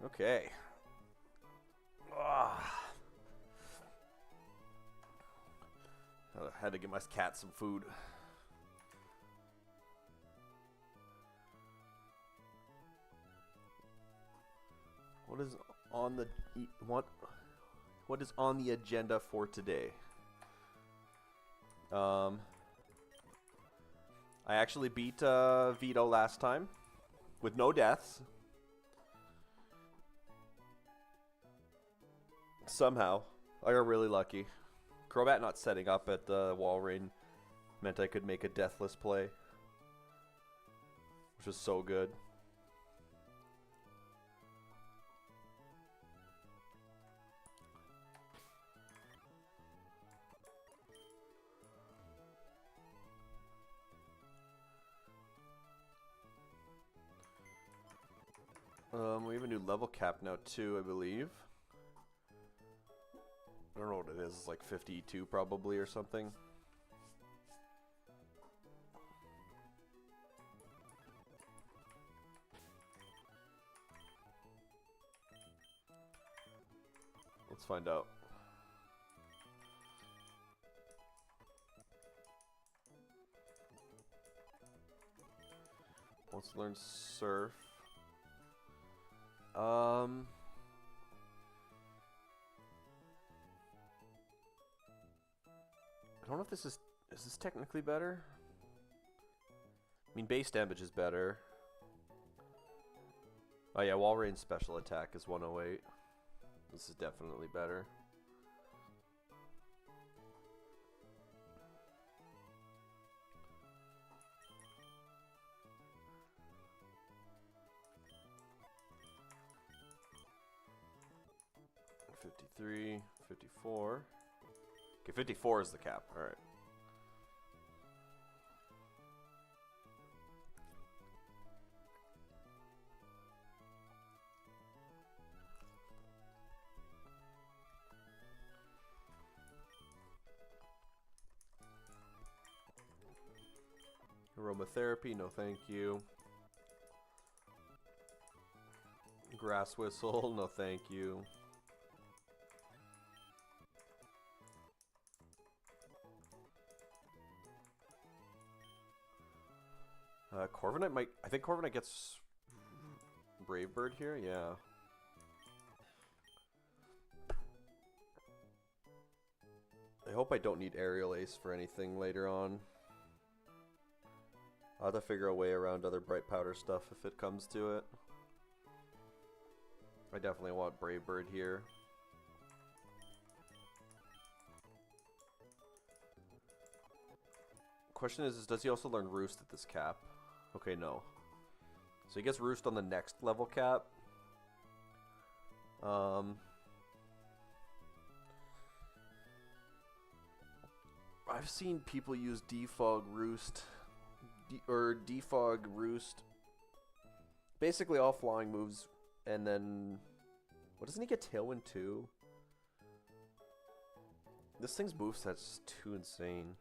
Okay. Ah. I had to give my cat some food. What is on the what is on the agenda for today? I actually beat Vito last time with no deaths. Somehow, I got really lucky. Crobat not setting up at the wall rain meant I could make a deathless play, which was so good. We have a new level cap now too, I believe. I don't know what it is. It's like 52 probably or something. Let's find out. Wants to learn surf. I don't know if this is this technically better? I mean, base damage is better. Oh yeah, wall rain special attack is 108. This is definitely better. $53, $54. Okay, 54 is the cap. All right. Aromatherapy, no thank you. Grass whistle, no thank you. Corviknight might... I think Corviknight gets Brave Bird here, yeah. I hope I don't need Aerial Ace for anything later on. I'll have to figure a way around other Bright Powder stuff if it comes to it. I definitely want Brave Bird here. Question is does he also learn Roost at this cap? Okay, no. So he gets Roost on the next level cap. I've seen people use Defog Roost or Defog Roost. Basically all flying moves, and then what, doesn't he get Tailwind too? This thing's moveset's too insane.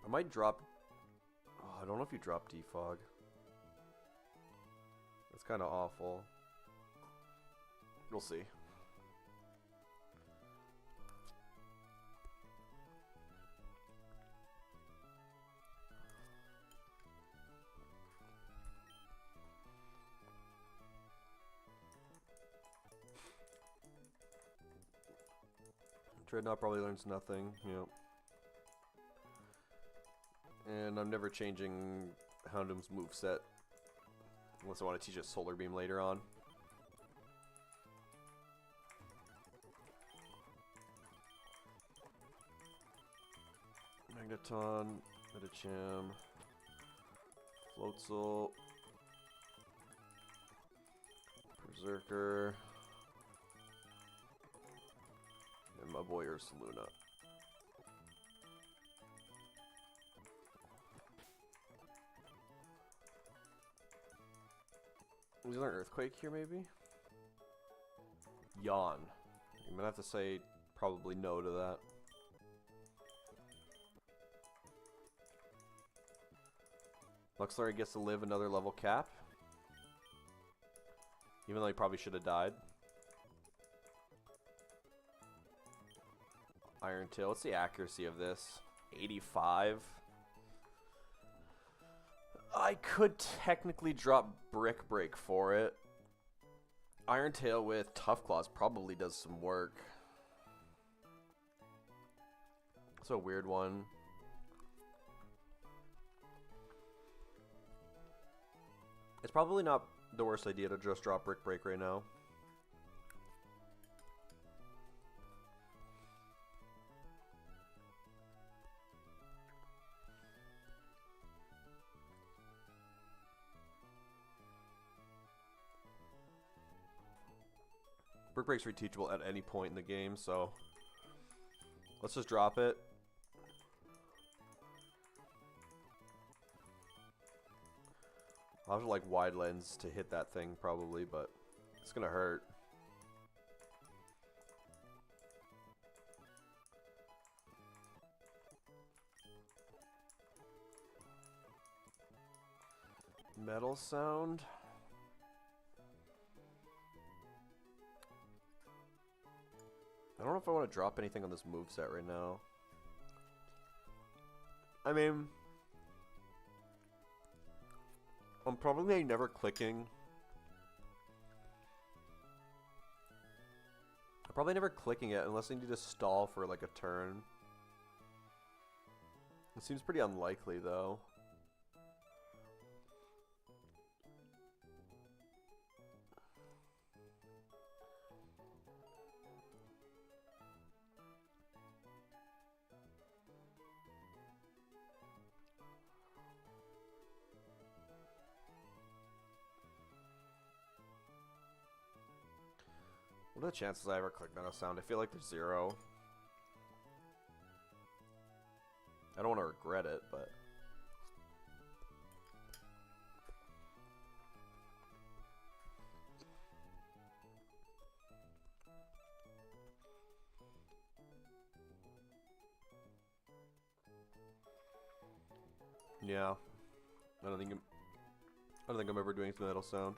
I might drop... Oh, I don't know if you drop Defog. That's kind of awful. We'll see. Dreadnought probably learns nothing. Yep. And I'm never changing Houndoom's moveset unless I want to teach it Solar Beam later on. Magneton, Medicham, Floatzel, Berserker, and my boy Ursaluna. Is there an Earthquake here, maybe? Yawn. I'm gonna have to say probably no to that. Luxray gets to live another level cap. Even though he probably should have died. Iron Tail. What's the accuracy of this? 85. I could technically drop Brick Break for it. Iron Tail with Tough Claws probably does some work. It's a weird one. It's probably not the worst idea to just drop Brick Break right now. Brick Break's reteachable at any point in the game, so let's just drop it. I'll have to like wide lens to hit that thing probably, but it's gonna hurt. Metal sound. I don't know if I want to drop anything on this moveset right now. I mean, I'm probably never clicking. I'm probably never clicking it unless I need to stall for like a turn. It seems pretty unlikely though. What are the chances I ever click Metal Sound? I feel like there's 0. I don't want to regret it, but... yeah. I don't think I'm ever doing Metal Sound.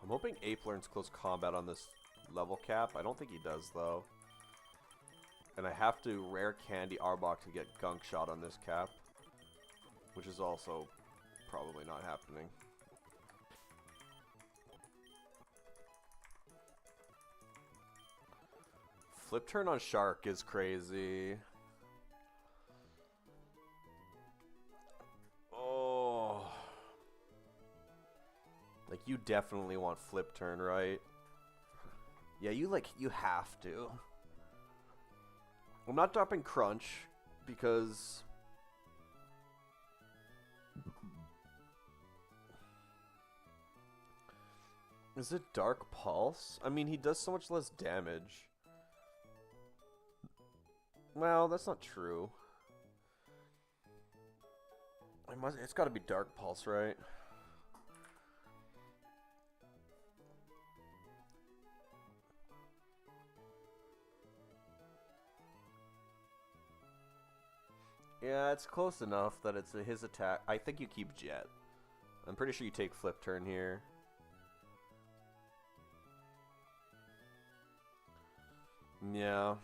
I'm hoping Ape learns close combat on this level cap. I don't think he does, though. And I have to rare candy Arbok to get Gunk Shot on this cap, which is also probably not happening. Flip turn on Shark is crazy. Like, you definitely want flip turn, right? Yeah, you have to. I'm not dropping Crunch because... Is it Dark Pulse? I mean, he does so much less damage. Well, that's not true. It's gotta be Dark Pulse, right? Yeah, it's close enough that it's his attack. I think you keep Jet. I'm pretty sure you take Flip Turn here. Yeah.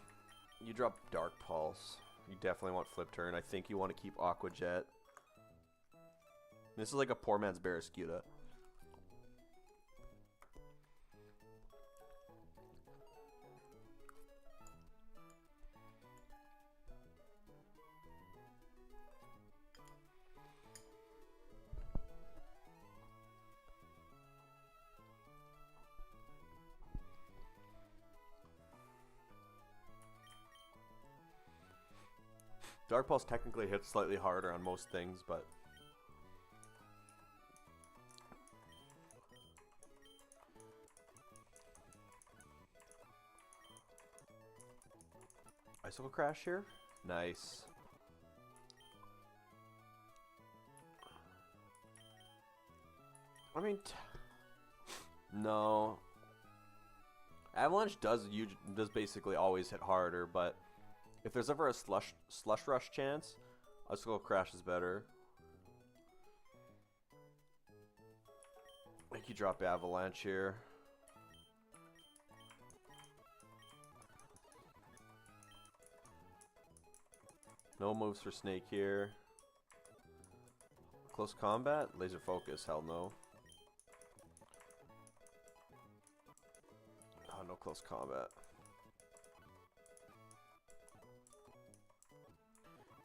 You drop Dark Pulse. You definitely want Flip Turn. I think you want to keep Aqua Jet. This is like a poor man's Barraskewda. Dark Pulse technically hits slightly harder on most things, but... Icicle Crash here? Nice. I mean... no. Avalanche does basically always hit harder, but... if there's ever a slush rush chance, Icicle Crash is better. I think you drop Avalanche here. No moves for Snake here. Close combat? Laser focus? Hell no. Oh, no close combat.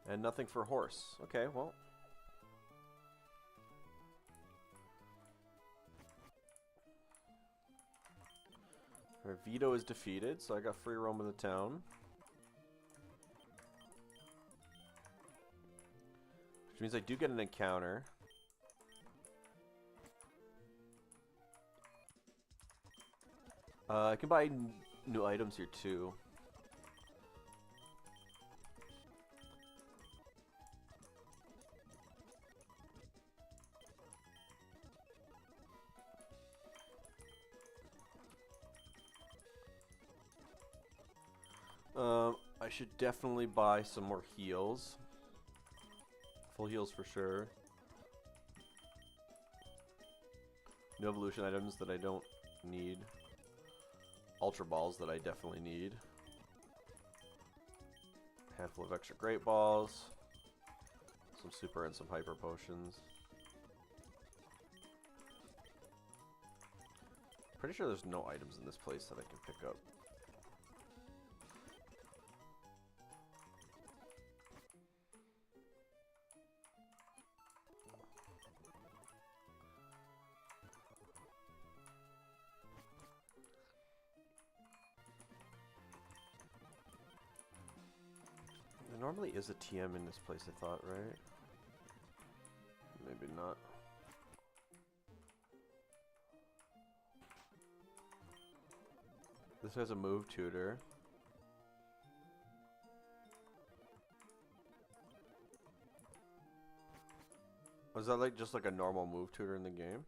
And nothing for horse. Okay, well. Our veto is defeated, so I got free roam of the town. Which means I do get an encounter. I can buy new items here too. I should definitely buy some more heals. Full heals for sure. New evolution items that I don't need. Ultra balls that I definitely need. Handful of extra great balls. Some super and some hyper potions. Pretty sure there's no items in this place that I can pick up. There normally is a TM in this place, I thought, right? Maybe not. This has a move tutor. Was that like just like a normal move tutor in the game?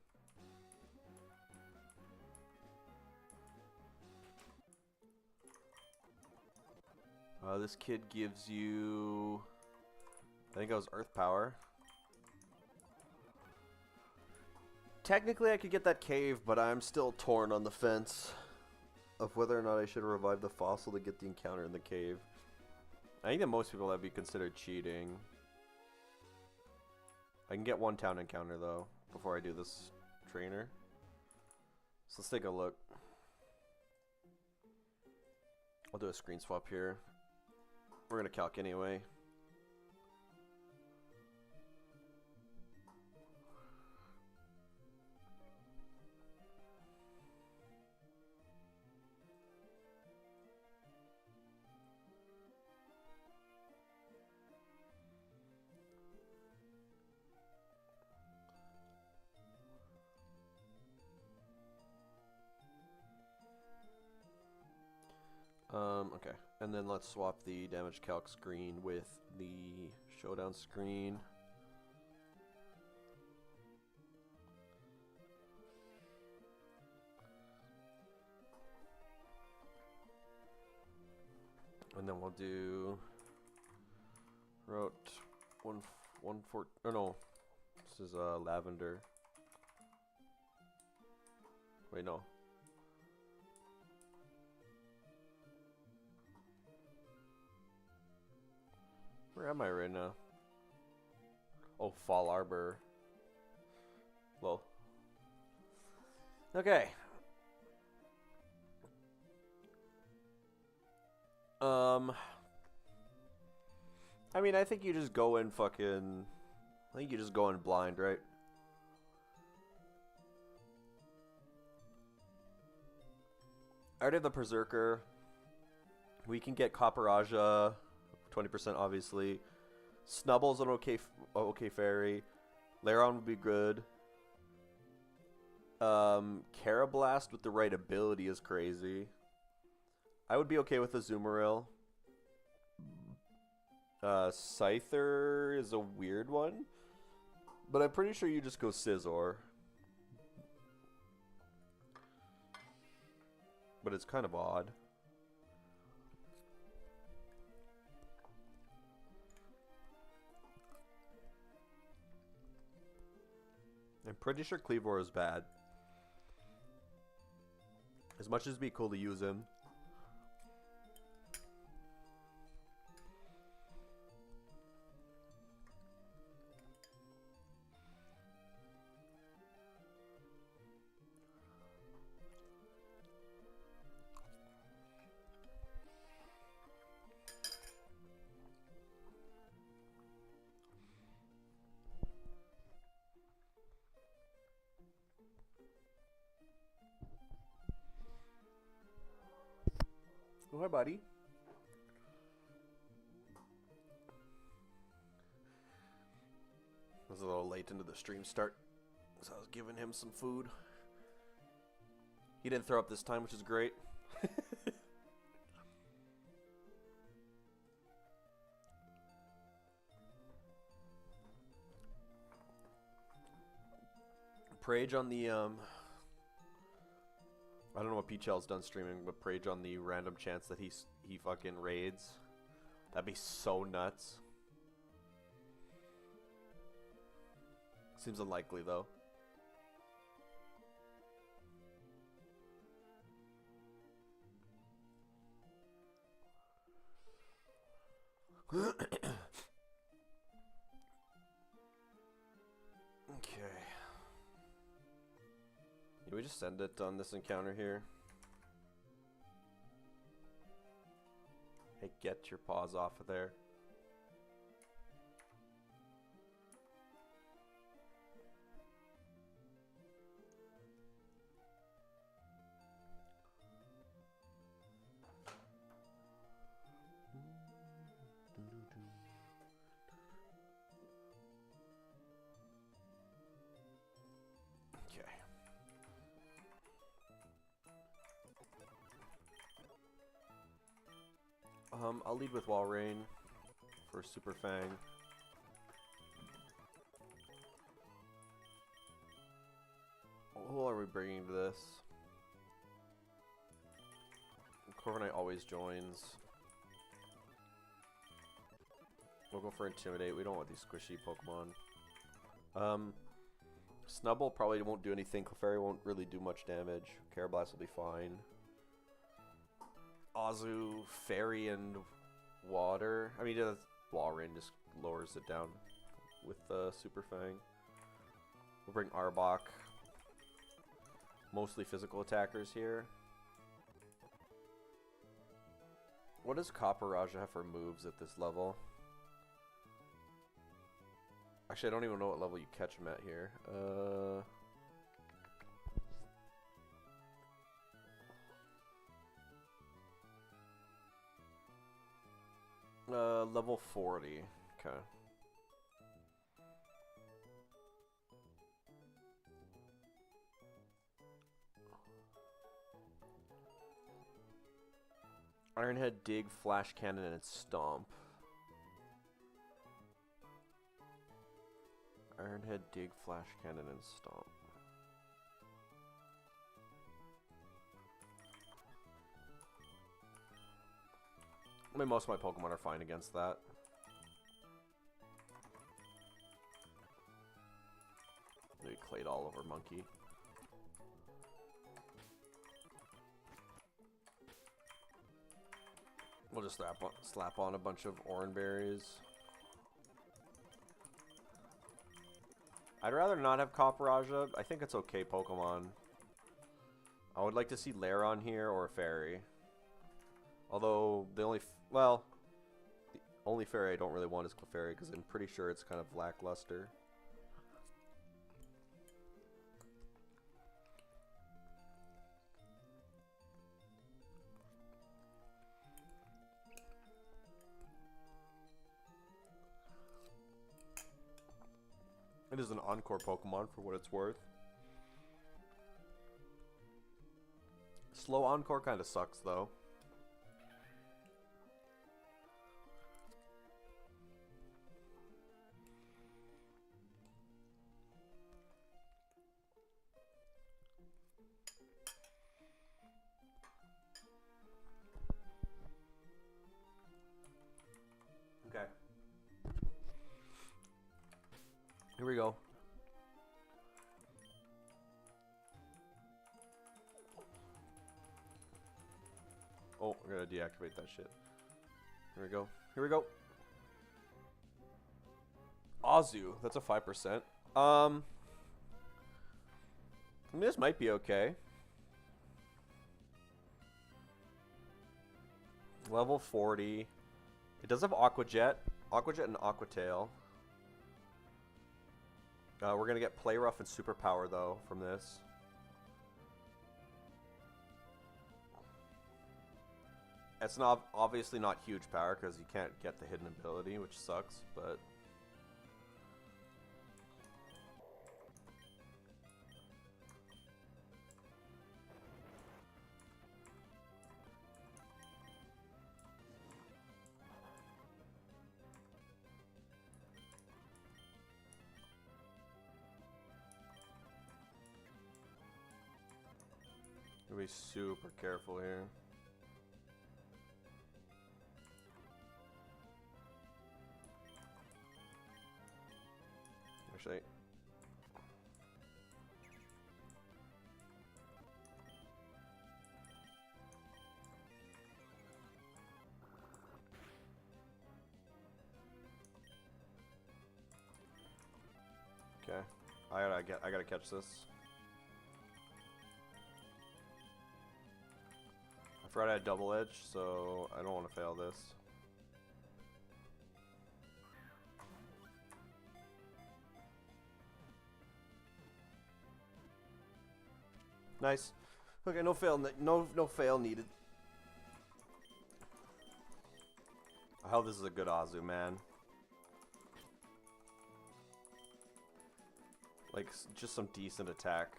This kid gives you, I think it was Earth Power. Technically I could get that cave, but I'm still torn on the fence of whether or not I should revive the fossil to get the encounter in the cave. I think that most people that'd be considered cheating. I can get one town encounter though before I do this trainer. So let's take a look. I'll do a screen swap here. We're gonna calc anyway. Okay, and then let's swap the damage calc screen with the showdown screen. And then we'll do route 114. Oh no, this is lavender. Wait, no. Where am I right now? Oh, Fall Arbor. Well. Okay. I mean, I think you just go in fucking... I think you just go in blind, right? I already have the Berserker. We can get Copperaja, 20% obviously. Snubble's an okay fairy. Laron would be good. Carablast with the right ability is crazy. I would be okay with Azumarill. Scyther is a weird one. But I'm pretty sure you just go Scizor. But it's kind of odd. I'm pretty sure Cleavor is bad. As much as it'd be cool to use him. Oh, hi, buddy. I was a little late into the stream start, so I was giving him some food. He didn't throw up this time, which is great. Prage on the I don't know what Peachell's done streaming, but Prage on the random chance that he fucking raids. That'd be so nuts. Seems unlikely though. Okay. Can we just send it on this encounter here? Hey, get your paws off of there. I'll lead with Wall Rain for Super Fang. Who are we bringing to this? Corviknight always joins. We'll go for Intimidate. We don't want these squishy Pokemon. Snubbull probably won't do anything. Clefairy won't really do much damage. Carablast will be fine. Azu, Fairy, and Water. I mean, Walrein just lowers it down with Super Fang. We'll bring Arbok. Mostly physical attackers here. What does Copperajah have for moves at this level? Actually, I don't even know what level you catch him at here. Level 40. Okay. Ironhead, Dig, Flash Cannon, and Stomp. Ironhead, Dig, Flash Cannon, and Stomp. I mean, most of my Pokemon are fine against that. Maybe Claydol over Monkey. We'll just slap on a bunch of Oran Berries. I'd rather not have Copperajah. I think it's okay Pokemon. I would like to see Lairon here or a Fairy. Although, the only Fairy I don't really want is Clefairy, because I'm pretty sure it's kind of lackluster. It is an Encore Pokemon for what it's worth. Slow Encore kind of sucks, though. Okay. Here we go. Oh, we're gonna deactivate that shit. Here we go. Here we go. Azu, that's a 5%. I mean, this might be okay. Level 40. It does have Aqua Jet and Aqua Tail. We're gonna get Play Rough and Superpower though from this. It's not obviously not huge power because you can't get the hidden ability, which sucks, but be super careful here. Actually, okay, I gotta catch this. I forgot I had double edge, so I don't want to fail this. Nice. Okay, no fail needed. I hope this is a good Azu, man. Like, just some decent attack.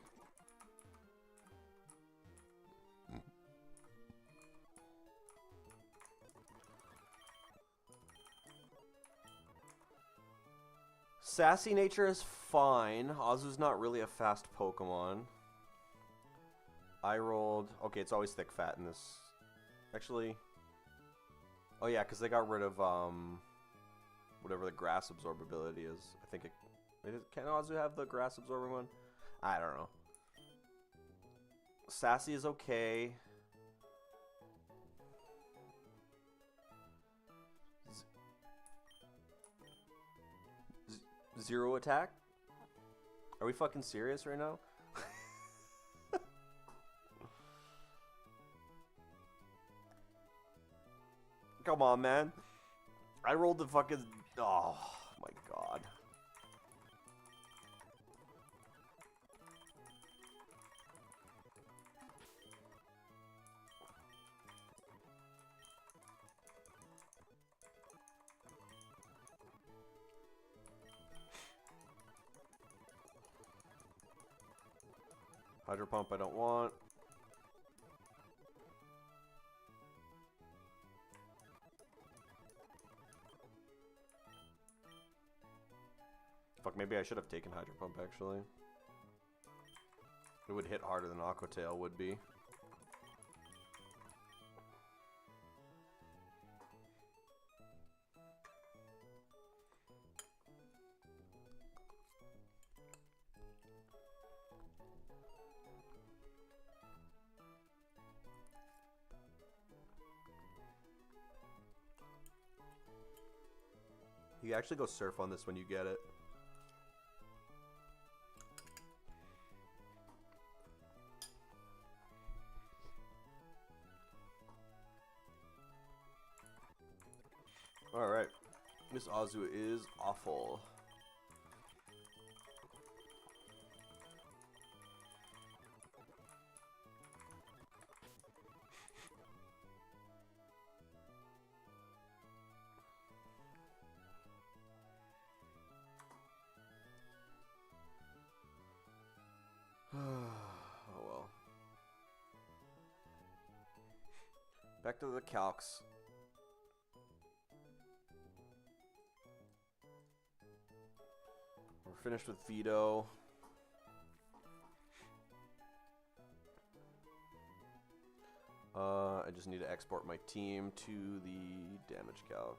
Sassy nature is fine. Azu's not really a fast Pokemon. I rolled... Okay, it's always thick fat in this. Actually... Oh yeah, because they got rid of, whatever the grass absorbability is. I think it... Can Azu have the grass absorbing one? I don't know. Sassy is okay. Zero attack? Are we fucking serious right now? Come on, man. I rolled the fucking... Oh, my God. Hydro Pump I don't want. Fuck, maybe I should have taken Hydro Pump, actually. It would hit harder than Aqua Tail would be. You actually go surf on this when you get it. Alright. This Azu is awful. Oh well. Back to the calcs. We're finished with Veto. I just need to export my team to the damage calc.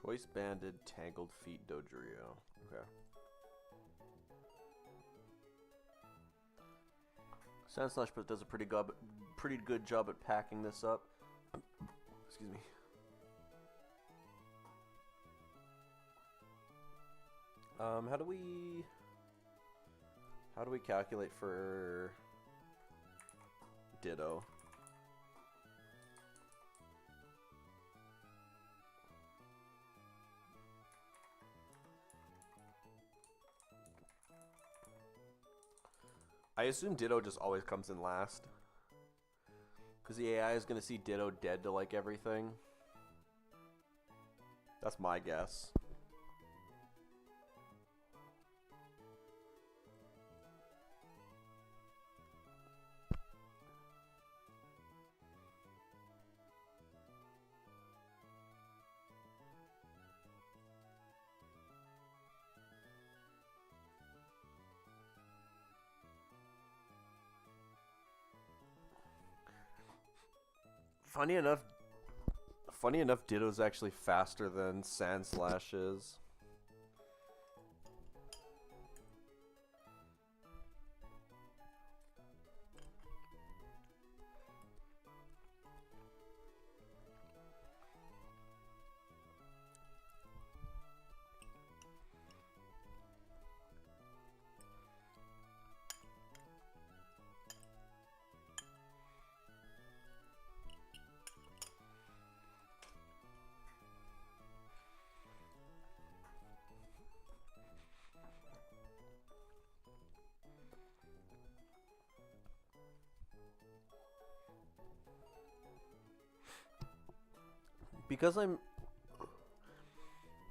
Choice banded tangled feet Dodrio. Okay. Sandslash does a pretty good job at packing this up. Excuse me. How do we calculate for Ditto? I assume Ditto just always comes in last. Because the AI is going to see Ditto dead to like everything. That's my guess. Funny enough, Ditto's actually faster than Sandslash is.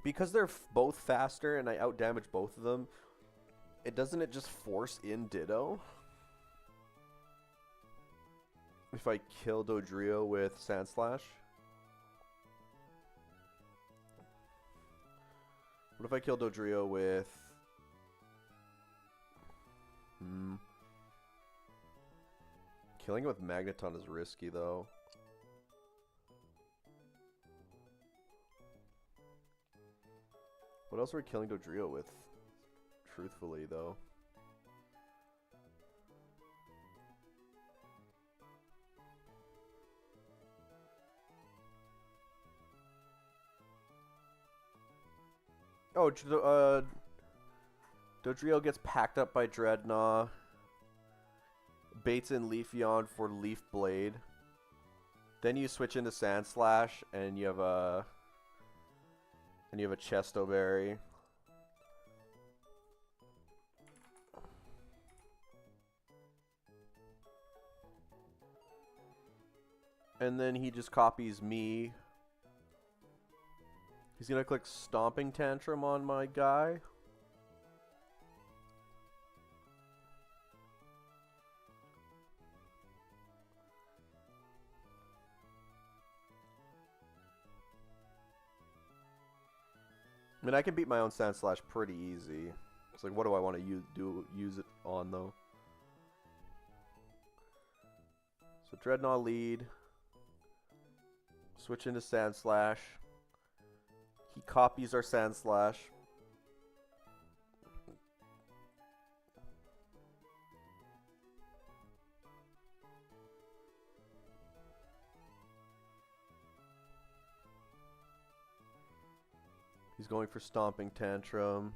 Because they're both faster and I outdamage both of them, doesn't it just force in Ditto? If I kill Dodrio with Sandslash? What if I kill Dodrio with... Killing it with Magneton is risky though. What else are we killing Dodrio with? Truthfully, though. Oh, Dodrio gets packed up by Dreadnought. Baits in Leafeon for Leaf Blade. Then you switch into Sandslash, and you have a... And you have a Chesto Berry. And then he just copies me. He's gonna click Stomping Tantrum on my guy. I mean, I can beat my own Sandslash pretty easy. It's like, what do I want to use it on, though? So Dreadnought lead. Switch into Sandslash. He copies our Sandslash. He's going for Stomping Tantrum.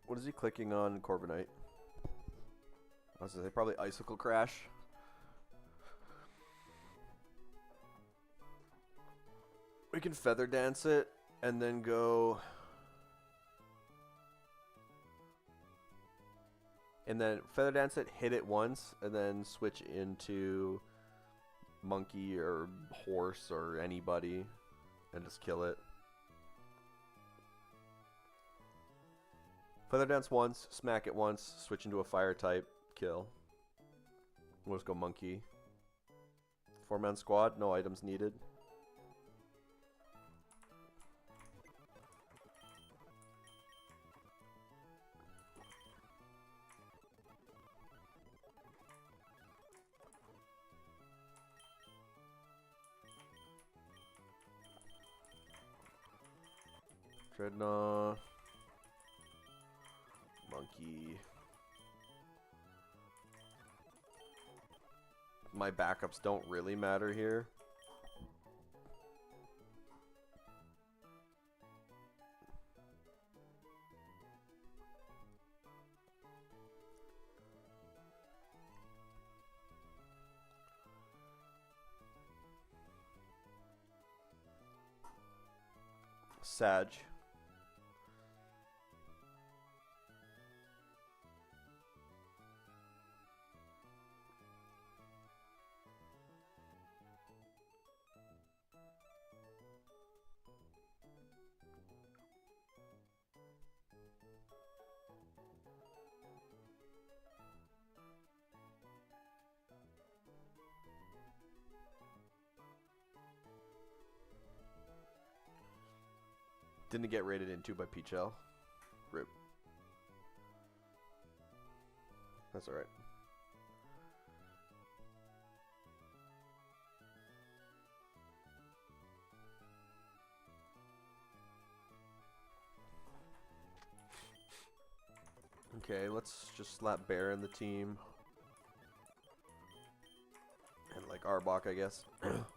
What is he clicking on Corviknight? I was gonna say probably Icicle Crash. We can Feather Dance it and then go... And then Feather Dance it, hit it once, and then switch into Monkey or Horse or anybody and just kill it. Feather Dance once, smack it once, switch into a Fire type, kill. We'll just go Monkey. 4-man squad, no items needed. Dreadnought. Monkey. My backups don't really matter here. Sag. Didn't get rated into by Peachel. Rip. That's alright. Okay, let's just slap Bear in the team. And like Arbok, I guess.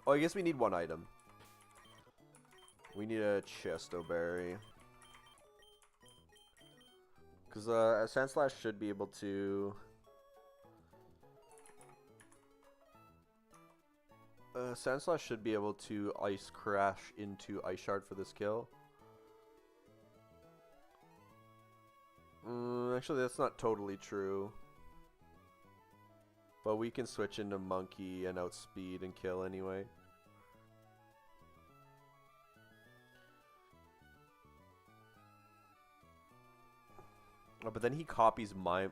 Oh, I guess we need one item. We need a Chesto Berry. Because Sandslash should be able to... Sandslash should be able to Ice Crash into Ice Shard for this kill. Actually, that's not totally true. But we can switch into Monkey and outspeed and kill anyway. Oh, but then he copies my...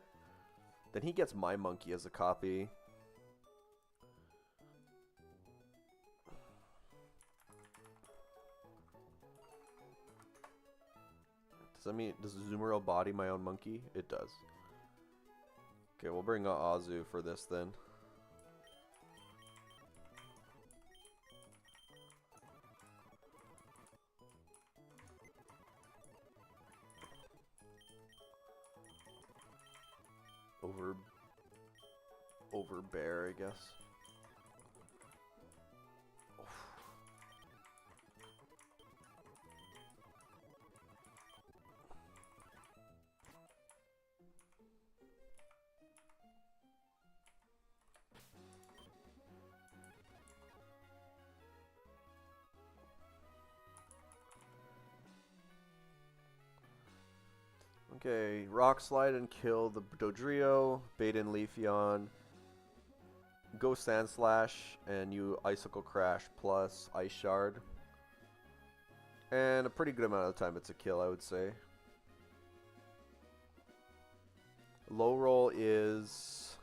Then he gets my Monkey as a copy. Does that mean... Does Azumarill body my own Monkey? It does. Okay, we'll bring Azu for this then. Over Bear, I guess. Okay, Rock Slide and kill the Dodrio, bait in Leafeon, go Sandslash, and you Icicle Crash plus Ice Shard. And a pretty good amount of the time it's a kill, I would say. Low roll is...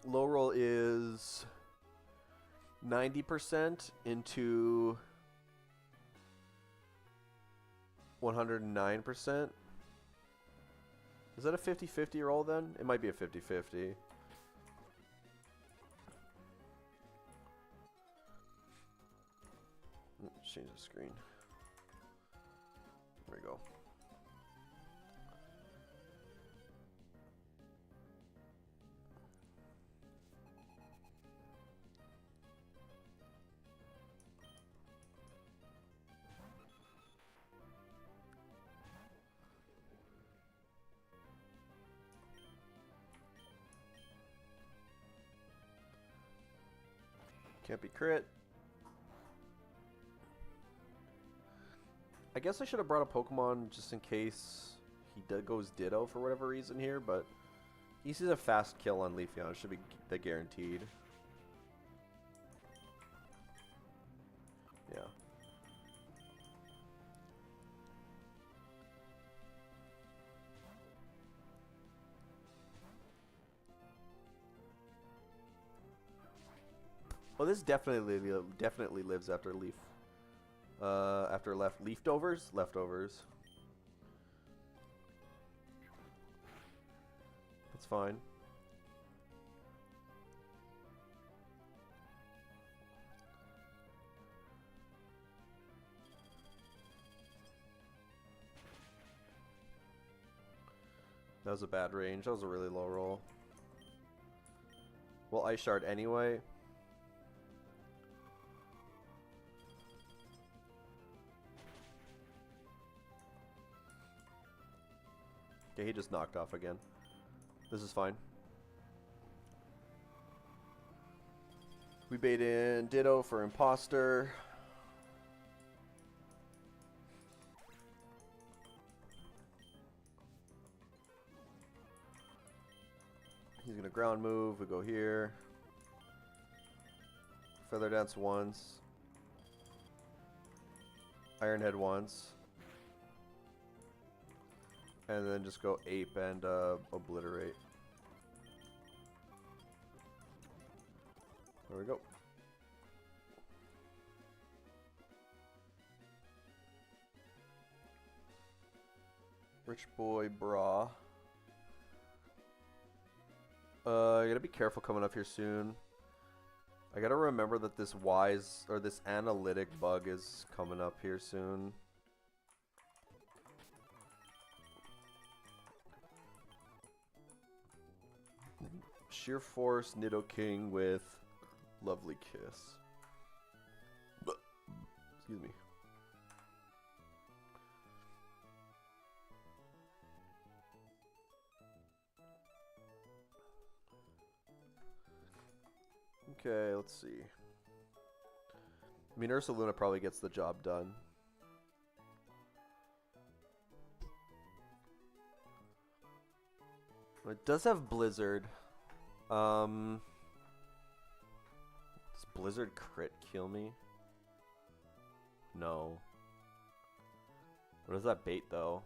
Low roll is 90% into 109%. Is that a 50-50 roll then? It might be a 50-50. Change the screen. There we go. Can't be crit. I guess I should have brought a Pokemon just in case he goes Ditto for whatever reason here, but he sees a fast kill on Leafeon. It should be the guaranteed. Yeah. Well, this definitely lives after Leaf. After leftovers. That's fine. That was a bad range. That was a really low roll. Well, Ice Shard anyway. Okay, he just knocked off again. This is fine. We bait in Ditto for Imposter. He's gonna ground move. We go here. Feather Dance once. Iron Head once. And then just go Ape and Obliterate. There we go. Rich Boy Bra. I gotta be careful coming up here soon. I gotta remember that this wise or this analytic bug is coming up here soon. Sheer Force Nidoking with Lovely Kiss. Excuse me. Okay, let's see. I mean, Ursaluna probably gets the job done. It does have Blizzard. Does Blizzard crit kill me? No. What does that bait though?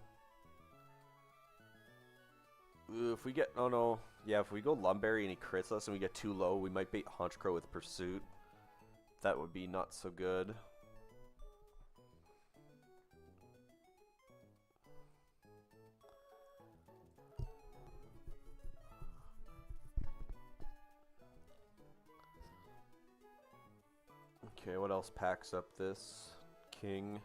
Ooh, if we get, oh no, yeah, if we go Lumberry and he crits us and we get too low, we might bait Honchkrow with Pursuit. That would be not so good. Okay, what else packs up this? King.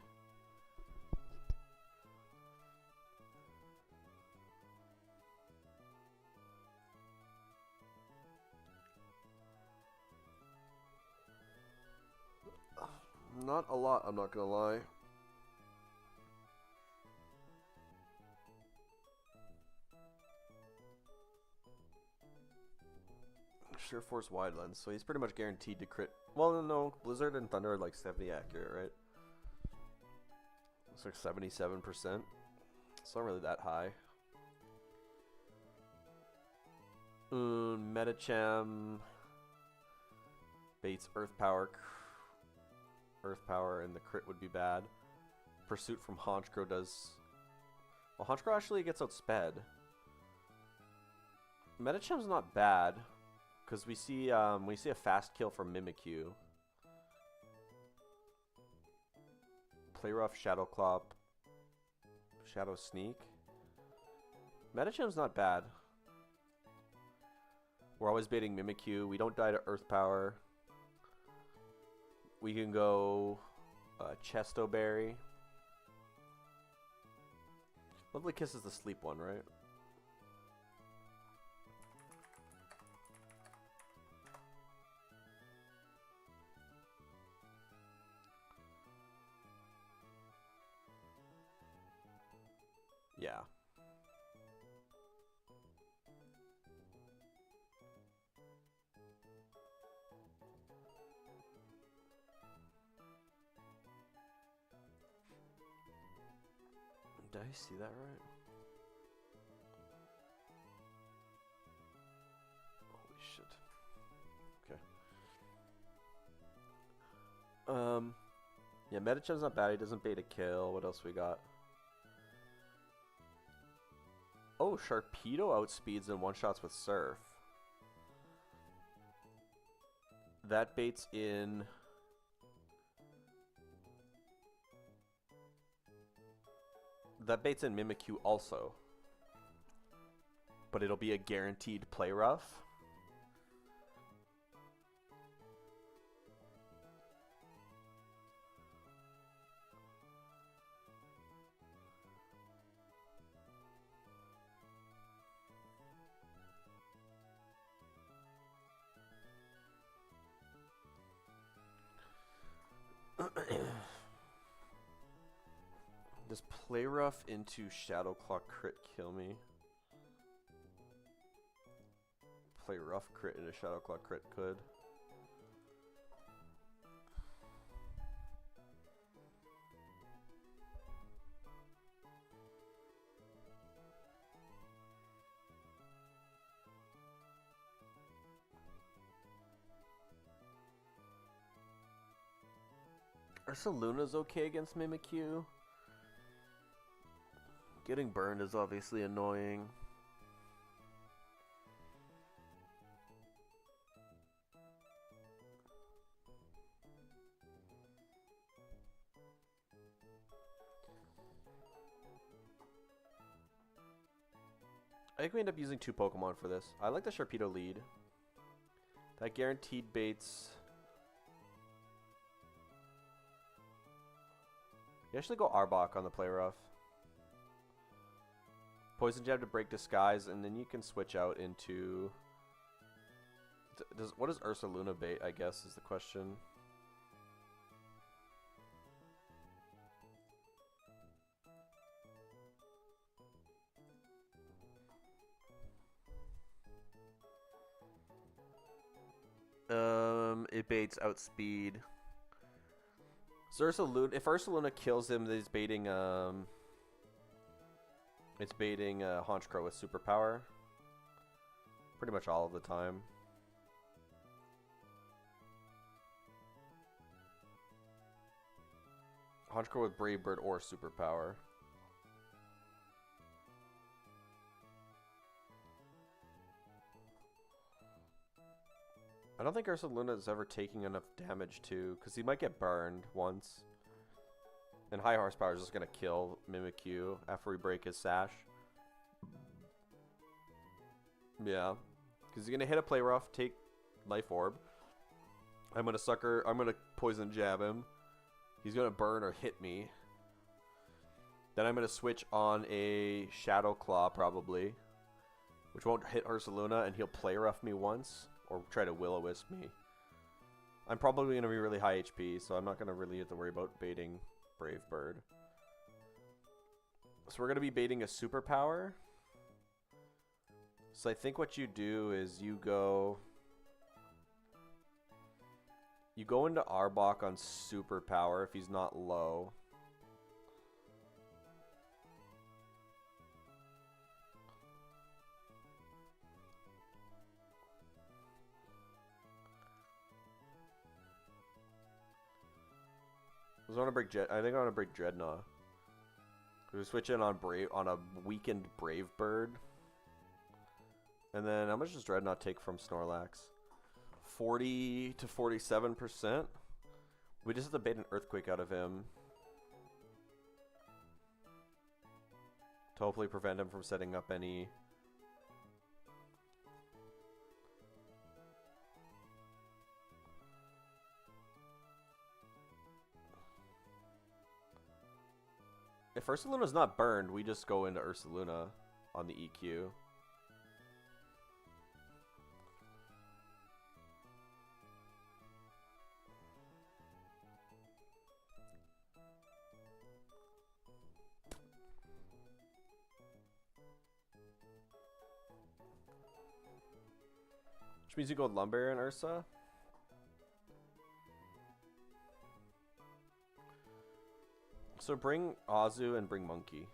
Not a lot, I'm not gonna lie. Sheer Force Wide Lens, so he's pretty much guaranteed to crit. Well, no, Blizzard and Thunder are like 70 accurate, right? It's like 77%. It's not really that high. Metacham baits Earth Power, and the crit would be bad. Pursuit from Honchkrow does... Well, Honchkrow actually gets outsped. Metacham's not bad, because we see a fast kill from Mimikyu. Play Rough, Shadow Clop, Shadow Sneak. Metacham's not bad. We're always baiting Mimikyu. We don't die to Earth Power. We can go Chesto Berry. Lovely Kiss is the sleep one, right? Yeah. Did I see that right? Holy shit. Okay. Yeah, Metacham's not bad. He doesn't bait a kill. What else we got? Oh, Sharpedo outspeeds and one-shots with Surf. That baits in... That baits in Mimikyu also. But it'll be a guaranteed play rough. Does Play Rough into Shadow Claw crit kill me? Play Rough crit into Shadow Claw crit could. Ursaluna's okay against Mimikyu. Getting burned is obviously annoying. I think we end up using 2 Pokemon for this. I like the Sharpedo lead. That guaranteed baits. You actually go Arbok on the Play Rough. Poison Jab to break Disguise, and then you can switch out into... what does Ursaluna bait, I guess, is the question. It baits Outspeed. So Ursaluna, if Ursaluna kills him, he's baiting it's baiting Honchkrow with Superpower. Pretty much all of the time. Honchkrow with Brave Bird or Superpower. I don't think Ursaluna is ever taking enough damage to, because he might get burned once. And High Horsepower is just going to kill Mimikyu after we break his Sash. Yeah. Because he's going to hit a Play Rough, take Life Orb. I'm going to Poison Jab him. He's going to burn or hit me. Then I'm going to switch on a Shadow Claw probably. Which won't hit Ursaluna, and he'll Play Rough me once. Or try to Will-O-Wisp me. I'm probably going to be really high HP, so I'm not going to really have to worry about baiting Brave Bird. So we're going to be baiting a Superpower. So I think what you do is you go into Arbok on Superpower if he's not low. I want to break I think I want to break Dreadnought. We switch in on a weakened Brave Bird. And then how much does Dreadnought take from Snorlax? 40 to 47%. We just have to bait an Earthquake out of him to hopefully prevent him from setting up any. If Ursaluna's not burned, we just go into Ursaluna on the EQ. Which means you go Lumberry and Ursa. So bring Azu and bring Monkey.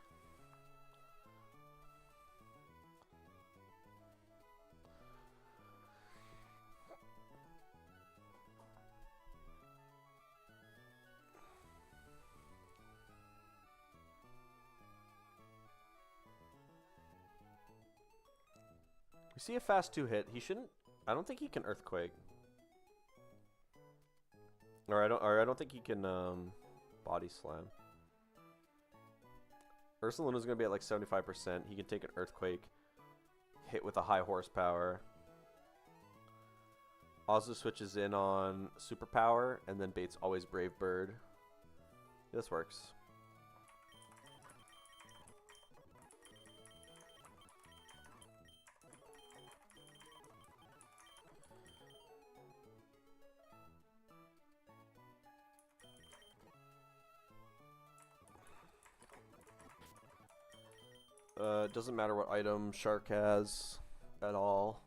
We see a fast 2-hit. He shouldn't. I don't think he can Earthquake. Or I don't think he can Body Slam. Ursaluna's going to be at like 75%. He can take an Earthquake, hit with a high horsepower. Azu switches in on Superpower, and then baits always Brave Bird. This works. It doesn't matter what item Shark has at all.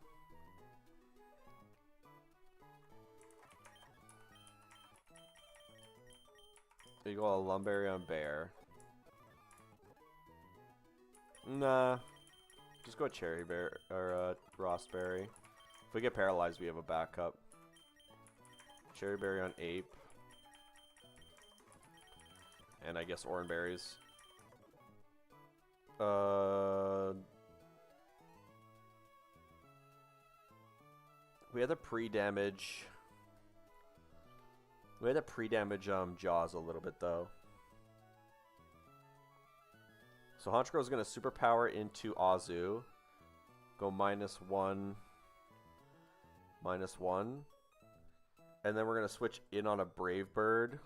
You go a Lumberry on Bear. Nah. Just go Cherry Bear or Rossberry. If we get paralyzed, we have a backup. Cherry Berry on Ape. And I guess Oranberries. We had to pre-damage. We had to pre-damage Jaws a little bit though. So Honchkrow is going to superpower into Azu. Go -1. -1. And then we're going to switch in on a Brave Bird.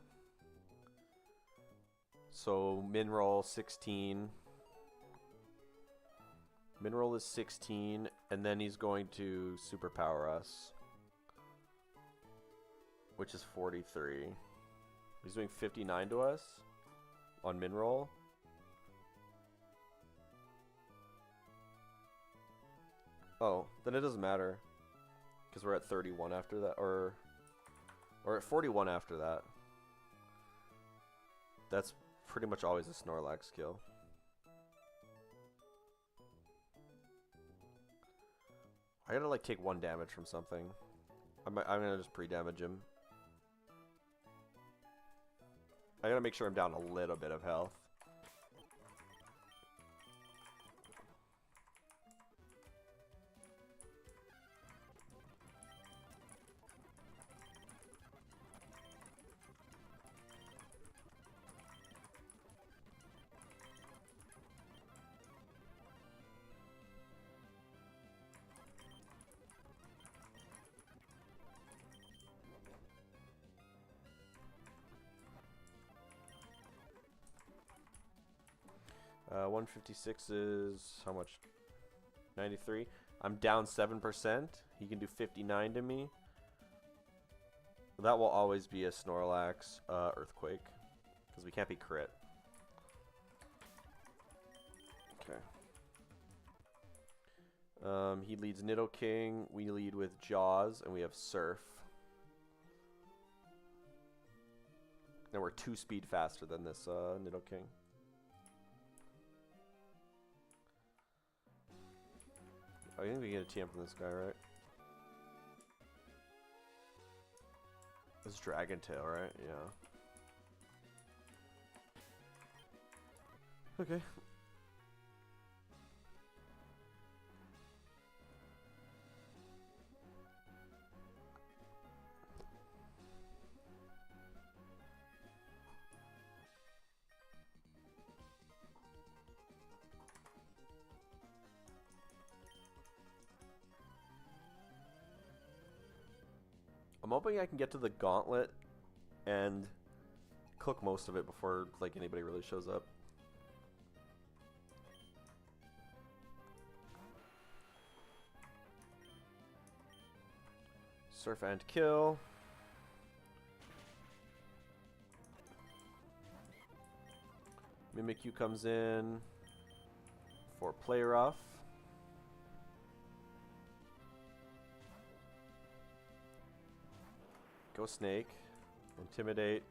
So Mineral 16. Mineral is 16. And then he's going to superpower us. Which is 43. He's doing 59 to us on Mineral. Oh, then it doesn't matter. Because we're at 31 after that. Or at 41 after that. That's pretty much always a Snorlax kill. I gotta like take 1 damage from something. I'm gonna just pre-damage him. I gotta make sure I'm down a little bit of health. Uh, 156 is how much? 93. I'm down 7%. He can do 59 to me. That will always be a Snorlax Earthquake. Because we can't be crit. Okay. He leads Nidoking. We lead with Jaws. And we have Surf. And we're 2 speed faster than this Nidoking. I think we get a TM from this guy, right? This is Dragon Tail, right? Yeah. Okay. I'm hoping I can get to the gauntlet and cook most of it before like anybody really shows up. Surf and kill. Mimikyu comes in for play rough. Go Snake. Intimidate.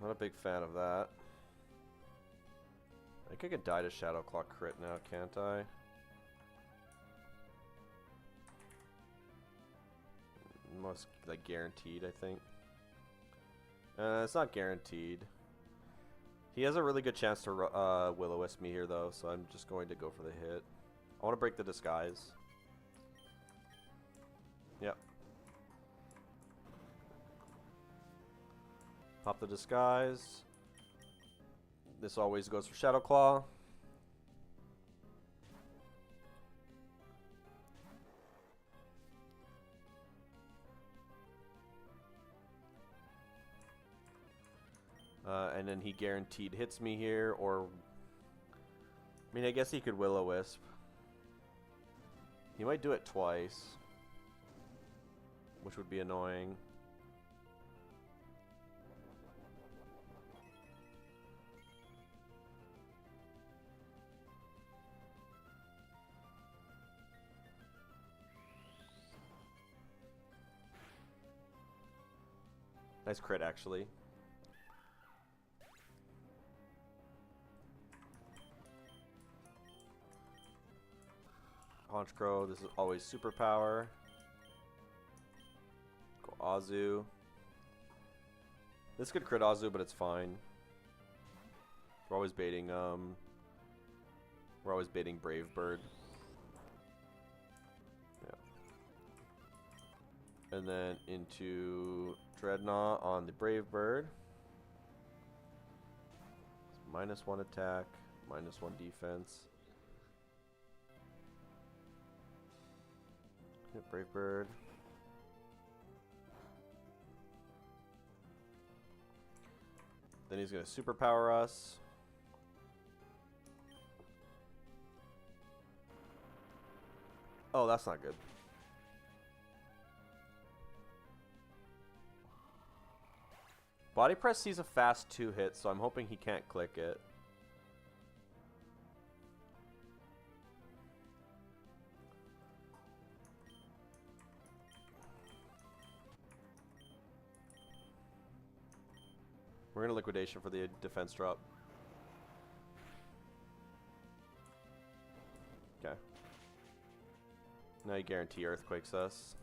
Not a big fan of that. I think I could die to Shadow Claw crit now, can't I? Most like guaranteed, I think. It's not guaranteed. He has a really good chance to Will-O-Wisp me here, though, so I'm just going to go for the hit. I want to break the disguise. Yep. Pop the disguise. This always goes for Shadow Claw. And then he guaranteed hits me here, or... I mean, I guess he could Will-O-Wisp. He might do it twice. Which would be annoying. Nice crit, actually. Haunch Crow, this is always superpower. Go Azu. This could crit Azu, but it's fine. We're always baiting Brave Bird. Yeah. And then into Dreadnought on the Brave Bird. -1 attack, -1 defense. Hit Brave Bird. Then he's going to superpower us. Oh, that's not good. Body Press sees a fast 2-hit, so I'm hoping he can't click it. We're going to Liquidation for the defense drop. Okay. Now you guarantee Earthquakes us.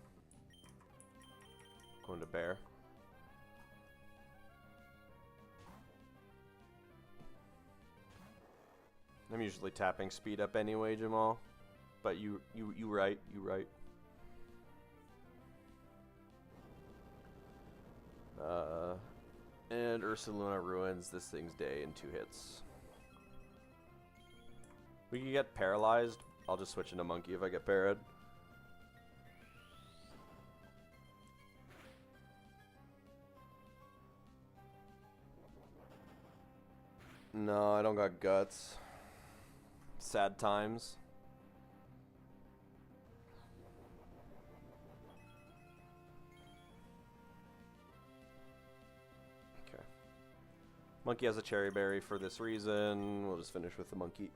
Going to Bear. I'm usually tapping speed up anyway, Jamal. But you right. And Ursaluna ruins this thing's day in 2 hits. We can get paralyzed. I'll just switch into Monkey if I get parried. No, I don't got guts. Sad times. Okay. Monkey has a Cherry Berry for this reason. We'll just finish with the Monkey.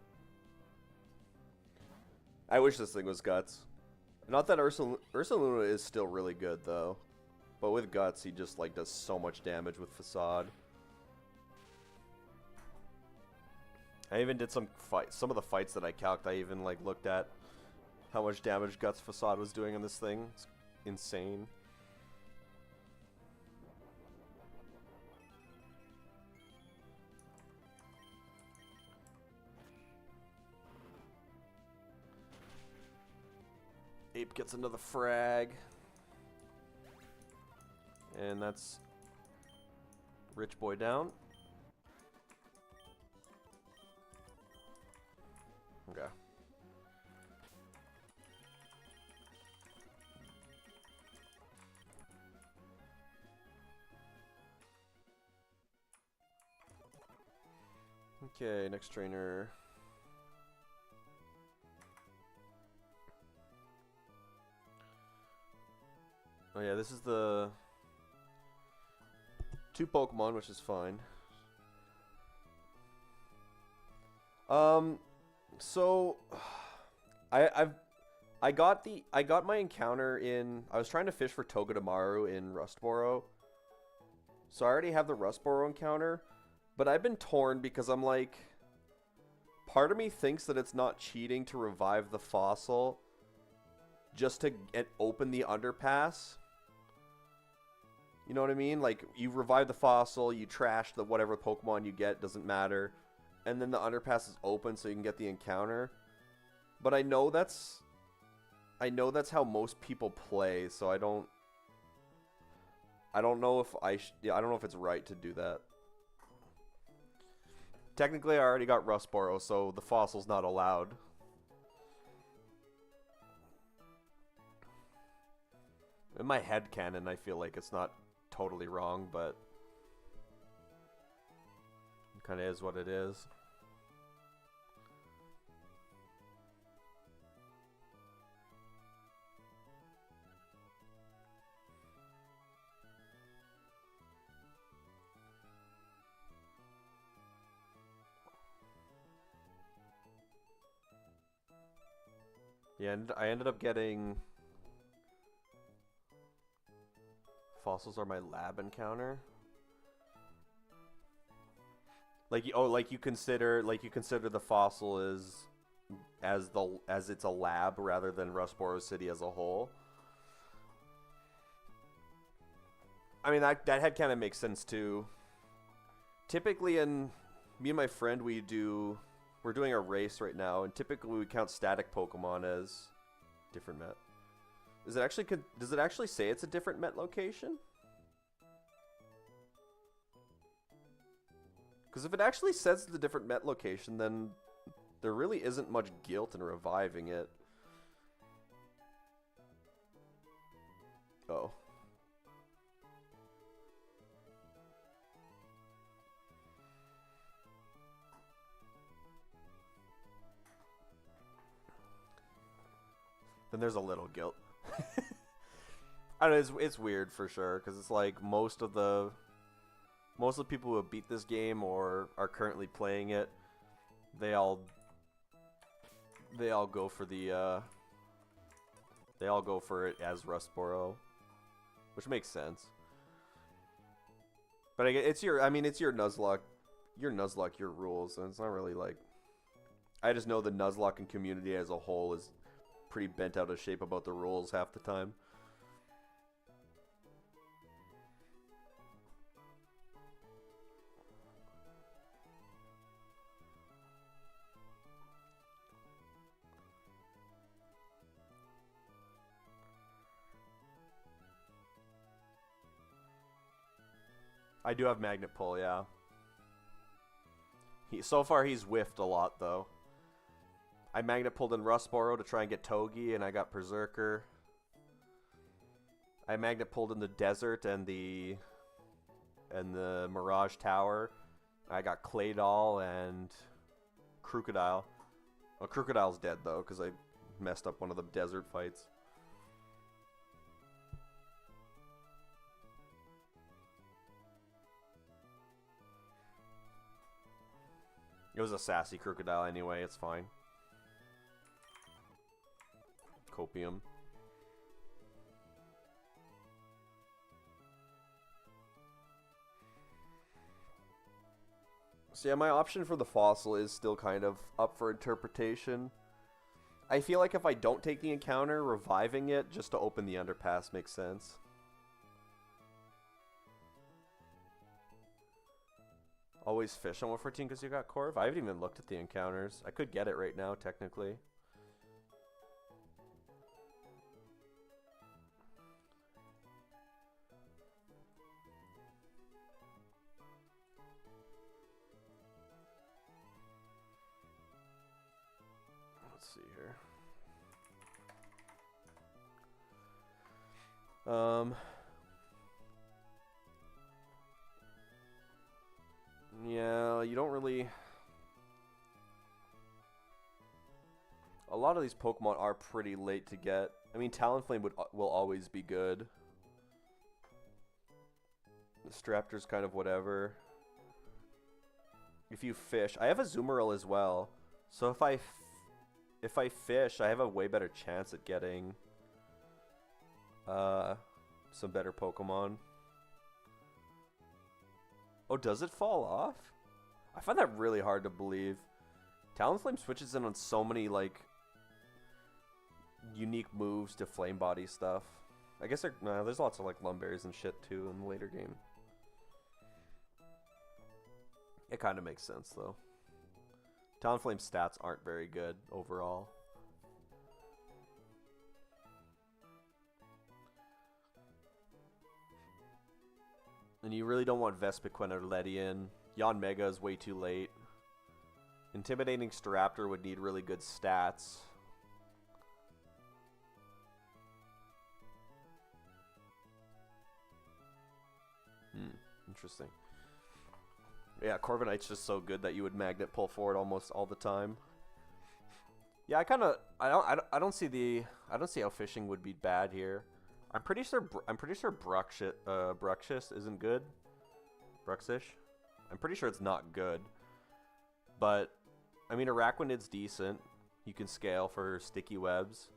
I wish this thing was guts. Not that Ursaluna is still really good though. But with guts, he just like does so much damage with Facade. I even did some of the fights that I calced. I even like looked at how much damage Guts Facade was doing on this thing. It's insane. Ape gets another frag. And that's Rich Boy down. Okay. Okay, next trainer. Oh yeah, this is the 2 Pokemon, which is fine. So I got my encounter in. I was trying to fish for Togedemaru in Rustboro. So I already have the Rustboro encounter, but I've been torn because I'm like, part of me thinks that it's not cheating to revive the fossil just to open the underpass. You know what I mean? Like, you revive the fossil, you trash the whatever Pokemon you get, doesn't matter. And then the underpass is open so you can get the encounter. But I know that's how most people play, so I don't know if I don't know if it's right to do that. Technically, I already got Rustboro, so the fossil's not allowed. In my headcanon, I feel like it's not totally wrong, but it kind of is what it is. Yeah, and I ended up getting Fossils are my lab encounter. Like you consider the fossil as it's a lab rather than Rustboro City as a whole. I mean that head kind of makes sense too. Typically, me and my friend we're doing a race right now, and typically we count static Pokemon as different Met. Does it actually say it's a different Met location? Because if it actually says it's a different Met location, then there really isn't much guilt in reviving it. Oh. Then there's a little guilt. I don't know, it's weird for sure, because it's like most of the people who have beat this game or are currently playing it, they all go for it as Rustboro, which makes sense. But it's your Nuzlocke, your rules, and it's not really like, I just know the Nuzlocke community as a whole is pretty bent out of shape about the rules half the time. I do have Magnet Pull, yeah. So far he's whiffed a lot, though. I Magnet Pulled in Rustboro to try and get Togi, and I got Berserker. I Magnet Pulled in the Desert and the Mirage Tower. I got Claydol and Crocodile. Well, Crocodile's dead, though, because I messed up one of the desert fights. It was a sassy Crocodile anyway, it's fine. Copium. So yeah, my option for the fossil is still kind of up for interpretation. I feel like if I don't take the encounter, reviving it just to open the underpass makes sense. Always fish on 114 because you got Corv? I haven't even looked at the encounters. I could get it right now, technically. Let's see here. Yeah, you don't really... A lot of these Pokemon are pretty late to get. I mean, Talonflame will always be good. The Straptor's kind of whatever. If you fish... I have a Azumarill as well. So if I fish, I have a way better chance at getting some better Pokemon. Oh, does it fall off? I find that really hard to believe. Talonflame switches in on so many, like, unique moves to Flame Body stuff. I guess there's lots of, like, Lumberries and shit, too, in the later game. It kind of makes sense, though. Talonflame's stats aren't very good overall. And you really don't want Vespiquen or Ledian. Yanmega is way too late. Intimidating Staraptor would need really good stats. Interesting. Yeah, Corviknight's just so good that you would Magnet Pull for it almost all the time. Yeah, I don't see how fishing would be bad here. I'm pretty sure Bruxish isn't good. Bruxish? I'm pretty sure it's not good. But I mean, Araquanid's decent. You can scale for sticky webs.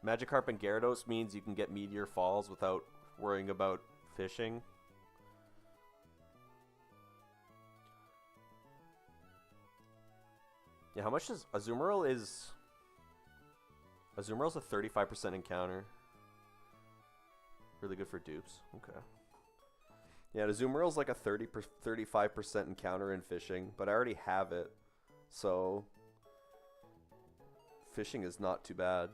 Magikarp and Gyarados means you can get Meteor Falls without worrying about fishing. Yeah, how much is Azumarill is... Azumarill's a 35% encounter. Really good for dupes. Okay. Yeah, Azumarill's like a 35% encounter in fishing, but I already have it. So fishing is not too bad.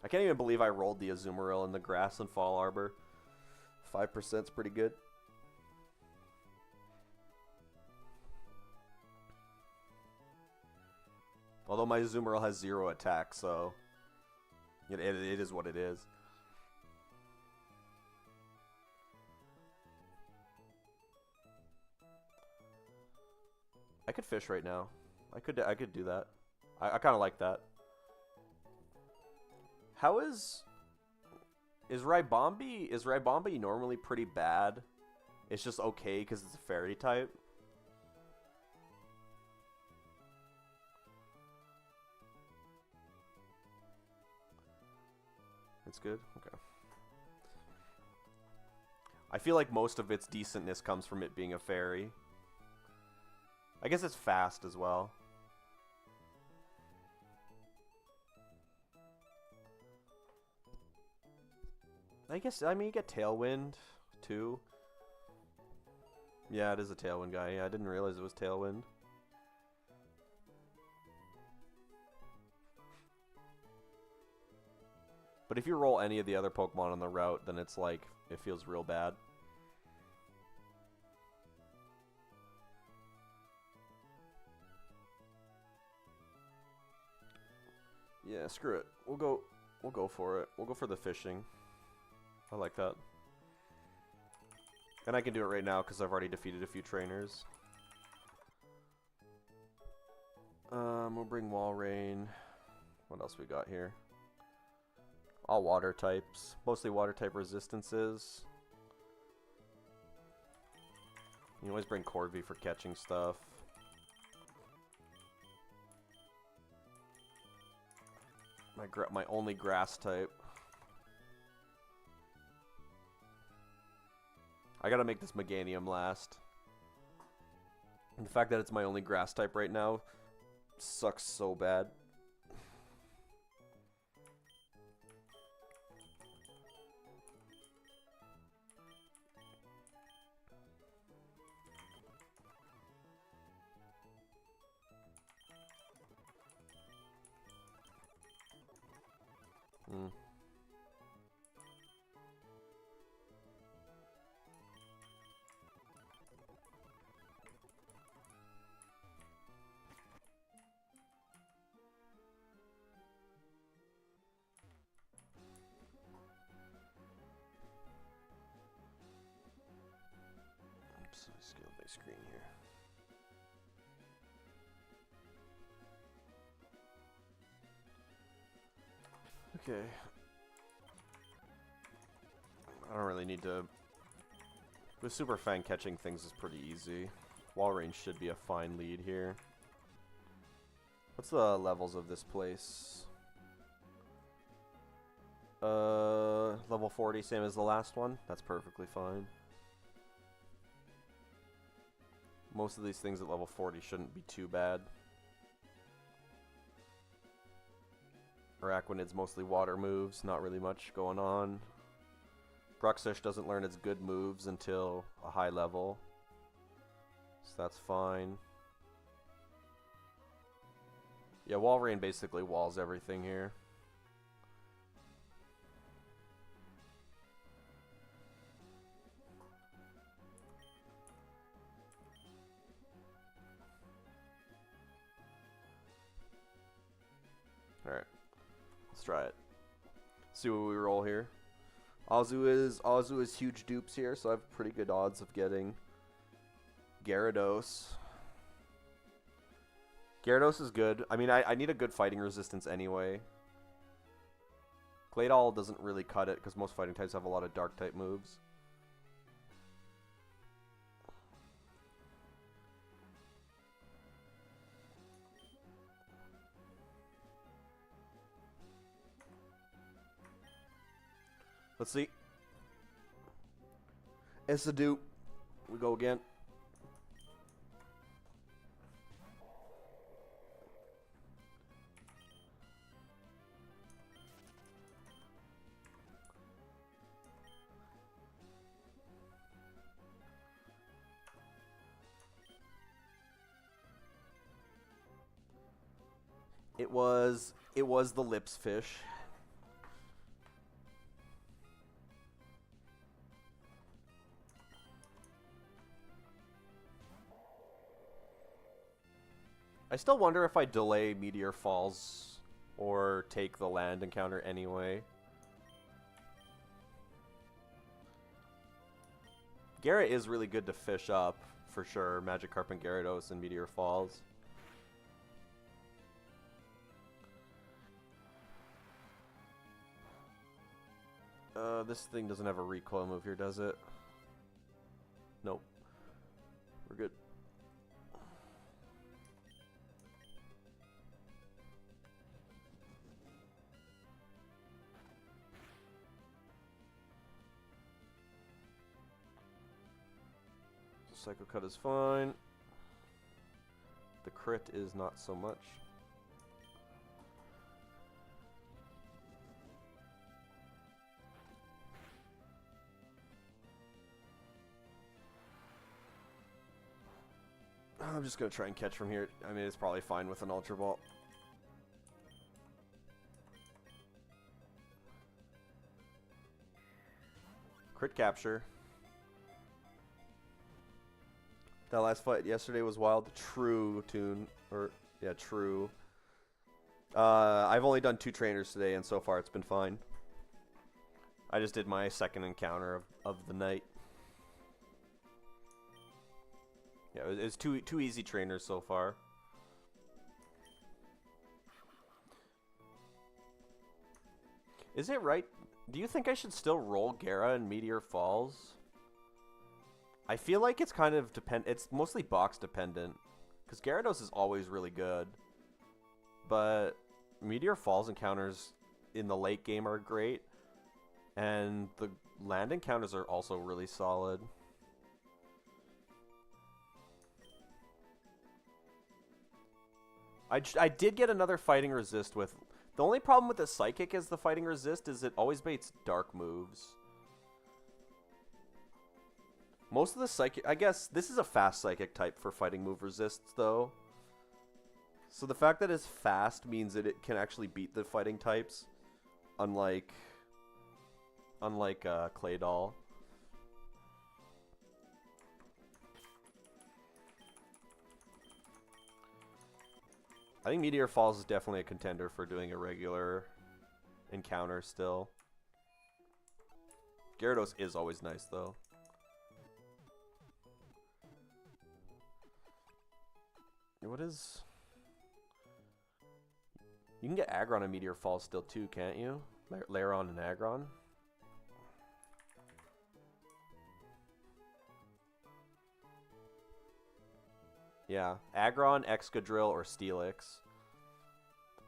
I can't even believe I rolled the Azumarill in the grass and Fall Arbor. 5% is pretty good. Although my Azumarill has 0 attack, so it is what it is. I could fish right now. I could do that. I kind of like that. How is Rybombi normally pretty bad? It's just okay because it's a fairy type. It's good? Okay. I feel like most of its decentness comes from it being a fairy. I guess it's fast as well. I mean, you get Tailwind, too. Yeah, it is a Tailwind guy. Yeah, I didn't realize it was Tailwind. But if you roll any of the other Pokemon on the route, then it's like, it feels real bad. Yeah, screw it. We'll go for it. We'll go for the fishing. I like that. And I can do it right now because I've already defeated a few trainers. We'll bring Walrein. What else we got here? All water types. Mostly water type resistances. You always bring Corvi for catching stuff. My only grass type. I gotta make this Meganium last. And the fact that it's my only grass type right now sucks so bad. Scale my screen here. Okay. I don't really need to... With Super Fang, catching things is pretty easy. Walrein should be a fine lead here. What's the levels of this place? Level 40, same as the last one? That's perfectly fine. Most of these things at level 40 shouldn't be too bad. Araquanid's mostly water moves, not really much going on. Bruxish doesn't learn its good moves until a high level, so that's fine. Yeah, Walrein basically walls everything here. Alright, let's try it. See what we roll here. Azu is huge dupes here, so I have pretty good odds of getting Gyarados. Gyarados is good. I mean, I need a good fighting resistance anyway. Claydol doesn't really cut it because most fighting types have a lot of dark type moves. Let's see. It's a dupe. We go again. It was the lips fish. I still wonder if I delay Meteor Falls or take the land encounter anyway. Garrett is really good to fish up, for sure. Magikarp and Gyarados and Meteor Falls. This thing doesn't have a recoil move here, does it? Nope. We're good. Psycho Cut is fine. The crit is not so much. I'm just going to try and catch from here. I mean, it's probably fine with an Ultra Ball. Crit capture. That last fight yesterday was wild. True, Tune. Or, yeah, true. I've only done 2 trainers today, and so far it's been fine. I just did my second encounter of the night. Yeah, it's two easy trainers so far. Is it right? Do you think I should still roll Gara and Meteor Falls? I feel like it's kind of it's mostly box dependent. Because Gyarados is always really good. But Meteor Falls encounters in the late game are great. And the land encounters are also really solid. I did get another Fighting Resist with... The only problem with the Psychic is the Fighting Resist is it always baits dark moves. Most of the Psychic... I guess this is a fast Psychic type for Fighting Move Resists, though. So the fact that it's fast means that it can actually beat the Fighting types. Unlike Claydol. I think Meteor Falls is definitely a contender for doing a regular encounter still. Gyarados is always nice, though. What is... You can get Aggron and Meteor Falls still, too, can't you? Lairon and Aggron? Yeah, Aggron, Excadrill, or Steelix.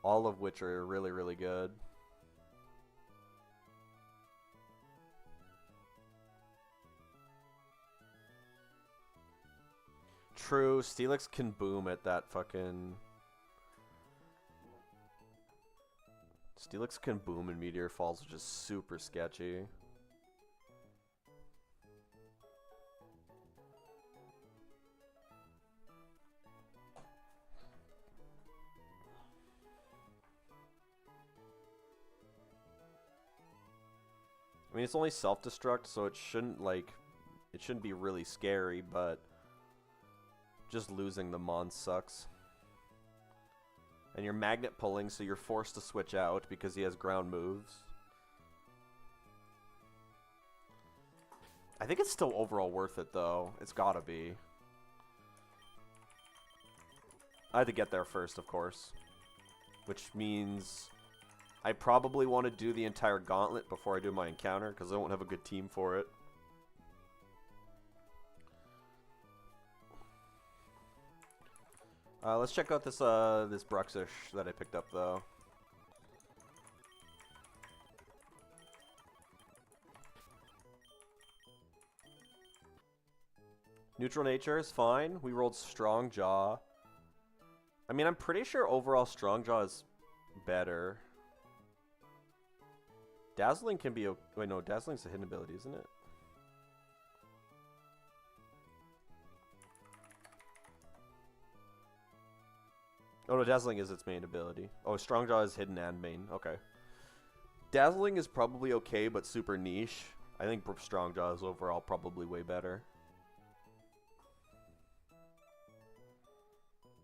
All of which are really, really good. True, Steelix can boom at that fucking... Steelix can boom in Meteor Falls, which is super sketchy. I mean, it's only self-destruct, so it shouldn't, it shouldn't be really scary, but just losing the Mon sucks. And you're magnet pulling, so you're forced to switch out because he has ground moves. I think it's still overall worth it, though. It's gotta be. I had to get there first, of course. Which means... I probably want to do the entire gauntlet before I do my encounter, because I won't have a good team for it. Let's check out this this Bruxish that I picked up, though. Neutral nature is fine. We rolled strong jaw. I mean, I'm pretty sure overall strong jaw is better. Dazzling can be... Wait, no. Dazzling's a hidden ability, isn't it? Oh, no. Dazzling is its main ability. Oh, strong jaw is hidden and main. Okay. Dazzling is probably okay, but super niche. I think strong jaw is overall probably way better.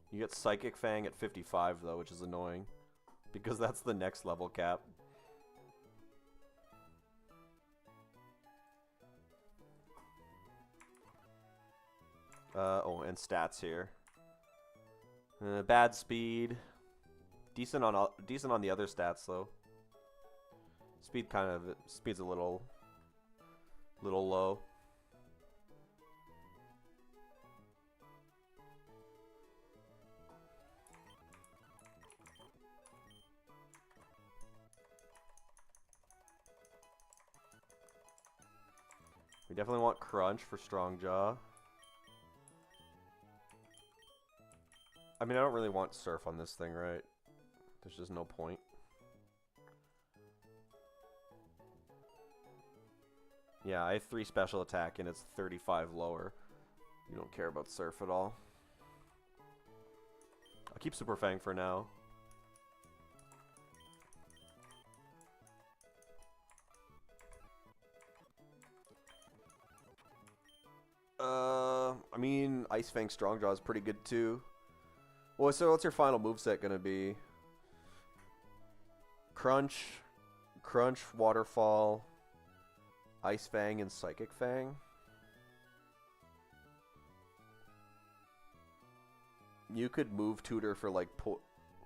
You get Psychic Fang at 55, though, which is annoying. Because that's the next level cap. Oh, and stats here. Bad speed. Decent on the other stats, though. Speed's a little low. We definitely want Crunch for Strong Jaw. I mean, I don't really want Surf on this thing, right? There's just no point. Yeah, I have 3 special attack and it's 35 lower. You don't care about Surf at all. I'll keep Super Fang for now. I mean, Ice Fang Strongjaw is pretty good too. Well, so what's your final moveset gonna be? Crunch, Waterfall, Ice Fang, and Psychic Fang? You could move Tutor for like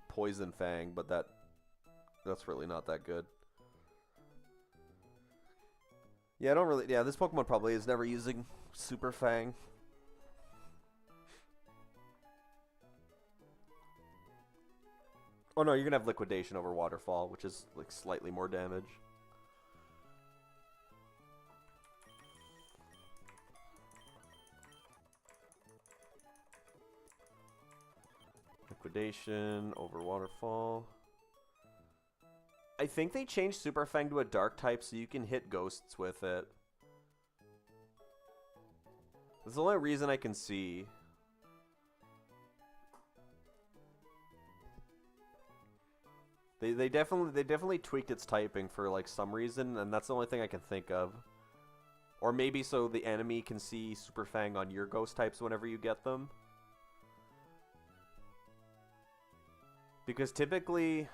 Poison Fang, but that's really not that good. Yeah, I don't really... Yeah, this Pokemon probably is never using Super Fang. Oh no, you're gonna have Liquidation over Waterfall, which is like slightly more damage. Liquidation over Waterfall. I think they changed Super Fang to a Dark type so you can hit ghosts with it. That's the only reason I can see. They definitely tweaked its typing for like some reason, and that's the only thing I can think of. Or maybe so the enemy can see Super Fang on your ghost types whenever you get them. Because typically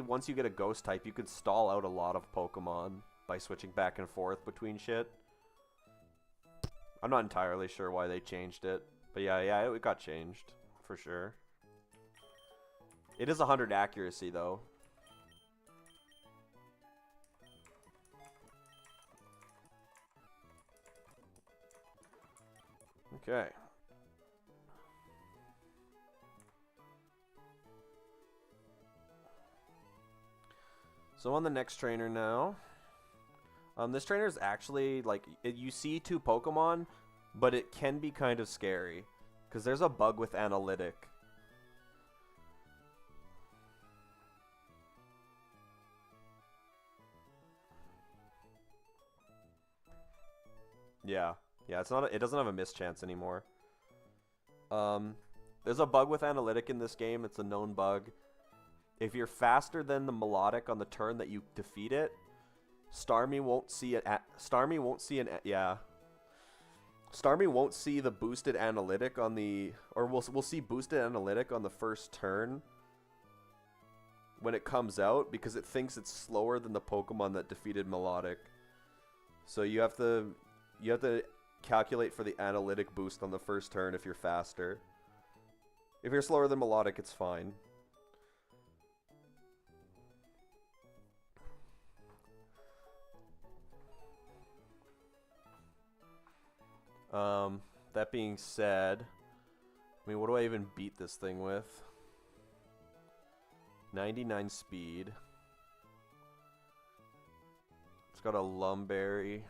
once you get a ghost type, you can stall out a lot of Pokemon by switching back and forth between shit. I'm not entirely sure why they changed it, but yeah, it got changed for sure. It is 100 accuracy though. Okay. So on the next trainer now. This trainer is actually, like, you see 2 Pokemon, but it can be kind of scary. Because there's a bug with Analytic. Yeah, it's not. It doesn't have a mischance anymore. There's a bug with Analytic in this game. It's a known bug. If you're faster than the Melodic on the turn that you defeat it, Starmie won't see it. Starmie won't see Starmie won't see the boosted Analytic on the, or we'll see boosted Analytic on the first turn when it comes out because it thinks it's slower than the Pokemon that defeated Melodic. So you have to calculate for the Analytic boost on the first turn if you're faster. If you're slower than Melodic, it's fine. That being said, I mean, what do I even beat this thing with? 99 speed. It's got a Lumberry.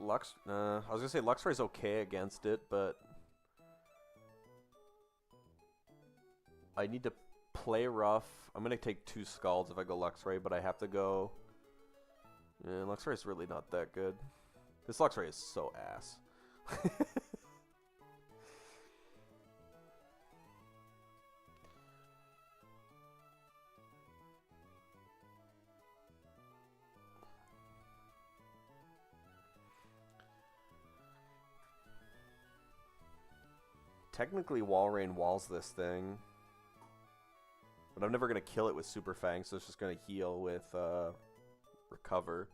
I was gonna say Luxray's okay against it, but I need to play rough. I'm gonna take 2 Scalds if I go Luxray, but I have to go. Yeah, Luxray's really not that good. This Luxray is so ass. Technically, Walrein walls this thing. But I'm never going to kill it with Super Fang, so it's just going to heal with Recover.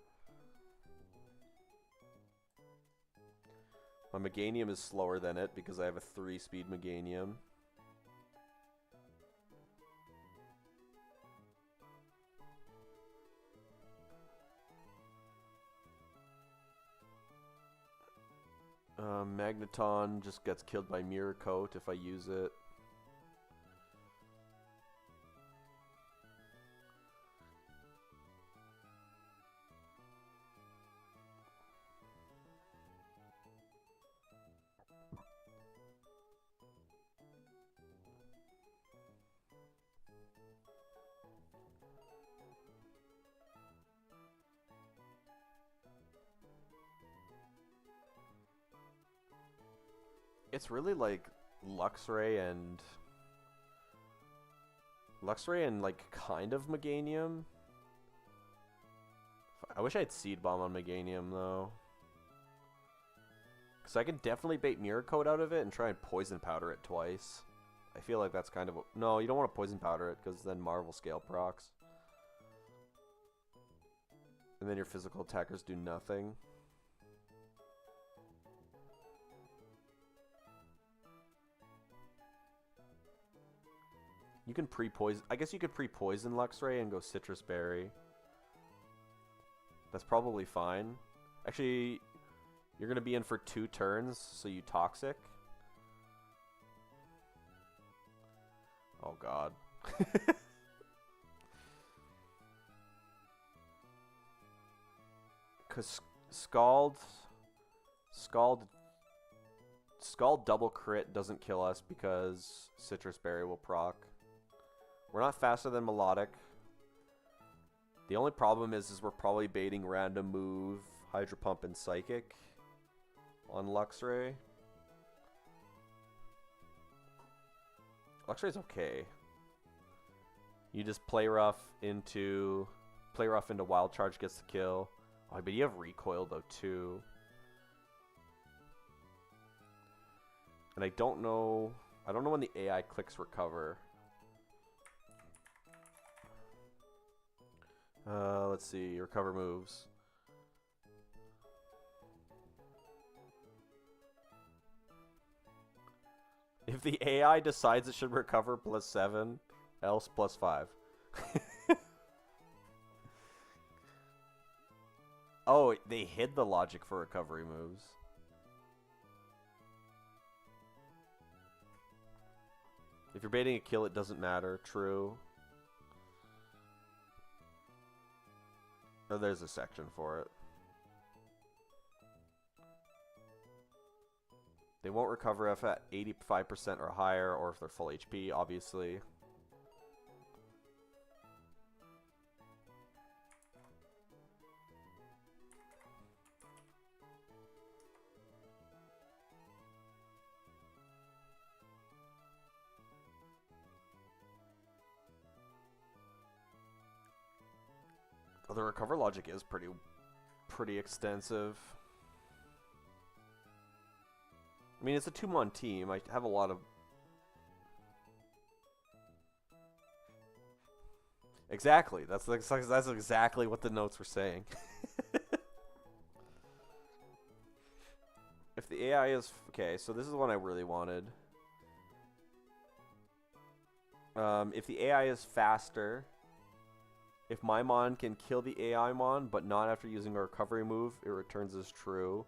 My Meganium is slower than it because I have a 3-speed Meganium. Magneton just gets killed by Mirror Coat if I use it. It's really like Luxray and like kind of Meganium. I wish I had Seed Bomb on Meganium though. Because I can definitely bait Mirror Coat out of it and try and Poison Powder it twice. I feel like that's kind of no, you don't want to Poison Powder it because then Marvel Scale procs. And then your physical attackers do nothing. You can pre-poison. I guess you could pre-poison Luxray and go Citrus Berry. That's probably fine. Actually, you're going to be in for 2 turns, so you Toxic. Oh, God. Because Scald double crit doesn't kill us because Citrus Berry will proc. We're not faster than Melodic. The only problem is we're probably baiting Random Move, Hydro Pump, and Psychic on Luxray. Luxray's okay. You just play rough into Wild Charge gets the kill. Oh, but you have Recoil though too. And I don't know when the AI clicks Recover. Let's see, Recover moves. If the AI decides it should recover +7, else +5. Oh, they hid the logic for recovery moves. If you're baiting a kill, it doesn't matter. True. Oh, there's a section for it. They won't recover if at 85% or higher, or if they're full HP, obviously. Oh, the recover logic is pretty extensive. I mean, it's a 2-mon team. I have a lot of... Exactly. That's exactly what the notes were saying. If the AI is... Okay, so this is the one I really wanted. If the AI is faster... If my Mon can kill the AI Mon, but not after using a recovery move, it returns as true.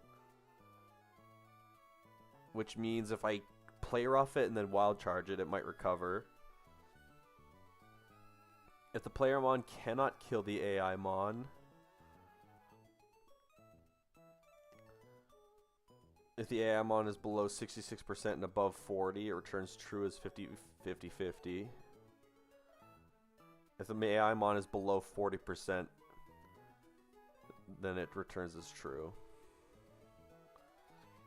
Which means if I play rough it and then wild charge it, it might recover. If the player Mon cannot kill the AI Mon, If the AI mon is below 66% and above 40, it returns true as 50-50-50. If the AI mon is below 40%, then it returns as true.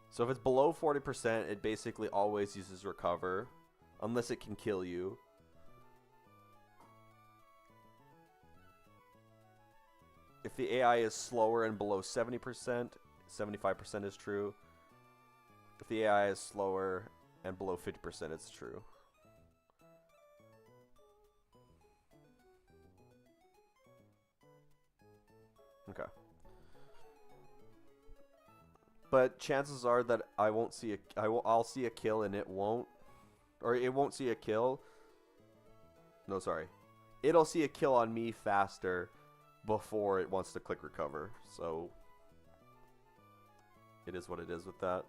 So if it's below 40%, it basically always uses recover, unless it can kill you. If the AI is slower and below 70%, 75% is true. If the AI is slower and below 50%, it's true. Okay. But chances are that I won't see I'll see a kill and it won't, or it won't see a kill. No, sorry. It'll see a kill on me faster before it wants to click recover. So it is what it is with that.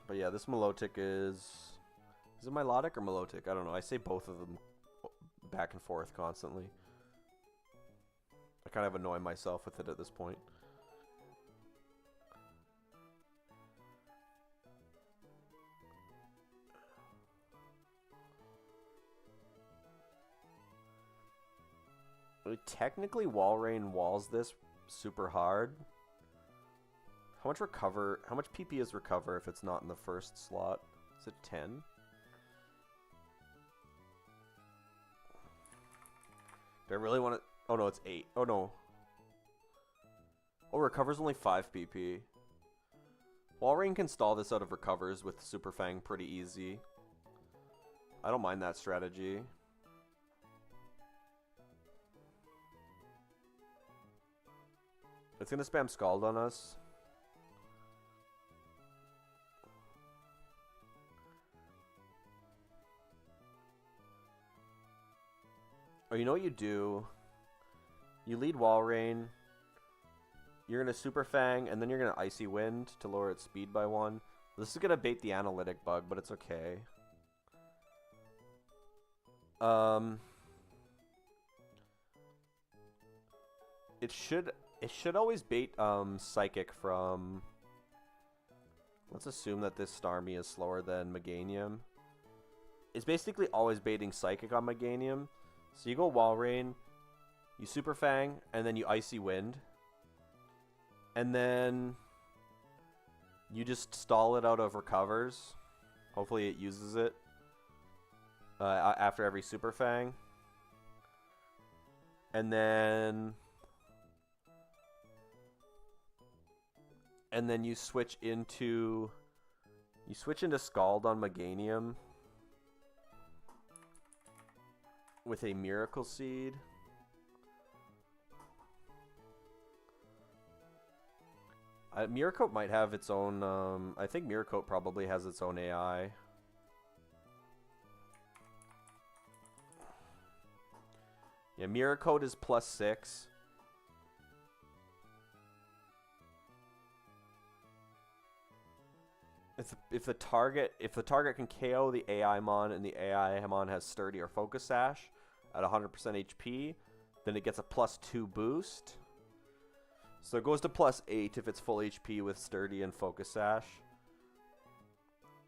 But yeah, this Melodic is it Melodic or Melodic? I don't know. I say both of them back and forth constantly. I kind of annoy myself with it at this point. Technically, Walrein walls this super hard. How much PP is recover if it's not in the first slot? Is it 10? Do I really want to... Oh no, it's 8. Oh no. Oh, recover's only 5 PP. Walrein can stall this out of recovers with Super Fang pretty easy. I don't mind that strategy. It's gonna spam Scald on us. Or you know what you do? You lead Walrein. You're gonna Super Fang, and then you're gonna Icy Wind to lower its speed by 1. This is gonna bait the analytic bug, but it's okay. It should always bait Psychic from... Let's assume that this Starmie is slower than Meganium. It's basically always baiting Psychic on Meganium. So you go Walrein, you Super Fang, and then you Icy Wind. And then you just stall it out of recovers. Hopefully it uses it after every Super Fang. And then you switch into Scald on Meganium with a Miracle Seed. Miracoat might have its own, I think Miracoat probably has its own AI. Yeah, Miracoat is +6. If the target can KO the AI Mon and the AI Mon has Sturdy or Focus Sash at 100% HP, then it gets a +2 boost. So it goes to +8 if it's full HP with Sturdy and Focus Sash.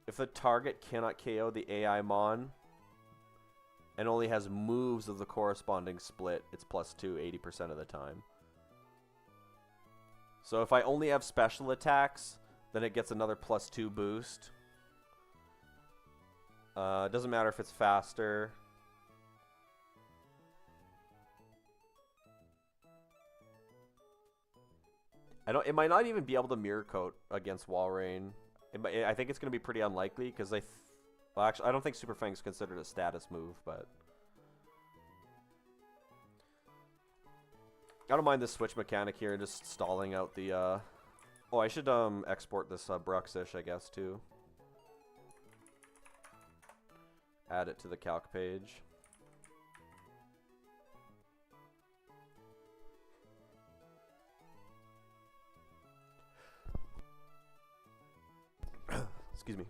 If the target cannot KO the AI Mon and only has moves of the corresponding split, it's +2 80% of the time. So if I only have special attacks, then it gets another +2 boost. It doesn't matter if it's faster. It might not even be able to Mirror Coat against Walrein. I think it's going to be pretty unlikely because well, actually, I don't think Super Fang is considered a status move, but I don't mind this switch mechanic here and just stalling out the. Oh, I should export this Bruxish, I guess, too. Add it to the calc page. Excuse me.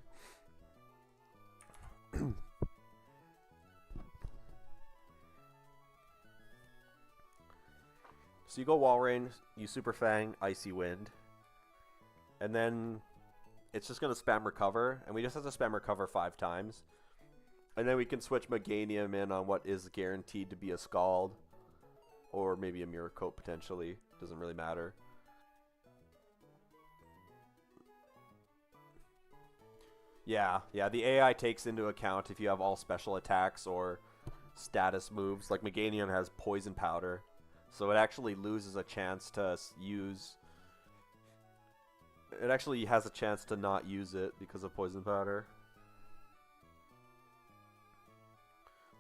So you go Walrein, you Super Fang, Icy Wind. And then it's just going to spam Recover. And we just have to spam Recover 5 times. And then we can switch Meganium in on what is guaranteed to be a Scald. Or maybe a Mirror Coat potentially. Doesn't really matter. Yeah, the AI takes into account if you have all special attacks or status moves. Like Meganium has Poison Powder. So it actually loses a chance to use... It actually has a chance to not use it because of Poison Powder.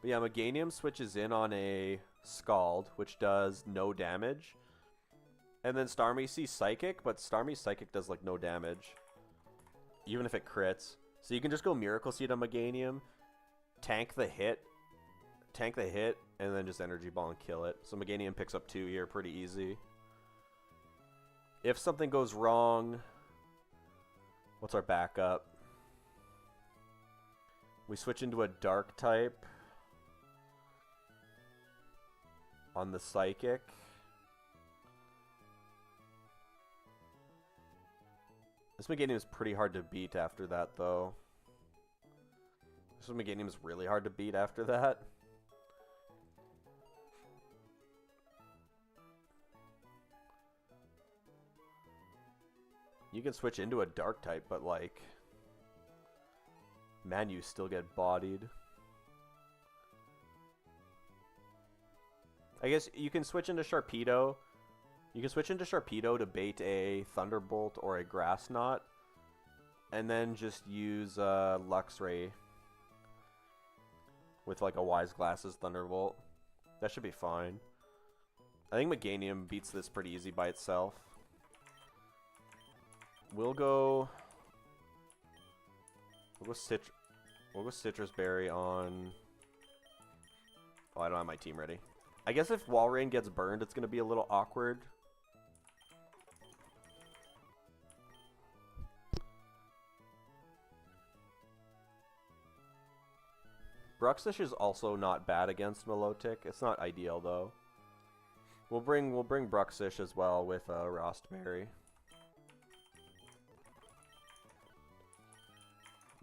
But yeah, Meganium switches in on a Scald, which does no damage. And then Starmie sees Psychic, but Starmie's Psychic does like no damage. Even if it crits. So you can just go Miracle Seed on Meganium, tank the hit, and then just Energy Ball and kill it. So Meganium picks up 2 here pretty easy. If something goes wrong, what's our backup? We switch into a Dark type on the Psychic. This Meganium is pretty hard to beat after that, though. This Meganium is really hard to beat after that. You can switch into a Dark type, but like... Man, you still get bodied. I guess you can switch into Sharpedo. You can switch into Sharpedo to bait a Thunderbolt or a Grass Knot. And then just use Luxray with like a Wise Glasses Thunderbolt. That should be fine. I think Meganium beats this pretty easy by itself. We'll go Citrus Berry on... Oh, I don't have my team ready. I guess if Walrein gets burned, it's going to be a little awkward. Bruxish is also not bad against Milotic. It's not ideal though. We'll bring Bruxish as well with Rostberry.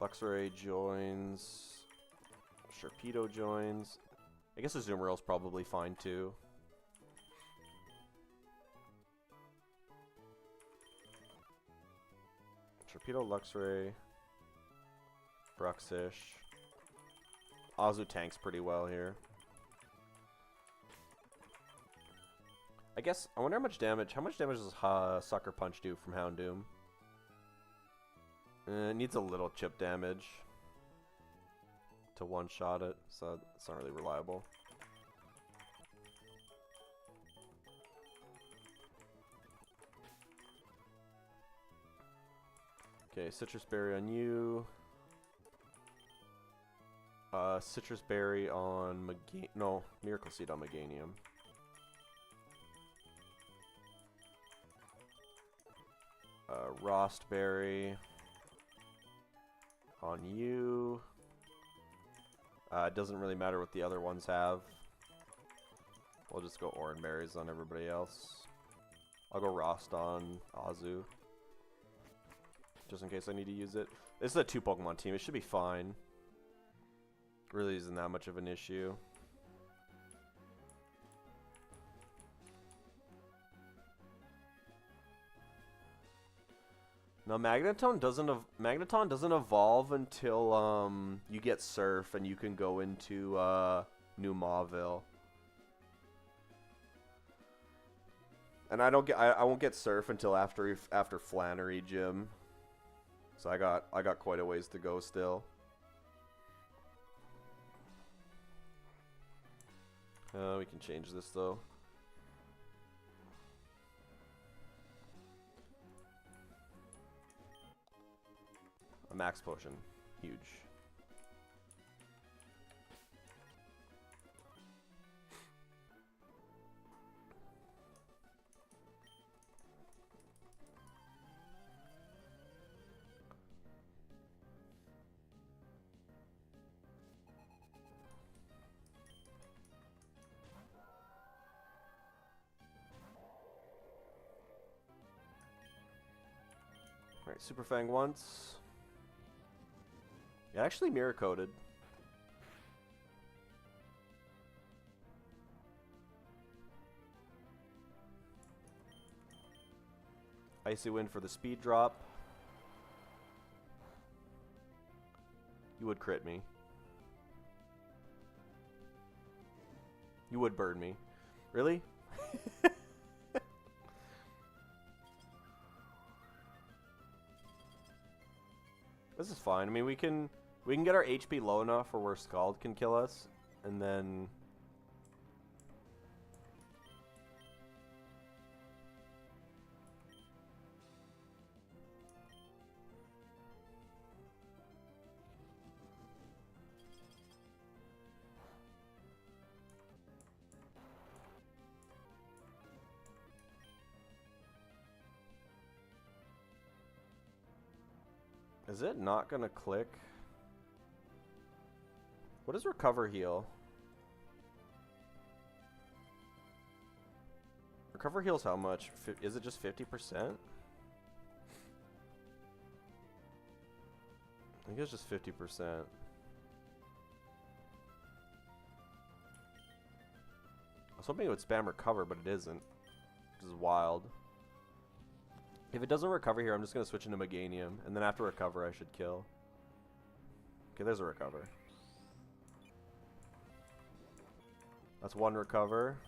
Luxray joins. Sharpedo joins. I guess Azumarill's probably fine too. Sharpedo, Luxray, Bruxish. Azu tanks pretty well here. I guess, I wonder how much damage does Sucker Punch do from Houndoom? It needs a little chip damage to one-shot it, so it's not really reliable. Okay, Citrus Berry on you. Citrus Berry on Miracle Seed on Meganium. Rostberry on you. It doesn't really matter what the other ones have. We'll just go Oran Berries on everybody else. I'll go Rost on Azu, just in case I need to use it. This is a 2 Pokemon team. It should be fine. Really isn't that much of an issue. Now Magneton doesn't evolve until you get Surf and you can go into New Mauville. And I won't get Surf until after Flannery Gym. So I got quite a ways to go still. We can change this though. A max potion. Huge. Alright, Super Fang once. It actually mirror coated. Icy Wind for the speed drop. You would crit me. You would burn me. Really? This is fine. I mean, we can get our HP low enough for where Scald can kill us, and then is it not gonna click? What does recover heal? Recover heals how much? Is it just 50%? I think it's just 50%. I was hoping it would spam recover, but it isn't. Which is wild. If it doesn't recover here, I'm just going to switch into Meganium, and then after recover, I should kill. Okay, there's a recover. That's one recover.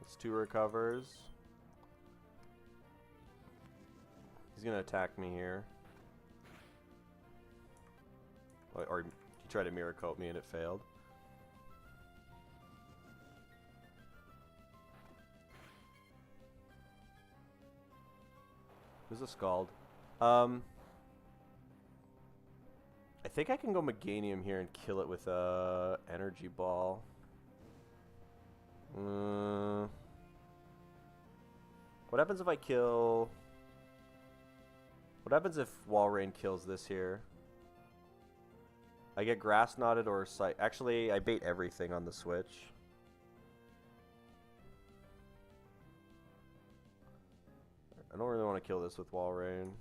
That's two recovers. He's going to attack me here. Or he tried to mirror coat me and it failed. Who's a Scald? I think I can go Meganium here and kill it with a energy ball. What happens if I kill... What happens if Wall Rain kills this here? I get Grass Knotted or Sight. Actually, I bait everything on the switch. I don't really want to kill this with Wall Rain.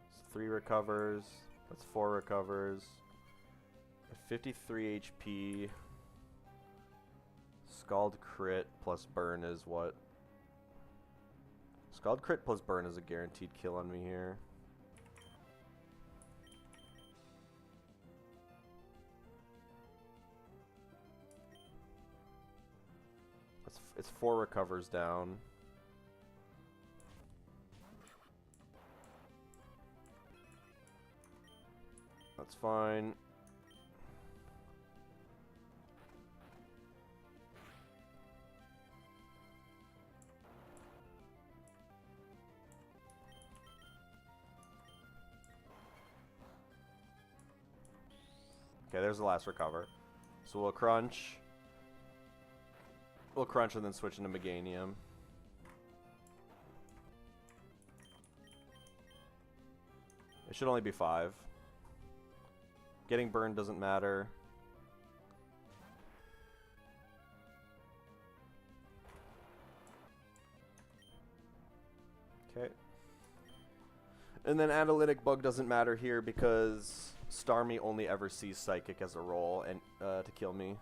It's 3 recovers. That's 4 recovers. At 53 HP. Scald crit plus burn is what? Scald crit plus burn is a guaranteed kill on me here. It's 4 recovers down. That's fine. Okay, there's the last recover. So we'll crunch. We'll crunch and then switch into Meganium. It should only be 5. Getting burned doesn't matter. Okay. And then Analytic Bug doesn't matter here because Starmie only ever sees Psychic as a roll and to kill me.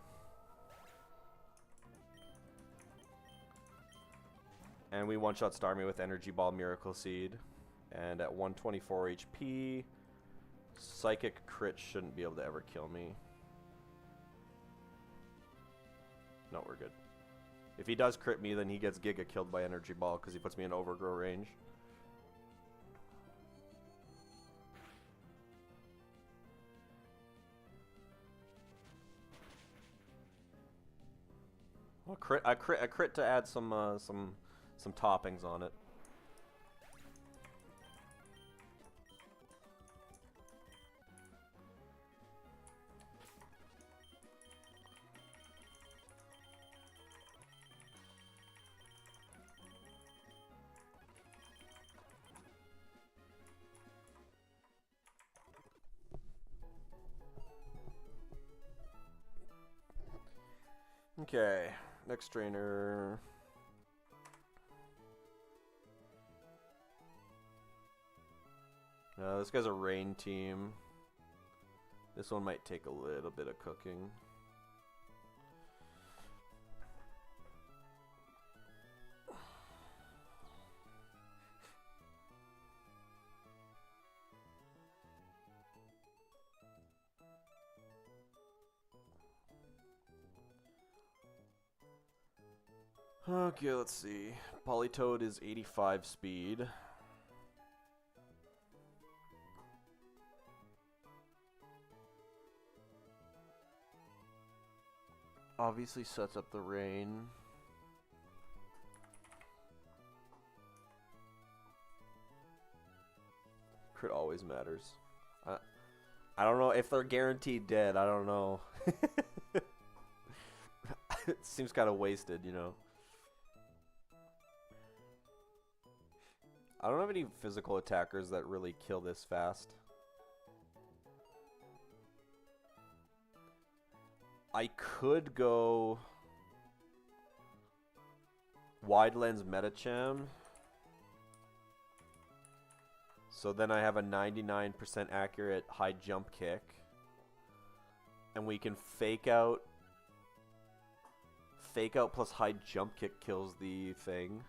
And we one-shot Starmie with Energy Ball Miracle Seed. And at 124 HP, Psychic crit shouldn't be able to ever kill me. No, we're good. If he does crit me, then he gets Giga killed by Energy Ball because he puts me in overgrow range. Well, I crit to add some toppings on it. Okay, next trainer. This guy's a rain team. This one might take a little bit of cooking. Okay, let's see. Polytoad is 85 speed. Obviously sets up the rain. Crit always matters. I don't know if they're guaranteed dead. I don't know. It seems kind of wasted, you know. I don't have any physical attackers that really kill this fast. I could go Wide Lens Metacham. So then I have a 99% accurate high jump kick. And we can fake out. Fake out plus high jump kick kills the thing.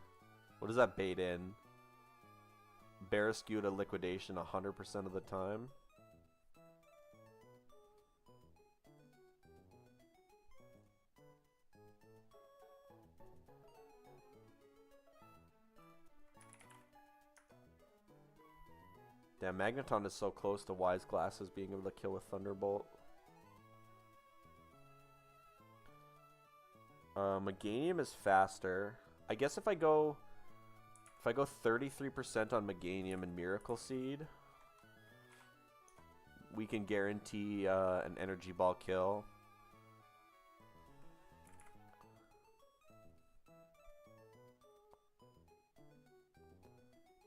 What does that bait in? Barraskewda liquidation 100% of the time. Damn, Magneton is so close to Wise Glasses being able to kill with Thunderbolt. Meganium is faster. I guess if I go 33% on Meganium and Miracle Seed, we can guarantee an Energy Ball kill.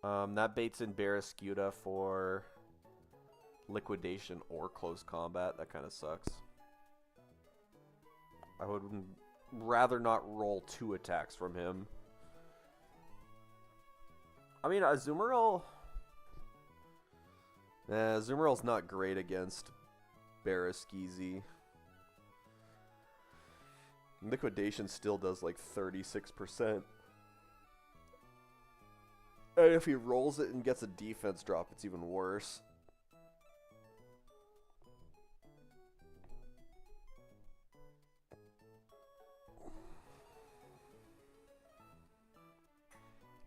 That baits in Barraskewda for liquidation or close combat. That kind of sucks. I would rather not roll 2 attacks from him. I mean, Azumarill... Azumarill's not great against Barraskeezy. Liquidation still does like 36%. And if he rolls it and gets a defense drop, it's even worse.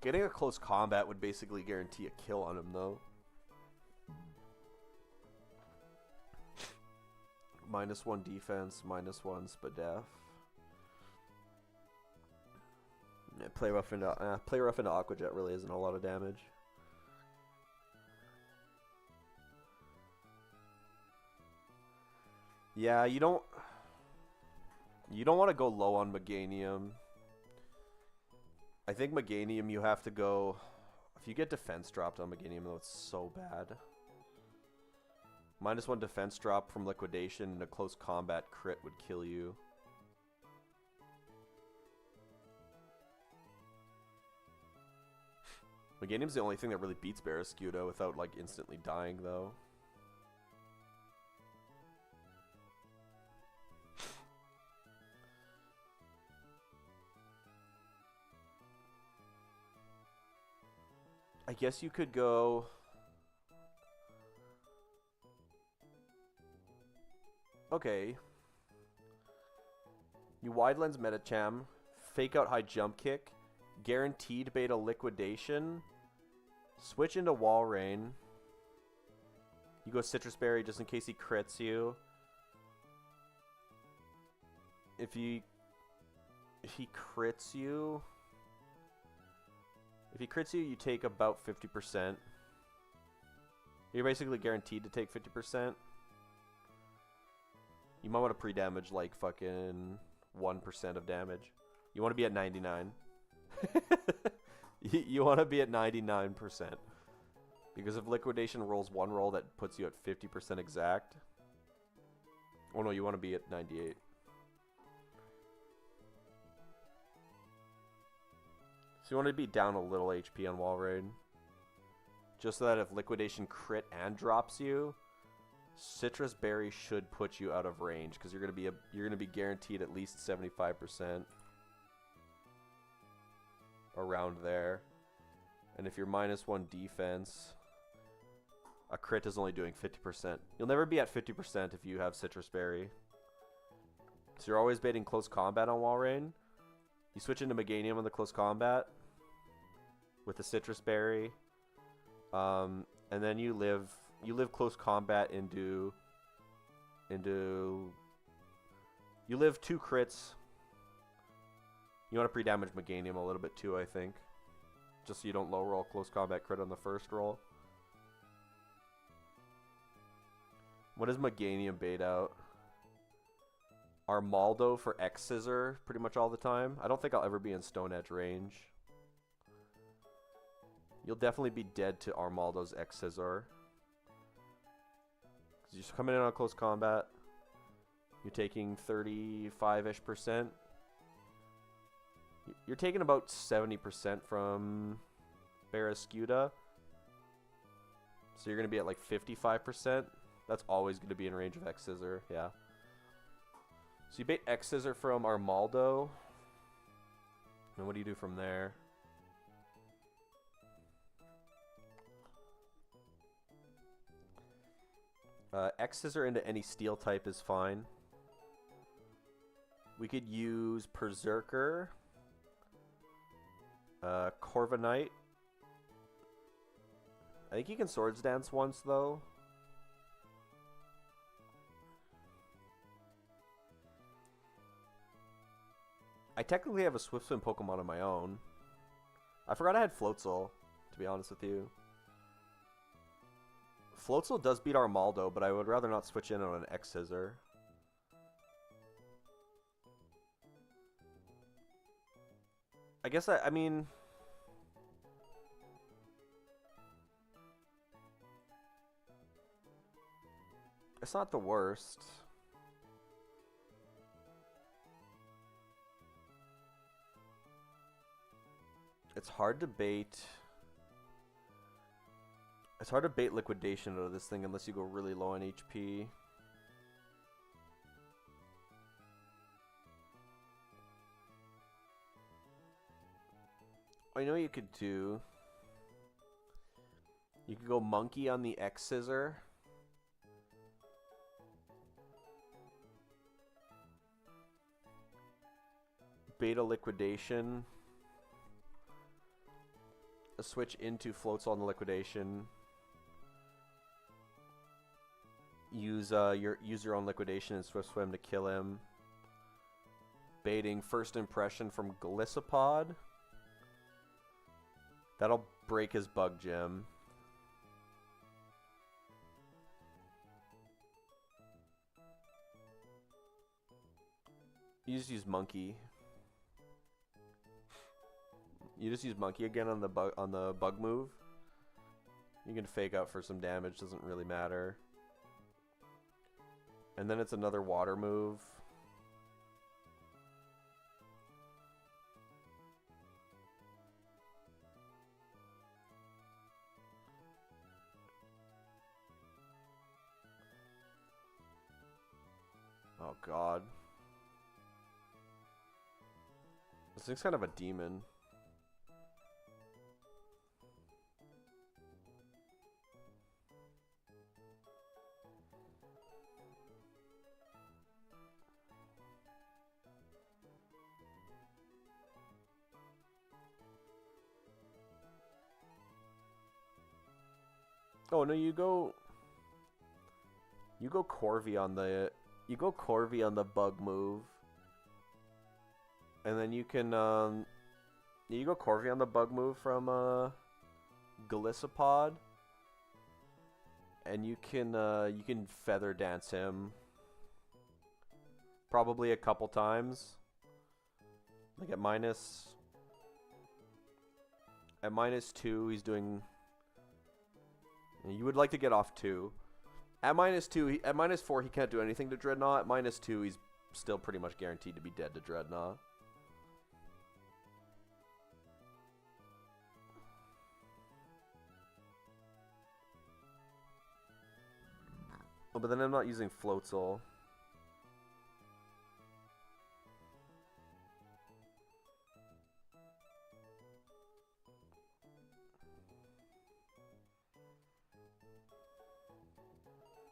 Getting a close combat would basically guarantee a kill on him, though. -1 defense, -1 Spadef. Yeah, play rough into Aqua Jet really isn't a lot of damage. Yeah, you don't want to go low on Meganium. I think Meganium you have to go... If you get defense dropped on Meganium, though, it's so bad. -1 defense drop from liquidation and a close combat crit would kill you. Meganium's the only thing that really beats Barraskewda without, like, instantly dying, though. I guess you could go... Okay. You Wide Lens Metacham, fake out high jump kick, guaranteed beta liquidation, switch into Wall Rain. You go Citrus Berry just in case he crits you. If he crits you... If he crits you, you take about 50%. You're basically guaranteed to take 50%. You might want to pre-damage like fucking 1% of damage. You want to be at 99. You want to be at 99%. Because if liquidation rolls one roll, that puts you at 50% exact. Oh no, you want to be at 98. So you want to be down a little HP on Wall Raid. Just so that if Liquidation crit and drops you, Citrus Berry should put you out of range because you're gonna be guaranteed at least 75% around there. And if you're -1 defense, a crit is only doing 50%. You'll never be at 50% if you have Citrus Berry. So you're always baiting close combat on Wall Raid. You switch into Meganium on the close combat with the Citrus Berry, and then you live close combat into you live 2 crits. You want to pre-damage Meganium a little bit too, I think, just so you don't low roll close combat crit on the first roll. What does Meganium bait out? Armaldo for X Scissor pretty much all the time. I don't think I'll ever be in Stone Edge range. You'll definitely be dead to Armaldo's X Scissor. Because you're just coming in on close combat. You're taking 35-ish%. You're taking about 70% from Barraskewda. So you're going to be at like 55%. That's always going to be in range of X Scissor, yeah. So you bait X Scissor from Armaldo. And what do you do from there? X Scissor into any steel type is fine. We could use Berserker, Corviknight. I think you can Swords Dance once though. I technically have a Swift Swim Pokemon of my own. I forgot I had Floatzel, to be honest with you. Floatzel does beat Armaldo, but I would rather not switch in on an X Scissor. I guess I mean... It's not the worst. It's hard to bait... It's hard to bait Liquidation out of this thing unless you go really low on HP. I know you could do... You could go Monkey on the X Scissor. Beta Liquidation. A switch into Floatzel on the Liquidation. Use your own Liquidation and Swift Swim to kill him. Baiting First Impression from Gliscopod. That'll break his Bug Gem. You just use Monkey. You just use Monkey again on the bug move. You can fake out for some damage, doesn't really matter. And then it's another water move. Oh god. This thing's kind of a demon. Oh no, you go Corvi on the bug move. And then you can you go Corvi on the bug move from Gliscopod. And you can Feather Dance him probably a couple times. Like at -2 he's doing... You would like to get off 2. At -2, at -4 he can't do anything to Dreadnought. At -2 he's still pretty much guaranteed to be dead to Dreadnought. Oh, but then I'm not using Floatzel.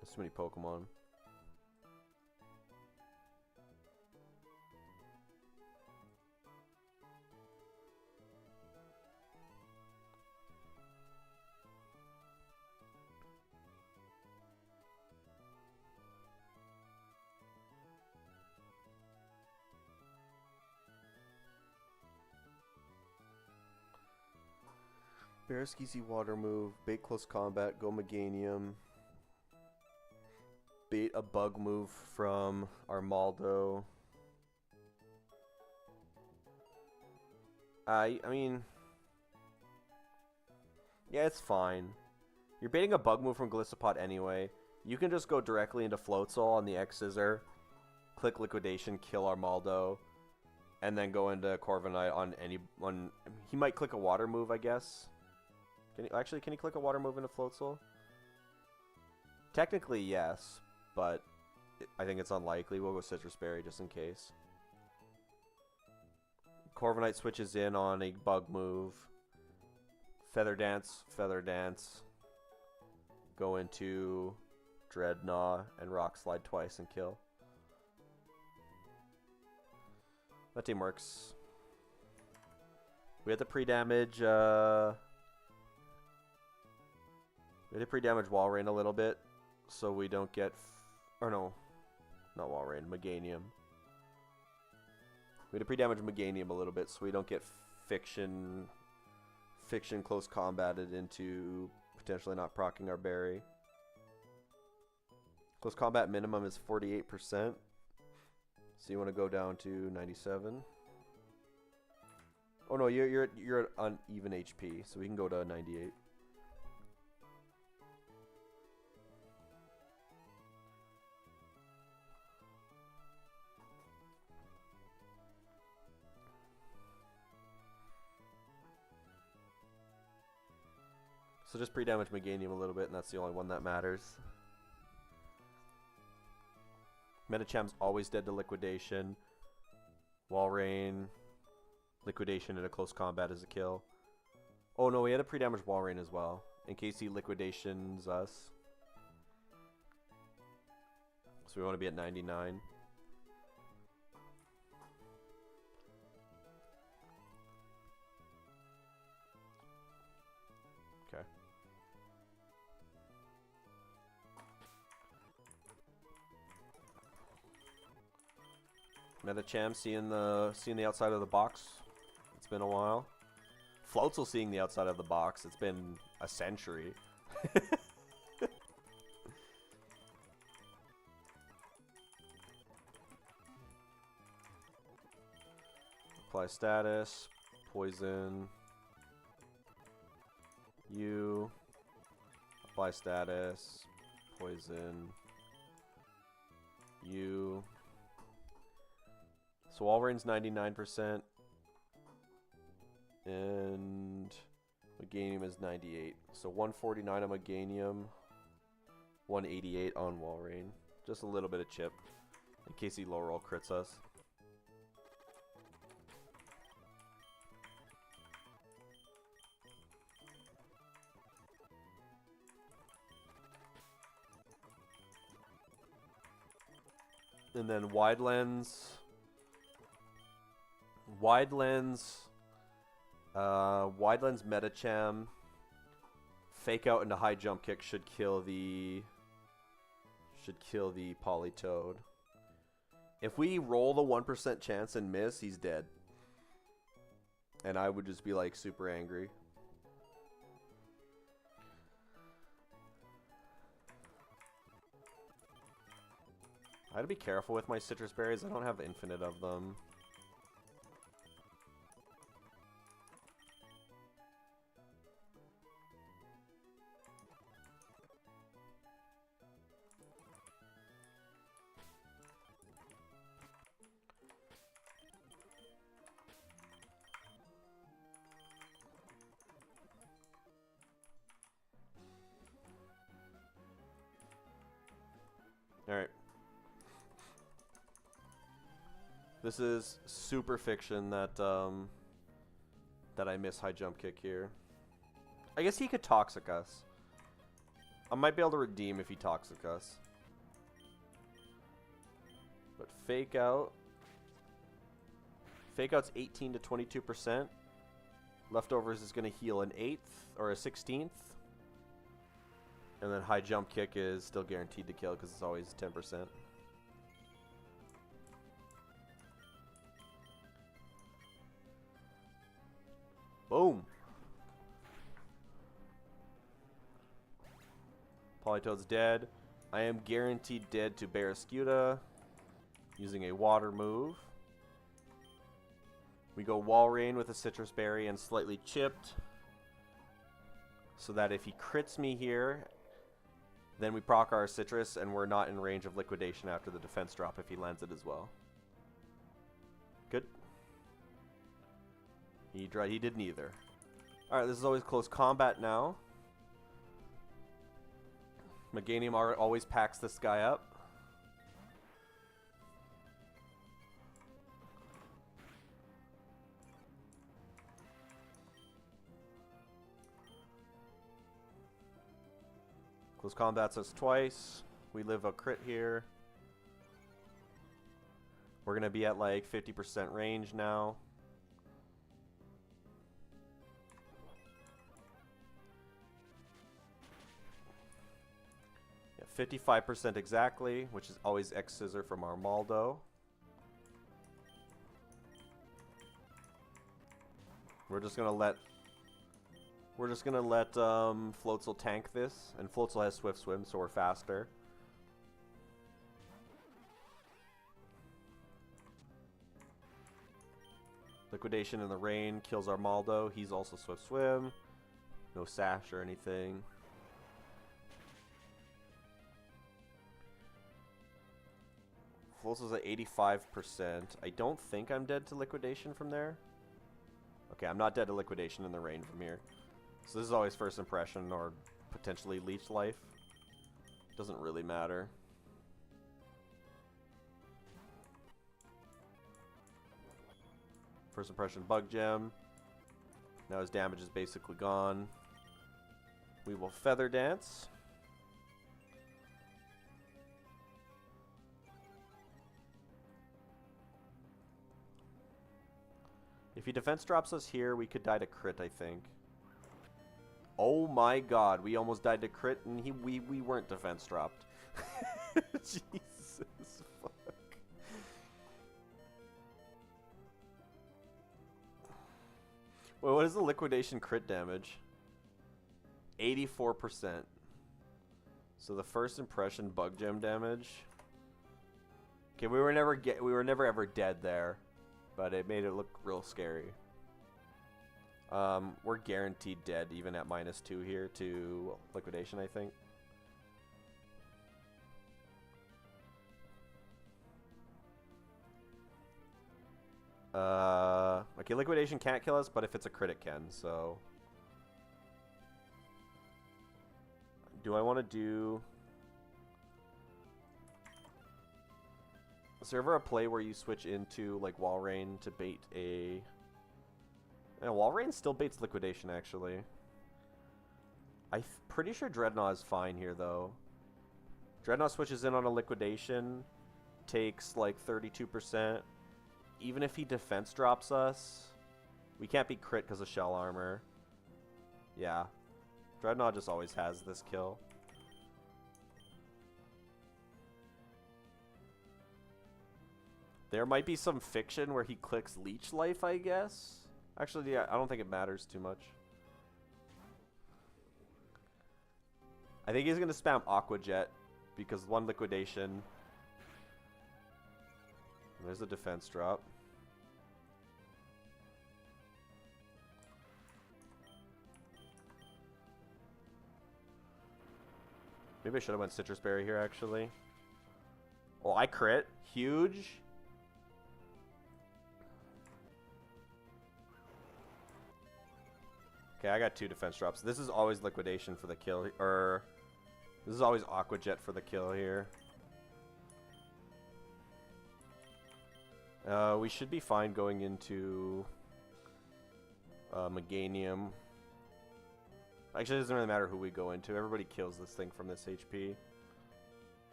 There's too many Pokemon. Bearskisi water move, bait close combat, go Meganium. Bait a bug move from Armaldo. I mean, yeah, it's fine. You're baiting a bug move from Gliscopod anyway. You can just go directly into Floatzel on the X Scissor, click Liquidation, kill Armaldo, and then go into Corviknight on any one. He might click a water move, I guess. Can he click a water move into Floatzel? Technically, yes, but I think it's unlikely. We'll go Citrus Berry just in case. Corviknight switches in on a bug move. Feather Dance, Feather Dance. Go into Dreadnought and Rock Slide twice and kill. That team works. We had to pre-damage. We had to pre-damage Walrein a little bit, so we don't get. Or no, not Walrein. Meganium. We had to pre-damage Meganium a little bit, so we don't get Fiction close combated into potentially not proccing our berry. Close combat minimum is 48%. So you want to go down to 97. Oh no, you're at uneven HP, so we can go to 98. So just pre-damage Meganium a little bit, and that's the only one that matters. Metacham's always dead to Liquidation. Walrein, Liquidation in a close combat is a kill. Oh no, we had to pre-damage Walrein as well, in case he Liquidations us. So we want to be at 99. Okay. Metacham seeing the outside of the box. It's been a while. Floatzel seeing the outside of the box. It's been a century. Apply status. Poison. You. Apply status. Poison. You. So Walrein's 99%. And Meganium is 98. So 149 on Meganium. 188 on Walrein. Just a little bit of chip. In case he low roll crits us. And then Wide Lens Metacham. Fake Out into High Jump Kick should kill the Politoed. If we roll the 1% chance and miss, he's dead. And I would just be like super angry. I gotta be careful with my citrus berries. I don't have infinite of them. Alright. This is super fiction that that I miss high jump kick here. I guess he could Toxic us. I might be able to redeem if he Toxic us. But Fake Out. Fake Out's 18 to 22%. Leftovers is going to heal an 1/8 or a 16th. And then high jump kick is still guaranteed to kill because it's always 10%. Boom. Politoad's dead. I am guaranteed dead to Barraskewda using a water move. We go Wall Rain with a Citrus Berry and Slightly Chipped. So that if he crits me here, then we proc our Citrus and we're not in range of Liquidation after the defense drop if he lands it as well. Good. He did neither. Alright, this is always close combat now. Meganium always packs this guy up. Close combat's us twice. We live a crit here. We're going to be at like 50% range now. Yeah, 55% exactly, which is always X Scissor from Armaldo. We're just going to let Floatzel tank this, and Floatzel has Swift Swim, so we're faster. Liquidation in the rain kills Armaldo. He's also Swift Swim. No Sash or anything. Floatzel's at 85%. I don't think I'm dead to Liquidation from there. Okay, I'm not dead to Liquidation in the rain from here. So this is always first impression or potentially Leech Life. Doesn't really matter. First impression Bug Gem. Now his damage is basically gone. We will Feather Dance. If he defense drops us here, we could die to crit, I think. Oh my god, we almost died to crit and we weren't defense dropped. Jesus fuck. Wait, what is the liquidation crit damage? 84%. So the first impression Bug Gem damage. Okay, we were never ever dead there, but it made it look real scary. We're guaranteed dead even at -2 here to liquidation, I think. Okay, liquidation can't kill us, but if it's a crit it can, so. Do I want to do... Is there ever a play where you switch into, like, Wall Rain to bait a... Yeah, Wall Rain still baits liquidation, actually. I'm pretty sure Dreadnought is fine here, though. Dreadnought switches in on a liquidation, takes like 32%. Even if he defense drops us, we can't be crit because of shell armor. Yeah. Dreadnought just always has this kill. There might be some fiction where he clicks Leech Life, I guess. Actually, yeah, I don't think it matters too much. I think he's going to spam Aqua Jet because one liquidation. There's a defense drop. Maybe I should have went Citrus Berry here, actually. Oh, I crit. Huge. Okay, I got 2 defense drops. This is always liquidation for the kill, or this is always Aqua Jet for the kill here. We should be fine going into Meganium. Actually, it doesn't really matter who we go into. Everybody kills this thing from this HP.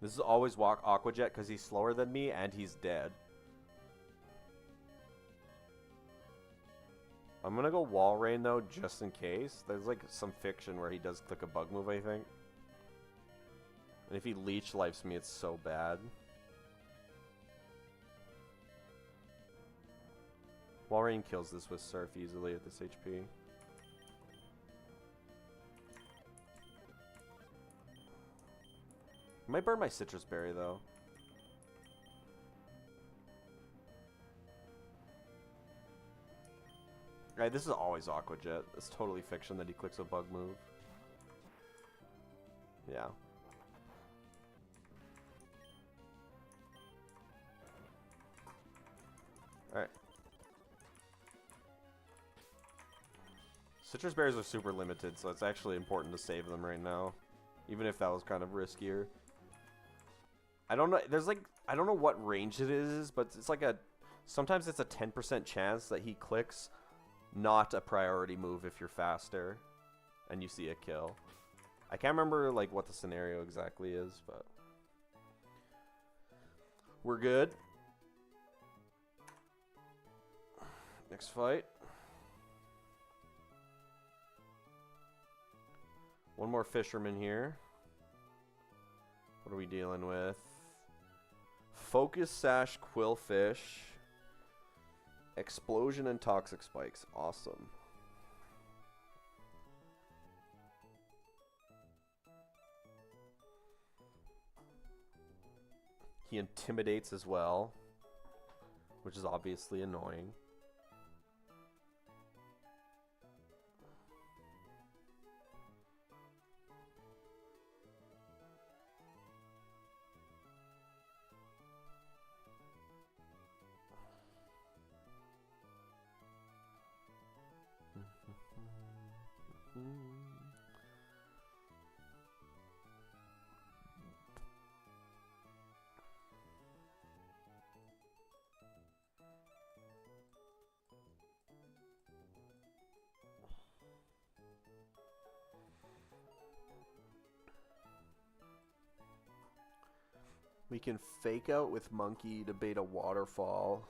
This is always walk Aqua Jet because he's slower than me and he's dead. I'm gonna go Wall Rain though, just in case. There's like some fiction where he does click a bug move, I think. And if he Leech Lifes me, it's so bad. Wall Rain kills this with Surf easily at this HP. I might burn my Citrus Berry though. Alright, this is always Aqua Jet. It's totally fiction that he clicks a bug move. Yeah. Alright. Citrus Berries are super limited, so it's actually important to save them right now. Even if that was kind of riskier. I don't know, there's like, I don't know what range it is, but it's like a, sometimes it's a 10% chance that he clicks not a priority move if you're faster and you see a kill. I can't remember like what the scenario exactly is, but we're good. Next fight. One more fisherman here. What are we dealing with? Focus Sash Quillfish. Explosion and Toxic Spikes. Awesome. He intimidates as well, which is obviously annoying. We can fake out with Monkey to bait a waterfall.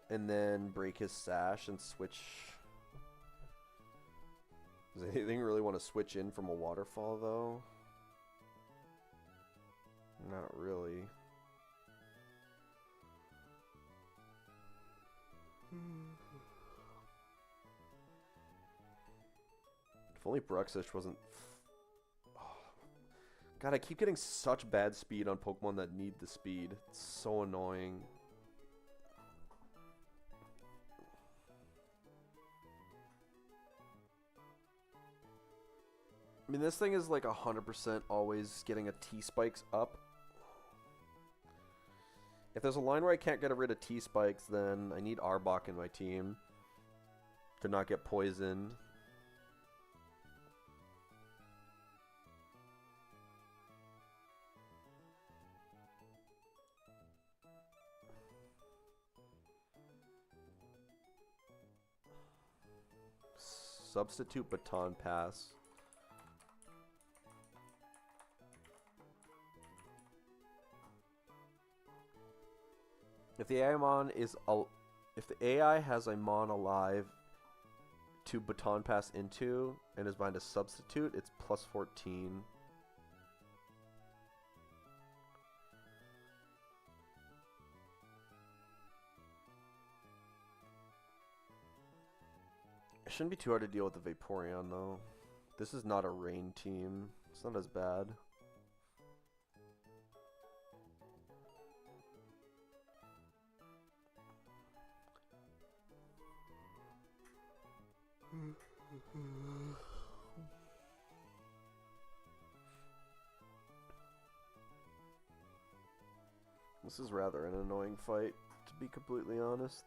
And then break his Sash and switch. Does anything really want to switch in from a waterfall though? Not really. If only Bruxish wasn't... God, I keep getting such bad speed on Pokemon that need the speed. It's so annoying. I mean, this thing is like 100% always getting a T-Spikes up. If there's a line where I can't get rid of T-Spikes, then I need Arbok in my team to not get poisoned. Substitute Baton Pass. If the AI has a Mon alive to Baton Pass into and is behind a substitute, it's plus 14. It shouldn't be too hard to deal with the Vaporeon though. This is not a rain team. It's not as bad. This is rather an annoying fight, to be completely honest.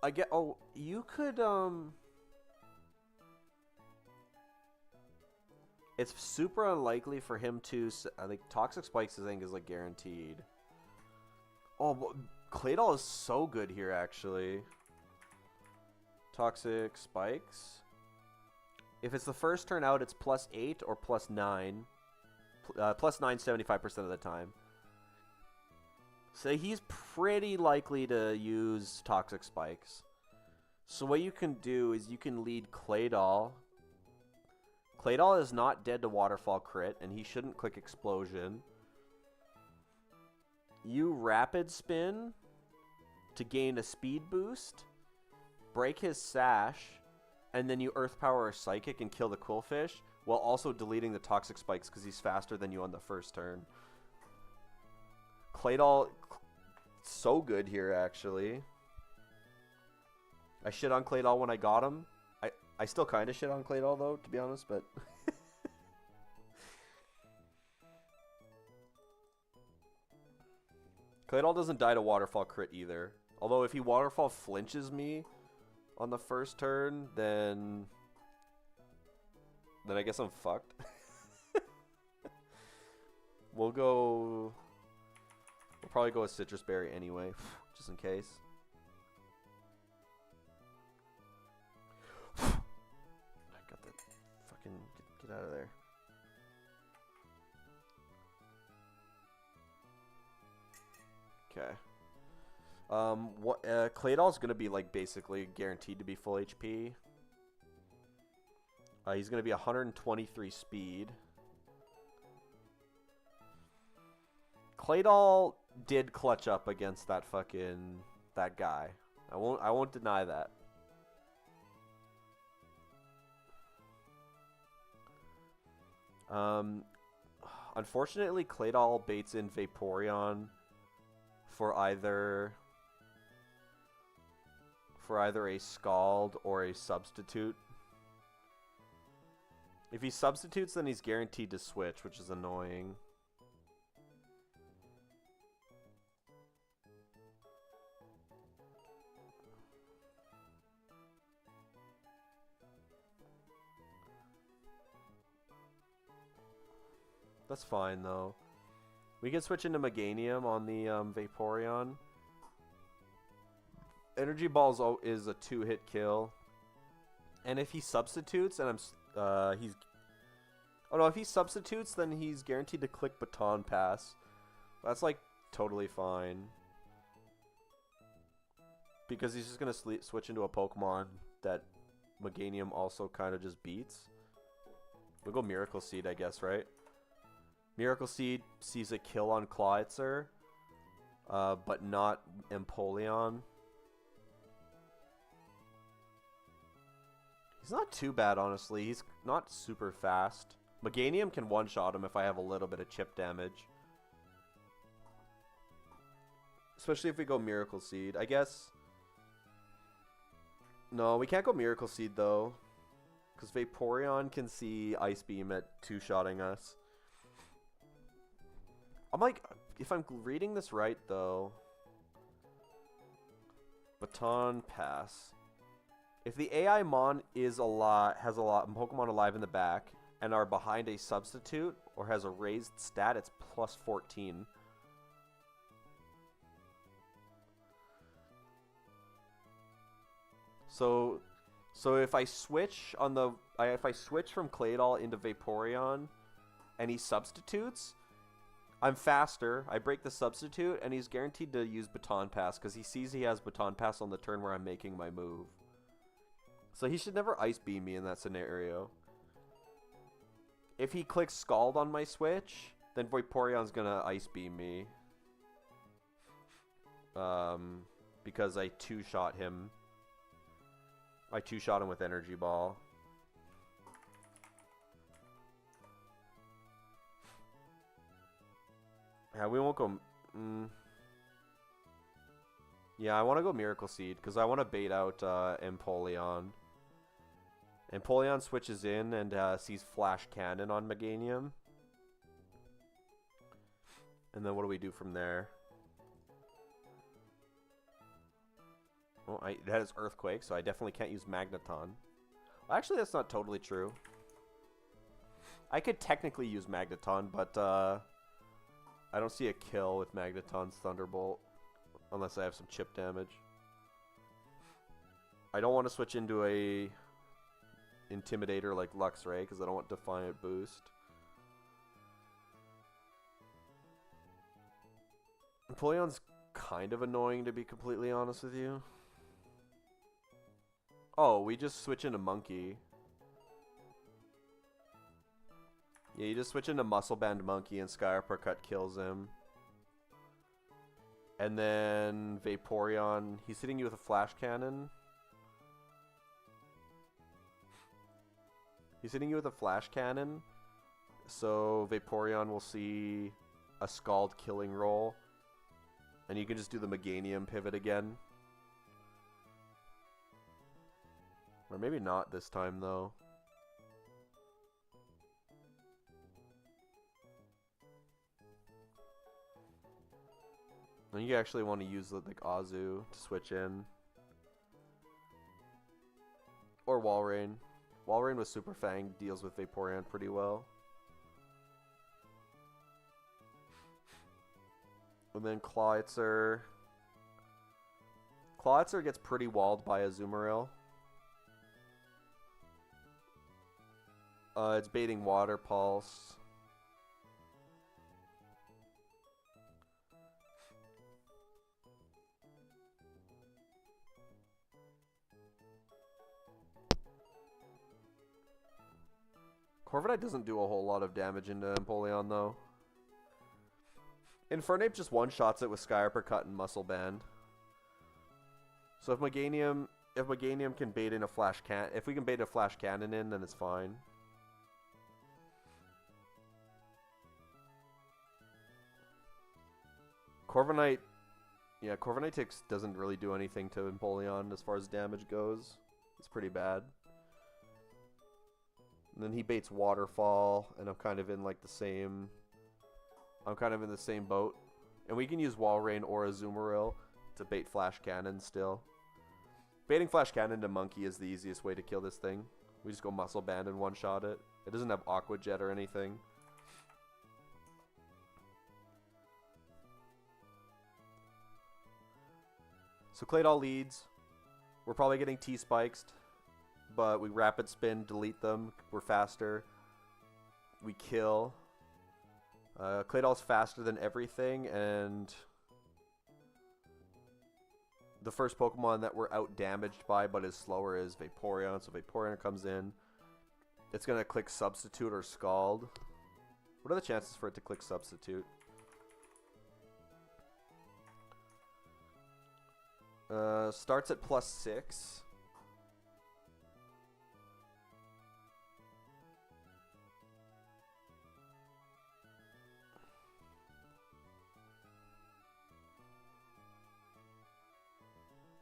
I get. Oh, you could. It's super unlikely for him to. I think Toxic Spikes, I think, is like guaranteed. Oh, Claydol is so good here, actually. Toxic Spikes. If it's the first turn out, it's +8 or +9. +9 75% of the time. So he's pretty likely to use Toxic Spikes. So what you can do is you can lead Claydol. Claydol is not dead to Waterfall crit, and he shouldn't click Explosion. You Rapid Spin to gain a speed boost, break his Sash, and then you Earth Power or Psychic and kill the Quillfish, while also deleting the Toxic Spikes because he's faster than you on the first turn. Claydol, so good here, actually. I shit on Claydol when I got him. I still kind of shit on Claydol, though, to be honest, but... Claydol doesn't die to Waterfall crit either. Although if he Waterfall flinches me on the first turn, then I guess I'm fucked. We'll probably go with Citrus Berry anyway, just in case. I got that fucking get out of there. Okay. Claydol's gonna be like basically guaranteed to be full HP. He's gonna be 123 speed. Claydol did clutch up against that guy. I won't deny that. Unfortunately, Claydol baits in Vaporeon for either a Scald or a Substitute. If he substitutes, then he's guaranteed to switch, which is annoying. That's fine, though. We can switch into Meganium on the Vaporeon. Energy Balls is a 2-hit kill. And if he substitutes, and he's... Oh no, if he substitutes, then he's guaranteed to click Baton Pass. That's, like, totally fine. Because he's just going to switch into a Pokemon that Meganium also kind of just beats. We'll go Miracle Seed, I guess, right? Miracle Seed sees a kill on Clawitzer, but not Empoleon. He's not too bad, honestly. He's not super fast. Meganium can one-shot him if I have a little bit of chip damage. Especially if we go Miracle Seed. I guess... No, we can't go Miracle Seed, though. Because Vaporeon can see Ice Beam at two-shotting us. I'm like, if I'm reading this right, though... Baton Pass. If the AI Mon has a lot of Pokemon alive in the back and are behind a substitute or has a raised stat, it's +14. So if I switch from Claydol into Vaporeon and he substitutes, I'm faster. I break the substitute and he's guaranteed to use Baton Pass because he sees he has Baton Pass on the turn where I'm making my move. So he should never Ice Beam me in that scenario. If he clicks Scald on my switch, then Vaporeon's gonna Ice Beam me. Because I two-shot him. I two-shot him with Energy Ball. Yeah, we won't go... Yeah, I want to go Miracle Seed, because I want to bait out Empoleon. Empoleon switches in and sees Flash Cannon on Meganium. And then what do we do from there? Oh, it has Earthquake, so I definitely can't use Magneton. Well, actually, that's not totally true. I could technically use Magneton, but I don't see a kill with Magneton's Thunderbolt. Unless I have some chip damage. I don't want to switch into a Intimidator like Luxray, because I don't want Defiant Boost. Empoleon's kind of annoying, to be completely honest with you. Oh, we just switch into Monkey. Yeah, you just switch into Muscle Band Monkey and Sky Uppercut kills him. And then Vaporeon, he's hitting you with a Flash Cannon. He's hitting you with a Flash Cannon. So Vaporeon will see a Scald killing roll. And you can just do the Meganium pivot again. Or maybe not this time, though. And you actually want to use like Azu to switch in. Or Walrein. Walrein with Super Fang deals with Vaporeon pretty well. And then Clawitzer. Clawitzer gets pretty walled by Azumarill. It's baiting Water Pulse. Corviknight doesn't do a whole lot of damage into Empoleon, though. Infernape just one-shots it with Sky Uppercut and Muscle Band. So if Meganium can bait in a Flash Cannon, if we can bait a Flash Cannon in, then it's fine. Corviknight, yeah, Corviknight doesn't really do anything to Empoleon as far as damage goes. It's pretty bad. And then he baits Waterfall, and I'm kind of in like the same. I'm kind of in the same boat. And we can use Walrein or Azumarill to bait Flash Cannon still. Baiting Flash Cannon to Monkey is the easiest way to kill this thing. We just go Muscle Band and one-shot it. It doesn't have Aqua Jet or anything. So Claydol leads. We're probably getting T-Spiked, but we Rapid Spin, delete them. We're faster. We kill. Claydol's faster than everything, and the first Pokemon that we're out-damaged by but is slower is Vaporeon. So Vaporeon comes in. It's going to click Substitute or Scald. What are the chances for it to click Substitute? Starts at +6.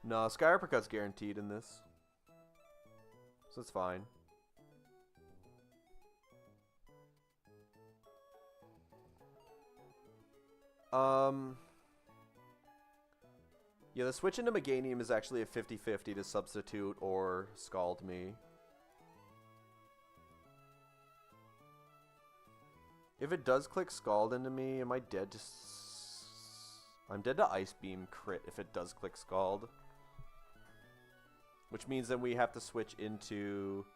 No, Sky Uppercut's guaranteed in this. So it's fine. Yeah, the switch into Meganium is actually a 50-50 to Substitute or Scald me. If it does click Scald into me, am I dead to... I'm dead to Ice Beam crit if it does click Scald. Which means that we have to switch into...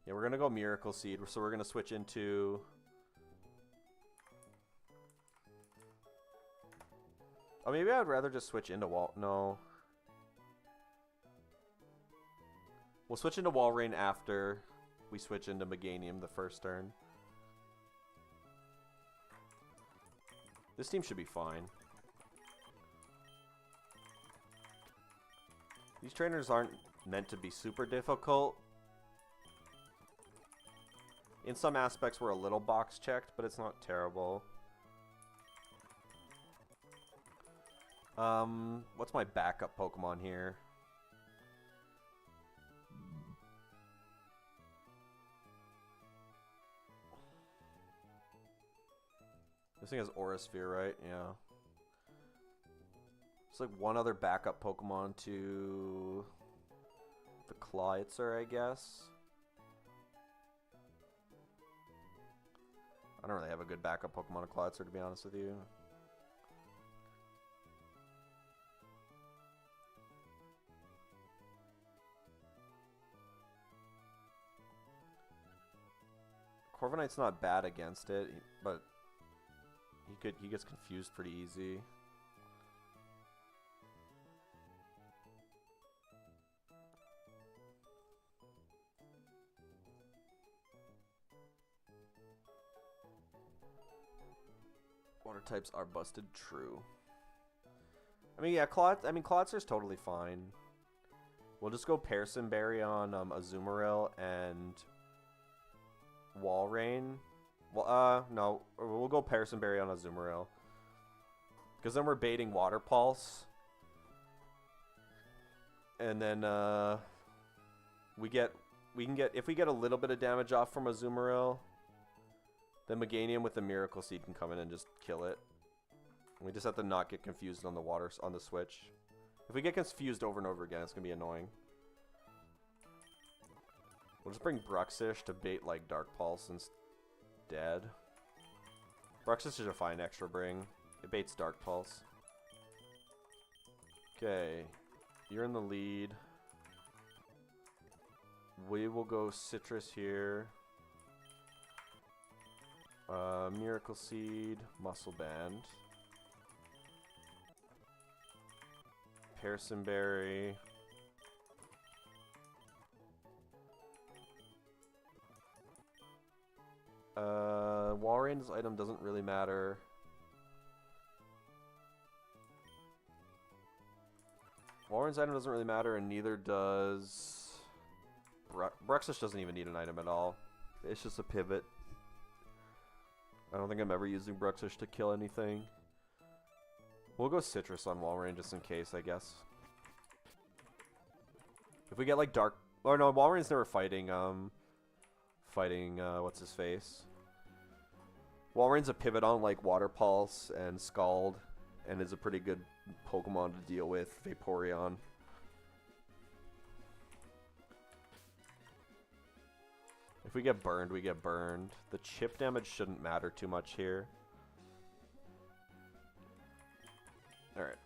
Yeah, we're going to go Miracle Seed, so we're going to switch into... Oh, maybe I'd rather just switch into No. We'll switch into Walrein after we switch into Meganium the first turn. This team should be fine. These trainers aren't meant to be super difficult. In some aspects, we're a little box checked, but it's not terrible. What's my backup Pokemon here? This thing has Aura Sphere, right? Yeah. It's like one other backup Pokemon to the Clawitzer, I guess. I don't really have a good backup Pokemon to Clawitzer, to be honest with you. Corviknight's not bad against it, but he gets confused pretty easy. Water types are busted, true. I mean, yeah, Clawitser's totally fine. We'll just go Pearson Berry on Azumarill and Walrein. Well, no, we'll go Pearson Berry on Azumarill. Because then we're baiting Water Pulse. And then if we get a little bit of damage off from Azumarill, then Meganium with the Miracle Seed can come in and just kill it. We just have to not get confused on the switch. If we get confused over and over again, it's gonna be annoying. We'll just bring Bruxish to bait like Dark Pulse instead. Bruxish is a fine extra bring. It baits Dark Pulse. Okay, you're in the lead. We will go Citrus here. Miracle Seed, Muscle Band. Pearson Berry. Walrein's item doesn't really matter. Walrein's item doesn't really matter, and neither does... Bruxish doesn't even need an item at all. It's just a pivot. I don't think I'm ever using Bruxish to kill anything. We'll go Citrus on Walrein just in case, I guess. If we get like Dark... Oh no, Walrein's never fighting, what's his face? Walrein's a pivot on like Water Pulse and Scald, and is a pretty good Pokemon to deal with Vaporeon. If we get burned, we get burned. The chip damage shouldn't matter too much here. Alright.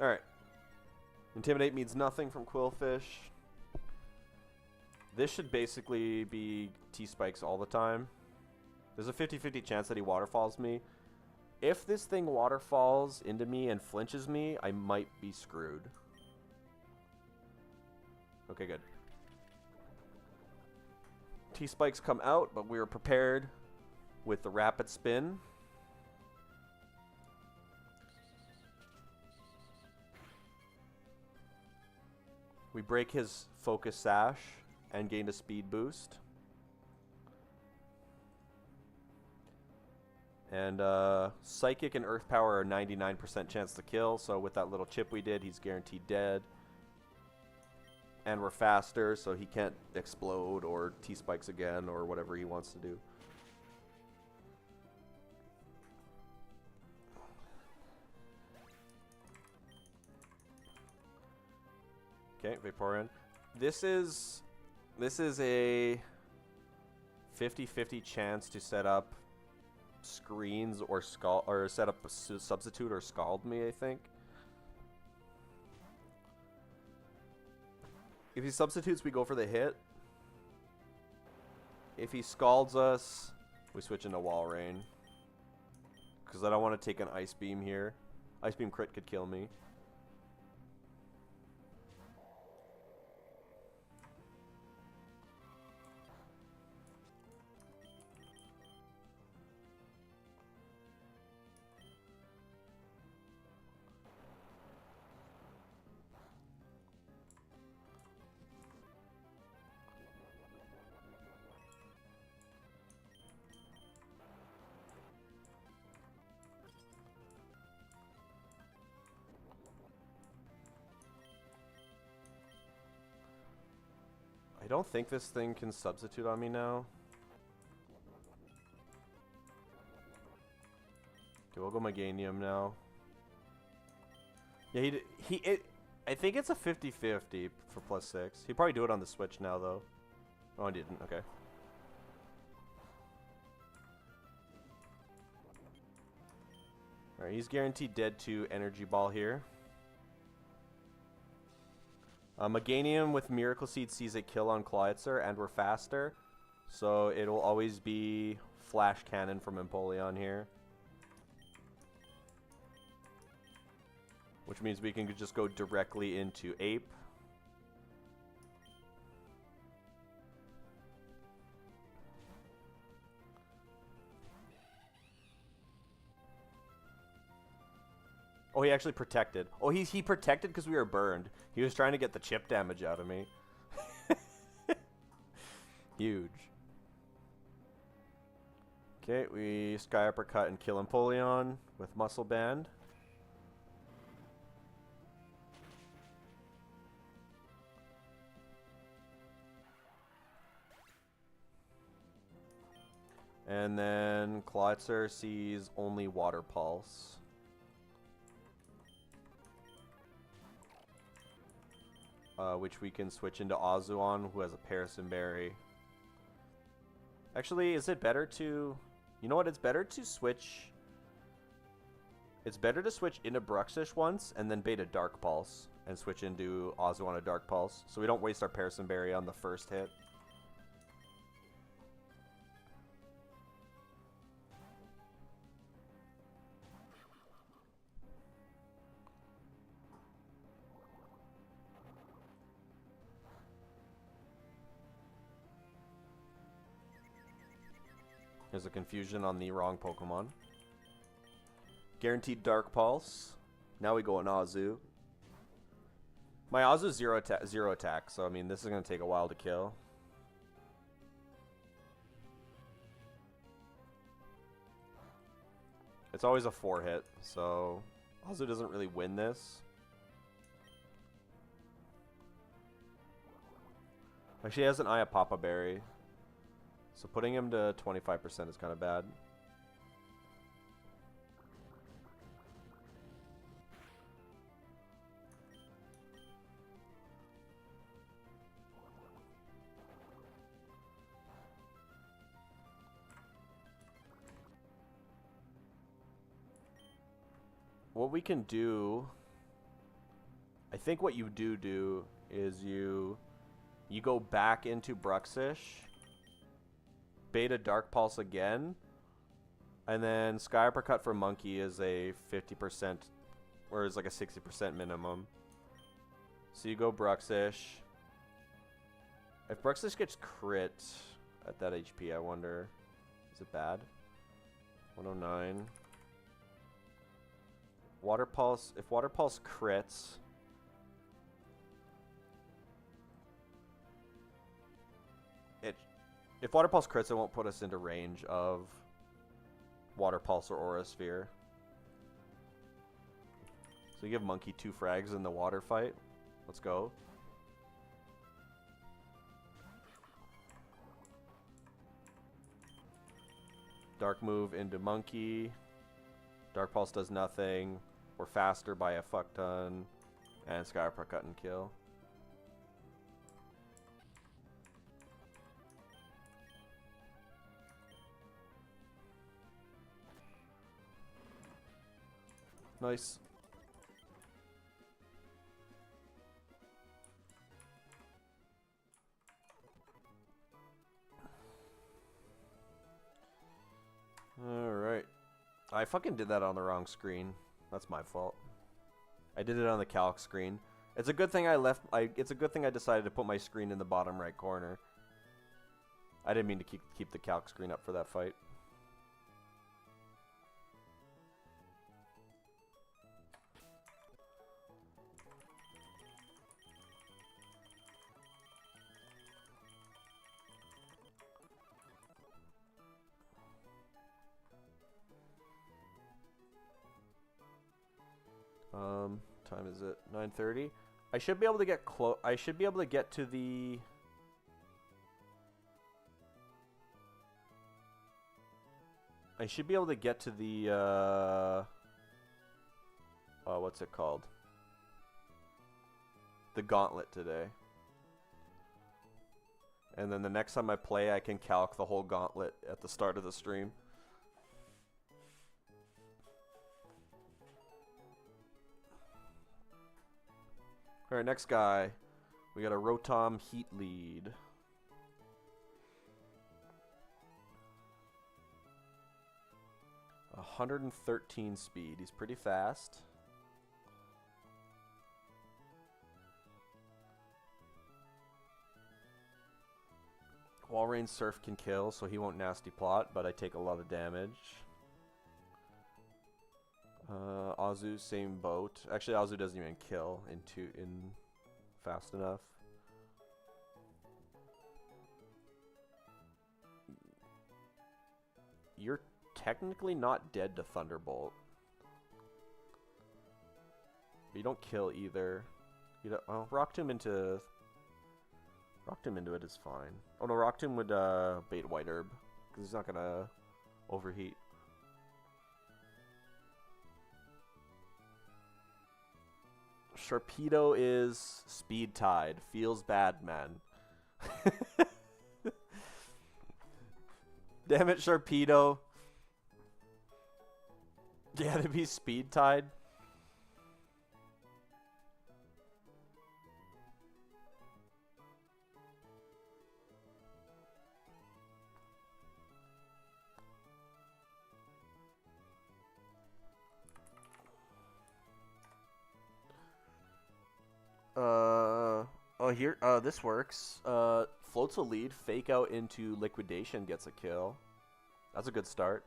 Alright. Intimidate means nothing from Quillfish. This should basically be T-Spikes all the time. There's a 50-50 chance that he waterfalls me. If this thing waterfalls into me and flinches me, I might be screwed. Okay, good. T-Spikes come out, but we are prepared with the Rapid Spin. We break his Focus Sash and gain a speed boost. And Psychic and Earth Power are 99% chance to kill, so with that little chip we did, he's guaranteed dead. And we're faster, so he can't explode or T-Spikes again or whatever he wants to do. Okay, Vaporeon. This is a 50-50 chance to set up screens or set up a substitute or Scald me, I think. If he substitutes, we go for the hit. If he Scalds us, we switch into Walrein. Because I don't want to take an Ice Beam here. Ice Beam crit could kill me. don't think this thing can substitute on me now. Okay, we'll go Meganium now. Yeah, I think it's a 50-50 for +6. He'd probably do it on the Switch now, though. Oh, I didn't. Okay. Alright, he's guaranteed dead to Energy Ball here. Meganium with Miracle Seed sees a kill on Cloyster, and we're faster. So it'll always be Flash Cannon from Empoleon here. Which means we can just go directly into Ape. Oh, he actually protected. Oh, he protected because we were burned. He was trying to get the chip damage out of me. Huge. Okay, we Sky Uppercut and kill Empoleon with Muscle Band. And then Cloyster sees only Water Pulse. Which we can switch into Ozuon, who has a Parison Berry. Actually, is it better to... You know what? It's better to switch... It's better to switch into Bruxish once, and then bait a Dark Pulse, and switch into Ozuon a Dark Pulse, so we don't waste our Parison Berry on the first hit. There's a confusion on the wrong Pokemon. Guaranteed Dark Pulse. Now we go on Azu. My Azu's zero attack, so I mean this is gonna take a while to kill. It's always a 4-hit, so Azu doesn't really win this. Actually, he has an Iapapa Berry. So putting him to 25% is kind of bad. What we can do, I think what you do is you go back into Bruxish, Beta Dark Pulse again, and then Sky Uppercut for Monkey is a 50%, or is like a 60% minimum. So you go Bruxish. If Bruxish gets crit at that HP, I wonder, is it bad? 109. Water Pulse, if Water Pulse crits, if Water Pulse crits, it won't put us into range of Water Pulse or Aura Sphere. So you give Monkey 2 frags in the water fight. Let's go. Dark move into Monkey. Dark Pulse does nothing. We're faster by a fuck ton. And Sky Uppercut and kill. Nice. Alright. I fucking did that on the wrong screen. That's my fault. I did it on the calc screen. It's a good thing it's a good thing I decided to put my screen in the bottom right corner. I didn't mean to keep the calc screen up for that fight. Time is it? 9:30. I should be able to get I should be able to get to the I should be able to get to the, what's it called? The gauntlet today. And then the next time I play, I can calc the whole gauntlet at the start of the stream. Alright, next guy. We got a Rotom Heat Lead. A 113 speed. He's pretty fast. Wall Rain Surf can kill, so he won't nasty plot, but I take a lot of damage. Azu, same boat. Actually, Azu doesn't even kill in fast enough. You're technically not dead to Thunderbolt. But you don't kill either. You don't, well, Rock Tomb into it is fine. Oh no, Rock Tomb would bait White Herb because he's not gonna overheat. Sharpedo is speed tied. Feels bad, man. Damn it, Sharpedo. You had to be speed tied. Here, this works. Floats a lead, fake out into liquidation, gets a kill. That's a good start.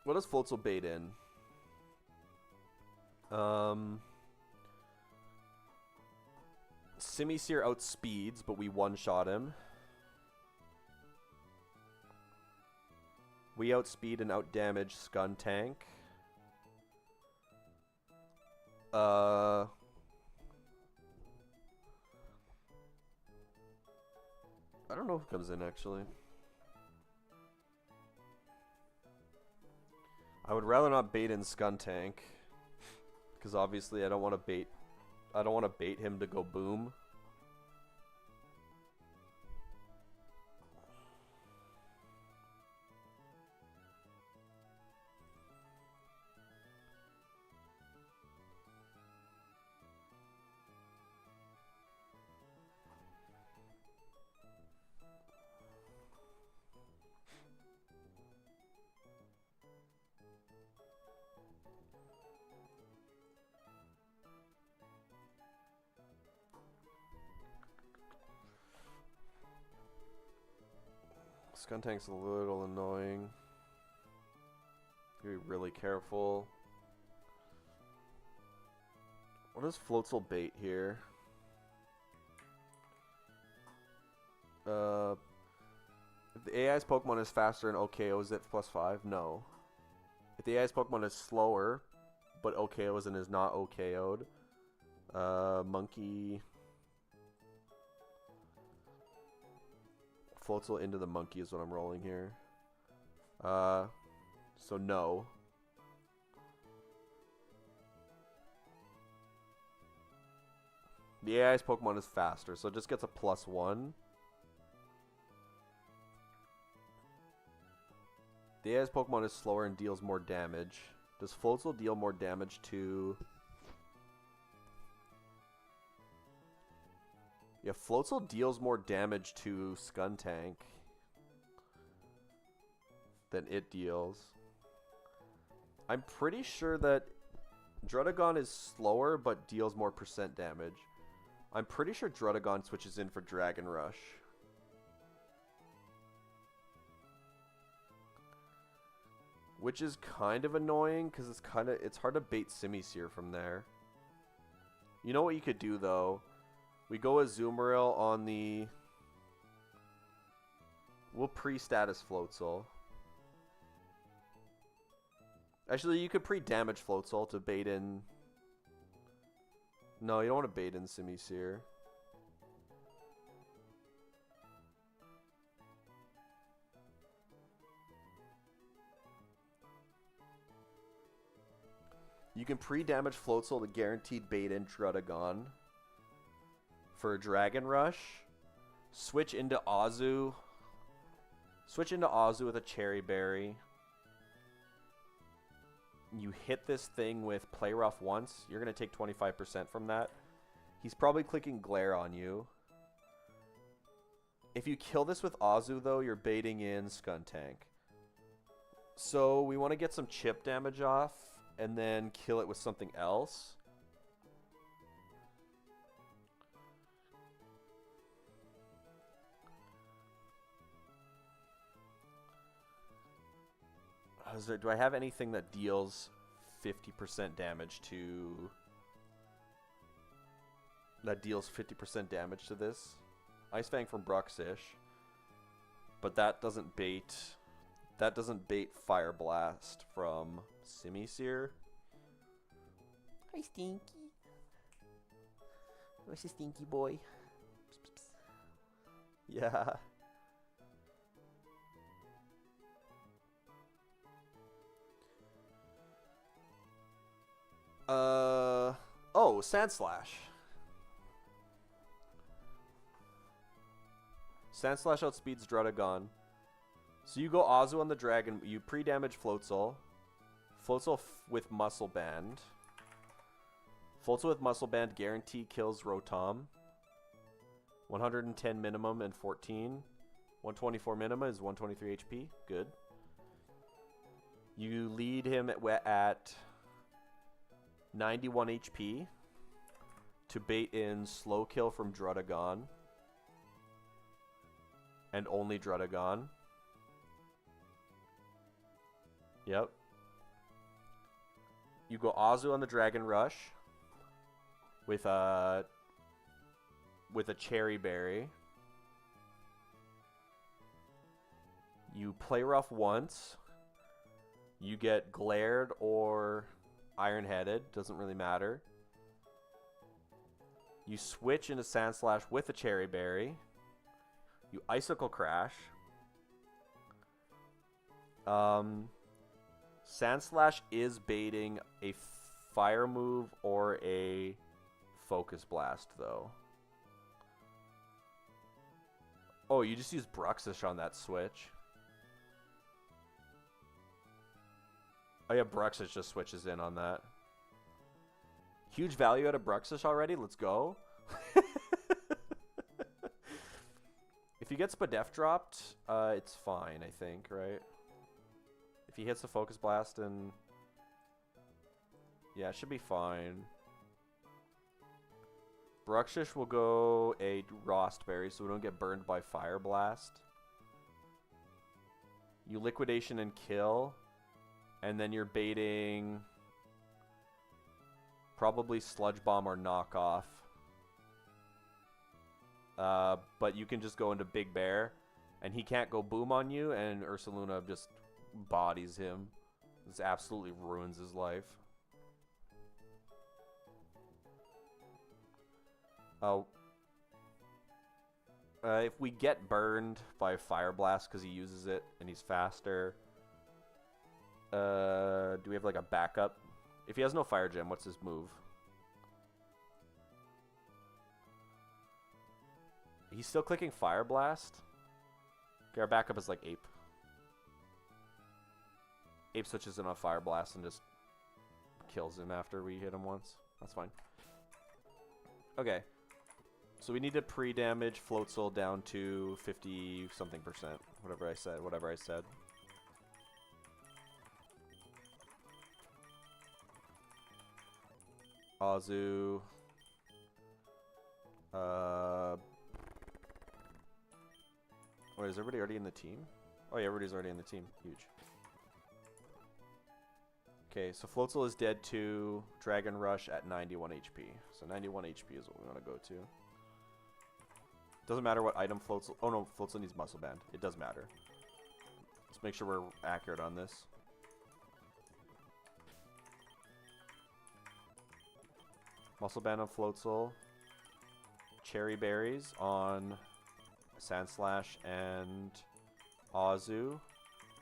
What does Floatzel bait in? Simisear outspeeds, but we one-shot him. We outspeed and outdamage Skuntank. I don't know who comes in, actually. I would rather not bait in Skuntank, because obviously I don't want to bait him to go boom. Skuntank's a little annoying. Be really careful. What does Floatzel bait here? If the AI's Pokemon is faster and OKOs it +5, no. If the AI's Pokemon is slower, but OKOs and is not OKO'd, Monkey... Floatzel into the monkey is what I'm rolling here. So no. The AI's Pokemon is faster, so it just gets a +1. The AI's Pokemon is slower and deals more damage. Does Floatzel deal more damage to... Yeah, Floatzel deals more damage to Skuntank than it deals. I'm pretty sure that Druddigon is slower but deals more % damage. I'm pretty sure Druddigon switches in for Dragon Rush. Which is kind of annoying because it's hard to bait Simisear from there. You know what you could do though? We go Azumarill on the We'll pre-status Floatzel. Actually, you could pre-damage Floatzel to bait in... No, you don't want to bait in Simisear. You can pre-damage Floatzel to guaranteed bait in Druddigon for a Dragon Rush. Switch into Azu. Switch into Azu with a Cherry Berry. You hit this thing with Play Rough once. You're going to take 25% from that. He's probably clicking Glare on you. If you kill this with Azu, though, you're baiting in Skuntank. So we want to get some chip damage off and then kill it with something else. Do I have anything that deals 50% damage to... That deals 50% damage to this? Ice Fang from Bruxish. But that doesn't bait... That doesn't bait Fire Blast from Simisear. Hi, Stinky. Where's the Stinky boy? Psst, psst, psst. Yeah. Oh, Sandslash. Sandslash outspeeds Druddigon. So you go Azu on the dragon. You pre-damage Floatzel. Floatzel with Muscle Band. Floatzel with Muscle Band guarantee kills Rotom. 110 minimum and 14. 124 minimum is 123 HP. Good. You lead him at 91 HP to bait in Slow Kill from Druddigon. And only Druddigon. Yep. You go Azu on the Dragon Rush with a Cherry Berry. You Play Rough once. You get Glared or Iron-Headed. Doesn't really matter. You switch into Sandslash with a Cherry Berry. You Icicle Crash. Sandslash is baiting a Fire move or a Focus Blast, though. Oh, you just use Bruxish on that switch. Oh yeah, Bruxish just switches in on that. Huge value out of Bruxish already. Let's go. If he gets Spadef dropped, it's fine, I think, right? If he hits the Focus Blast and... Yeah, it should be fine. Bruxish will go a Rostberry so we don't get burned by Fire Blast. You Liquidation and kill. And then you're baiting... Probably Sludge Bomb or Knockoff. But you can just go into Big Bear. And he can't go Boom on you. And Ursaluna just bodies him. This absolutely ruins his life. Oh. If we get burned by Fire Blast because he uses it and he's faster. Do we have like a backup? If he has no Fire Gem, what's his move? He's still clicking Fire Blast? Okay, our backup is like Ape. Ape switches in on Fire Blast and just kills him after we hit him once. That's fine. Okay. So we need to pre-damage Floatzel down to 50-something percent. Whatever I said. Azu. Wait, is everybody already in the team? Oh yeah, everybody's already in the team. Huge. Okay, so Floatzel is dead to Dragon Rush at 91 HP. So 91 HP is what we want to go to. Doesn't matter what item Floatzel... Oh no, Floatzel needs Muscle Band. It does matter. Let's make sure we're accurate on this. Muscle Band on Floatzel. Cherry Berries on Sandslash and Azu.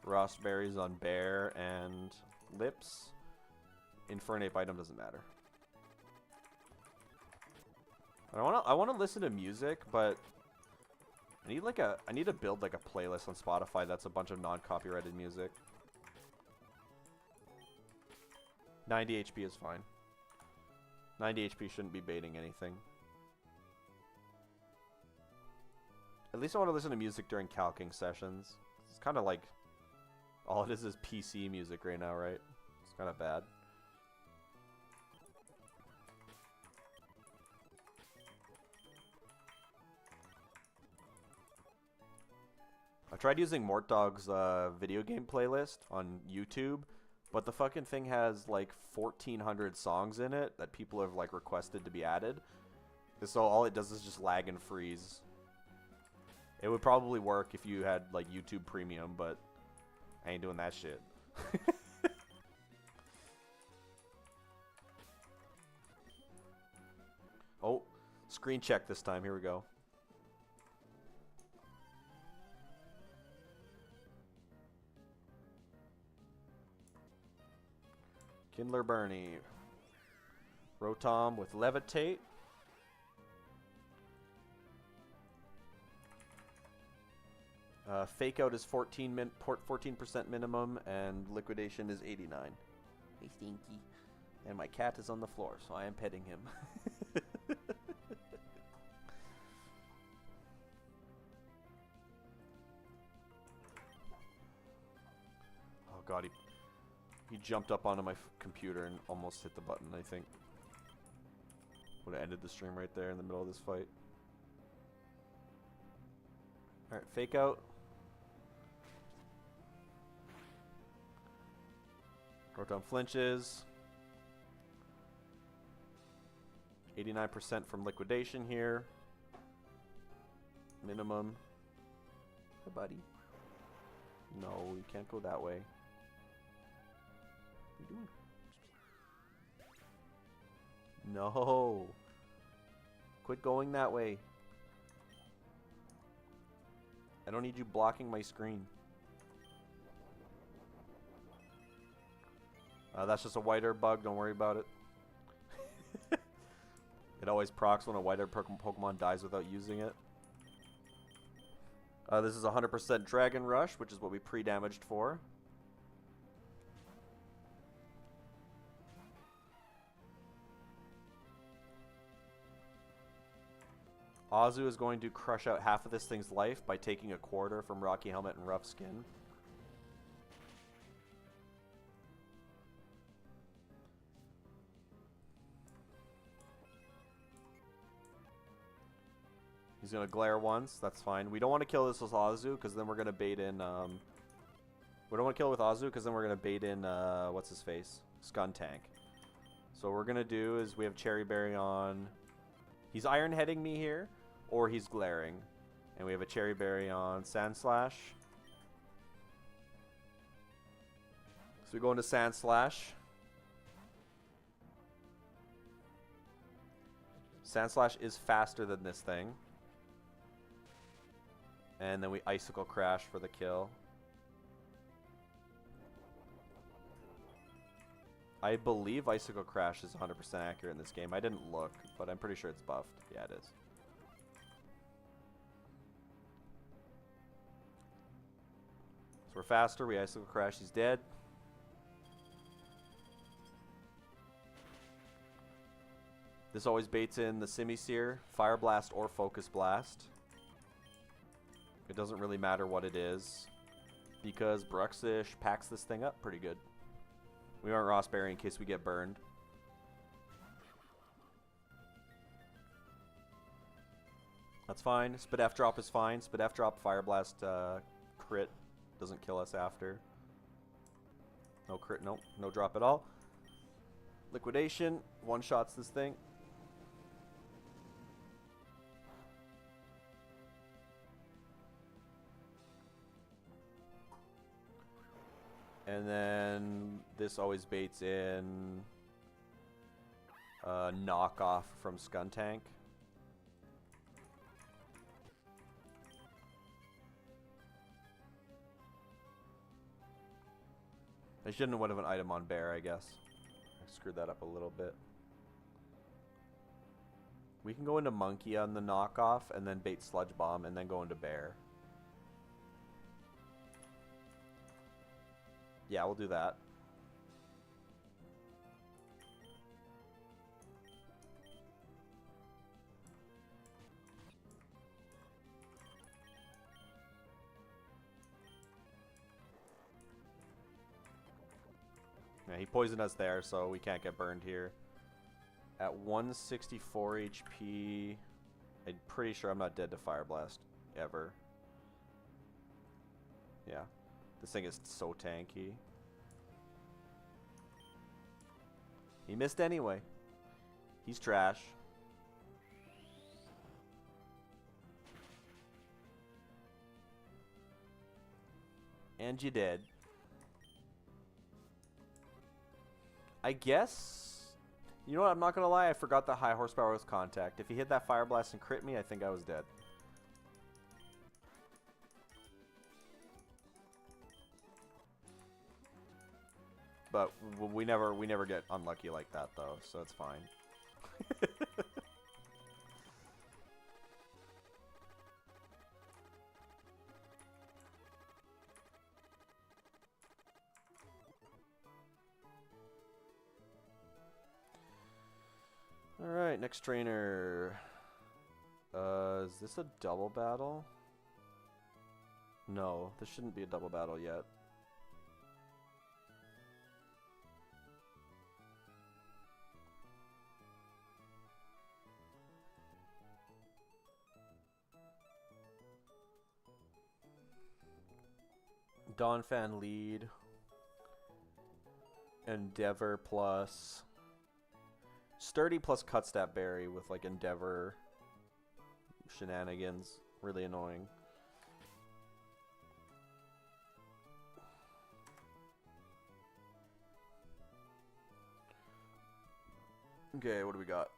Raspberries on Bear and Lips. Infernape item doesn't matter. I wanna listen to music, but I need to build like a playlist on Spotify that's a bunch of non-copyrighted music. 90 HP is fine. 90 HP shouldn't be baiting anything. At least I want to listen to music during calcing sessions. It's kind of like all it is PC music right now, right? It's kind of bad. I tried using Mortdog's video game playlist on YouTube, but the fucking thing has like 1,400 songs in it that people have like requested to be added. So all it does is just lag and freeze. It would probably work if you had like YouTube Premium, but I ain't doing that shit. Oh, screen check this time. Here we go. Kindler Bernie. Rotom with Levitate. Fake Out is 14% minimum, and Liquidation is 89. Hey, Stinky. And my cat is on the floor, so I am petting him. Oh god, he jumped up onto my computer and almost hit the button, I think. Would have ended the stream right there in the middle of this fight. Alright, Fake Out. Rotom flinches. 89% from Liquidation here. Minimum. Hi, buddy. No, you can't go that way. What are you doing? No. Quit going that way. I don't need you blocking my screen. That's just a white herb bug. Don't worry about it. It always procs when a white herb Pokemon dies without using it. This is 100% Dragon Rush, which is what we pre-damaged for. Azu is going to crush out half of this thing's life by taking a quarter from Rocky Helmet and Rough Skin. He's going to glare once. That's fine. We don't want to kill this with Azu because then we're going to bait in... we don't want to kill it with Azu because then we're going to bait in... what's his face? Skuntank. So what we're going to do is we have Cherry Berry on... He's Iron Heading me here, or he's glaring. And we have a Cherry Berry on Sandslash. So we go into Sandslash. Sandslash is faster than this thing. And then we Icicle Crash for the kill. I believe Icicle Crash is 100% accurate in this game. I didn't look, but I'm pretty sure it's buffed. Yeah, it is. So we're faster. We Icicle Crash. He's dead. This always baits in the Simisear, Fire Blast, or Focus Blast. It doesn't really matter what it is, because Bruxish packs this thing up pretty good. We aren't Rossberry in case we get burned. That's fine. Spadef Drop is fine. Spadef Drop, Fire Blast, crit. Doesn't kill us after. No crit, nope. No drop at all. Liquidation, one-shots this thing. And then this always baits in knockoff from Skuntank. I shouldn't have went of an item on bear, I guess. I screwed that up a little bit. We can go into monkey on the knockoff and then bait sludge bomb and then go into bear. Yeah, we'll do that. Yeah, he poisoned us there, so we can't get burned here. At 164 HP, I'm pretty sure I'm not dead to Fire Blast ever. Yeah, this thing is so tanky. He missed anyway. He's trash. And you did. I guess, you know what, I'm not going to lie, I forgot that high horsepower was contact. If he hit that Fire Blast and crit me, I think I was dead. But we never get unlucky like that though, so it's fine. Alright, next trainer. Is this a double battle? No, this shouldn't be a double battle yet. Donphan lead. Endeavor plus Sturdy plus Cutstat Berry with like Endeavor shenanigans. Really annoying. Okay, what do we got?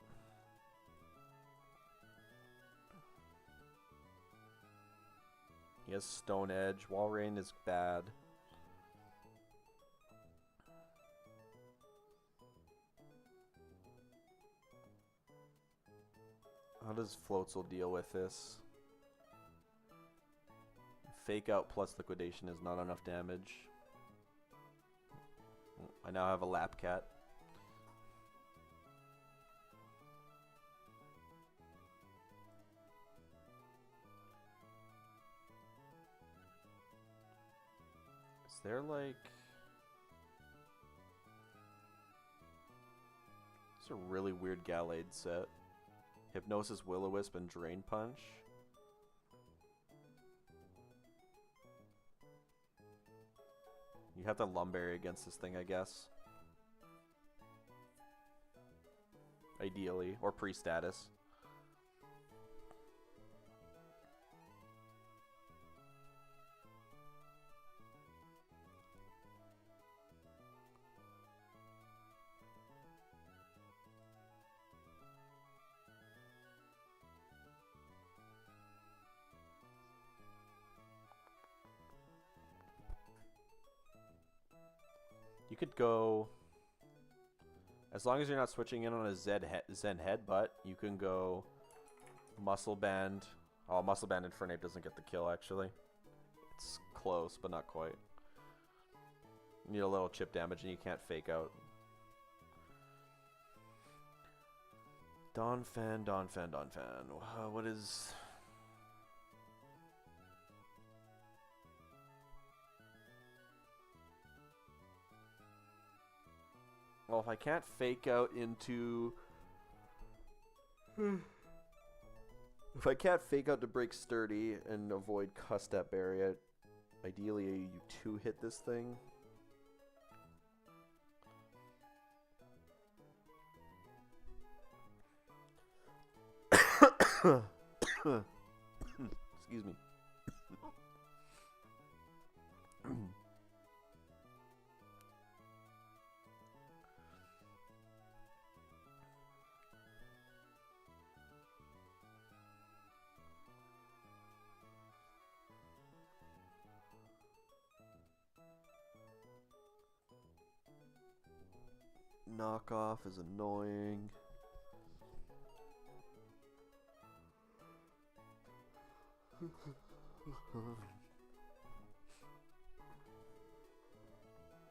He has Stone Edge. Wall Rain is bad. How does Floatzel deal with this? Fake Out plus Liquidation is not enough damage. I now have a Lap Cat. Is there like... It's a really weird Gallade set. Hypnosis, Will-O-Wisp, and Drain Punch. You have to Lumberry against this thing, I guess. Ideally. Or pre-status. You could go, as long as you're not switching in on a Zen Headbutt, you can go Muscle Band. Oh, Muscle Band Infernape doesn't get the kill, actually. It's close, but not quite. You need a little chip damage, and you can't Fake Out. Donphan. What is... Well, if I can't Fake Out into... If I can't Fake Out to break Sturdy and avoid Cusstat Berry, ideally you 2-hit this thing. Excuse me. knockoff is annoying.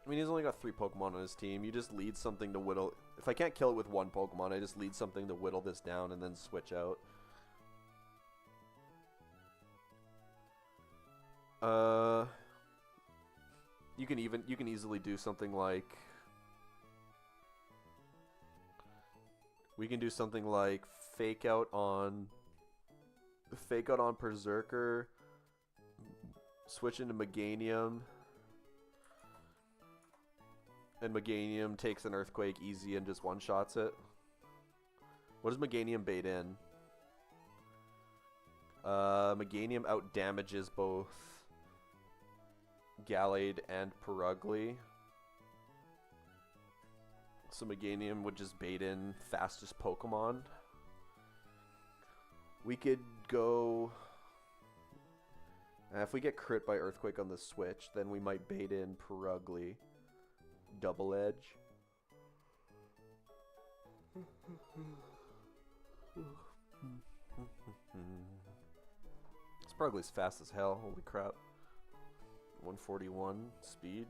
I mean, he's only got 3 Pokemon on his team. You just lead something to whittle. If I can't kill it with 1 Pokemon, I just lead something to whittle this down and then switch out. You can easily do something like, we can do something like fake out on Berserker, switch into Meganium, and Meganium takes an Earthquake easy and just one-shots it. What does Meganium bait in? Meganium out-damages both Gallade and Purugly. So Meganium would just bait in fastest Pokemon. We could go... if we get crit by Earthquake on the switch, then we might bait in Purugly. Double Edge. This Purugly's fast as hell, holy crap. 141 speed.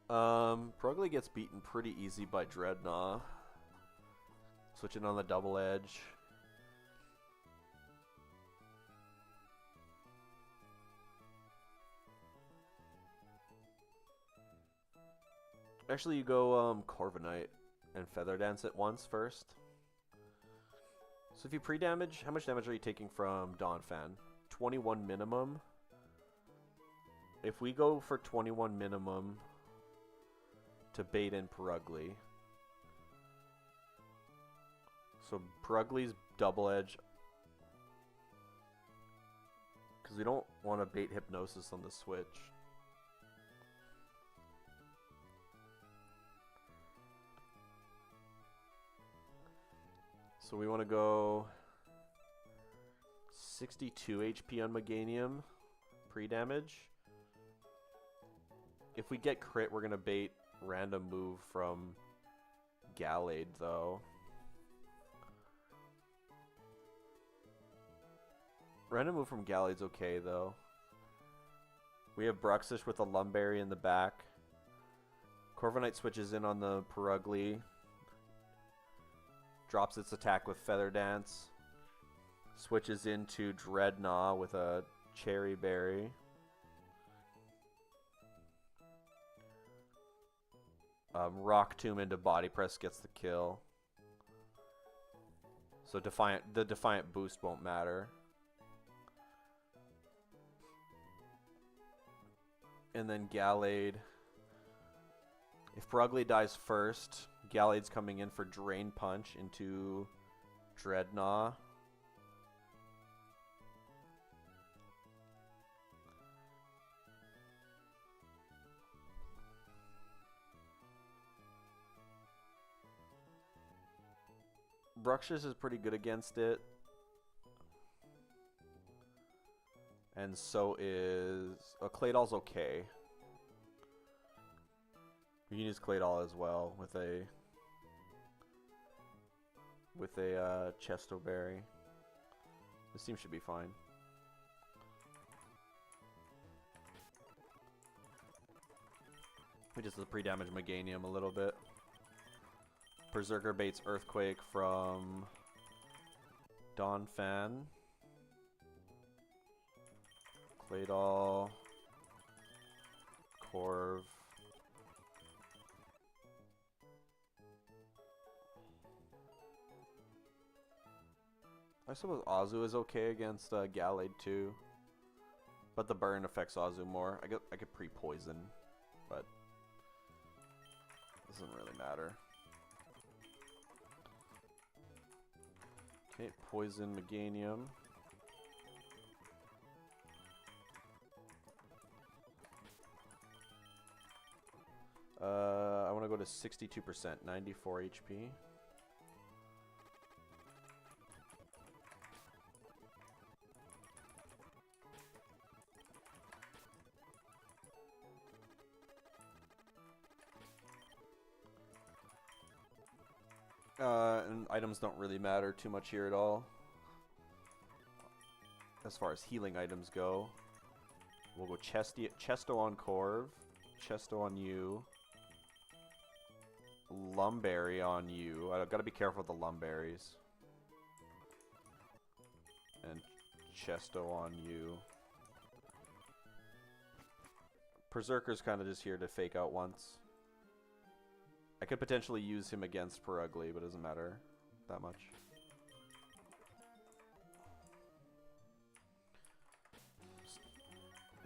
Purugly gets beaten pretty easy by Dreadnought. Switching on the Double Edge. Actually, you go Corviknight and Feather Dance at once first. So if you pre-damage, how much damage are you taking from Donphan? 21 minimum. If we go for 21 minimum to bait in Purugly. So Purugly's Double Edge. Because we don't want to bait Hypnosis on the switch. So we want to go 62 HP on Meganium, pre-damage. If we get crit, we're going to bait random move from Gallade, though. Random move from Gallade's okay, though. We have Bruxish with a Lumberry in the back. Corviknight switches in on the Purugly. Drops its attack with Feather Dance. Switches into Dreadnought with a Cherry Berry. Rock Tomb into Body Press gets the kill. So the Defiant boost won't matter. And then Gallade. If Purugly dies first, Gallade's coming in for Drain Punch into Dreadnought. Bruxish is pretty good against it. And so is... Claydol's okay. We can use Claydol as well with a Chesto Berry. This team should be fine. We just pre-damage Meganium a little bit. Berserker baits Earthquake from Donphan. Claydol. Corv. I suppose Azu is okay against Gallade too, but the burn affects Azu more. I could pre-poison, but it doesn't really matter. Okay, poison Meganium. I want to go to 62%, 94 HP. And items don't really matter too much here at all. As far as healing items go. We'll go Chesto on Corv. Chesto on you. Lumberry on you. I've got to be careful with the Lumberries. And Chesto on you. Berserker's kind of just here to fake out once. I could potentially use him against Perugly, but it doesn't matter that much.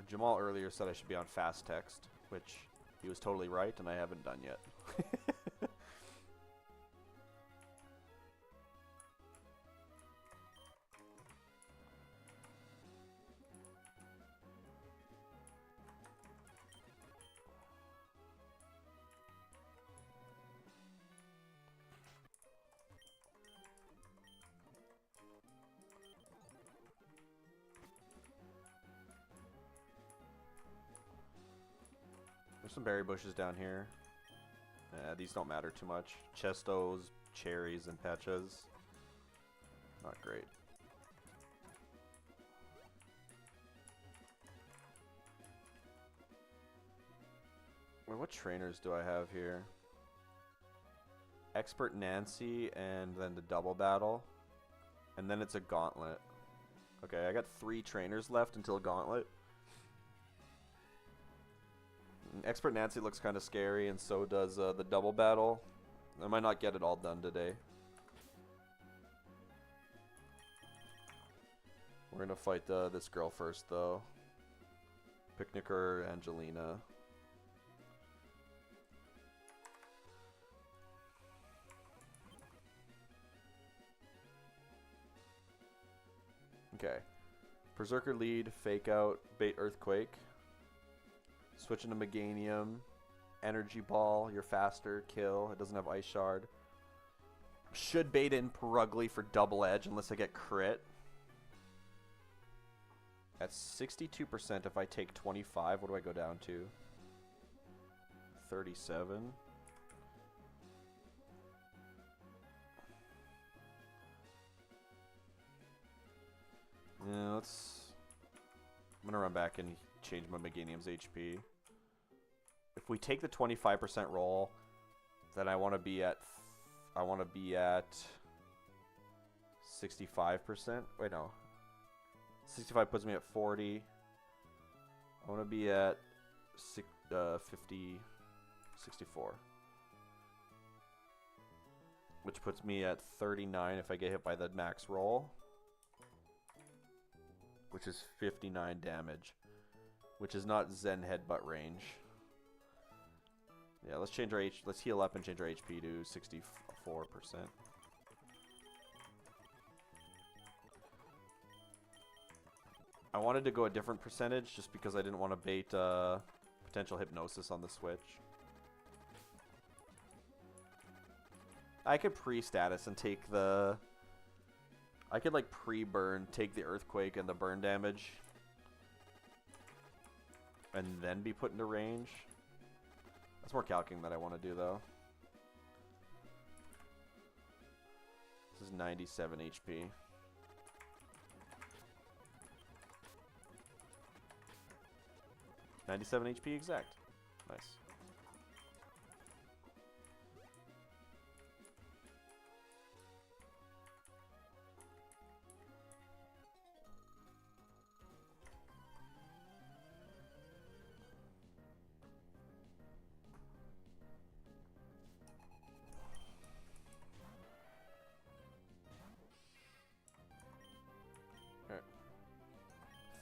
Jamal earlier said I should be on fast text, which he was totally right, and I haven't done yet. There's some berry bushes down here. These don't matter too much. Chestos, cherries, and patches. Not great. Wait, what trainers do I have here? Expert Nancy, and then the double battle. And then it's a gauntlet. Okay, I got 3 trainers left until gauntlet. Expert Nancy looks kind of scary, and so does the double battle. I might not get it all done today. We're gonna fight this girl first, though. Picnicker Angelina. Okay. Berserker lead, fake out, bait Earthquake. Switch into Meganium. Energy Ball, you're faster, kill. It doesn't have Ice Shard. Should bait in Perugly for double edge unless I get crit. At 62%, if I take 25, what do I go down to? 37. Yeah, let's... I'm gonna run back and change my Meganium's HP. If we take the 25% roll, then I want to be at 65%. Wait, no. 65 puts me at 40. I want to be at 64. Which puts me at 39 if I get hit by the max roll. Which is 59 damage. Which is not Zen Headbutt range. Yeah, let's change our let's heal up and change our HP to 64%. I wanted to go a different percentage just because I didn't want to bait potential hypnosis on the switch. I could pre-status and take the... I could like pre-burn, take the Earthquake and the burn damage. And then be put into range. That's more calcing that I want to do, though. This is 97 HP. $97 HP exact. Nice.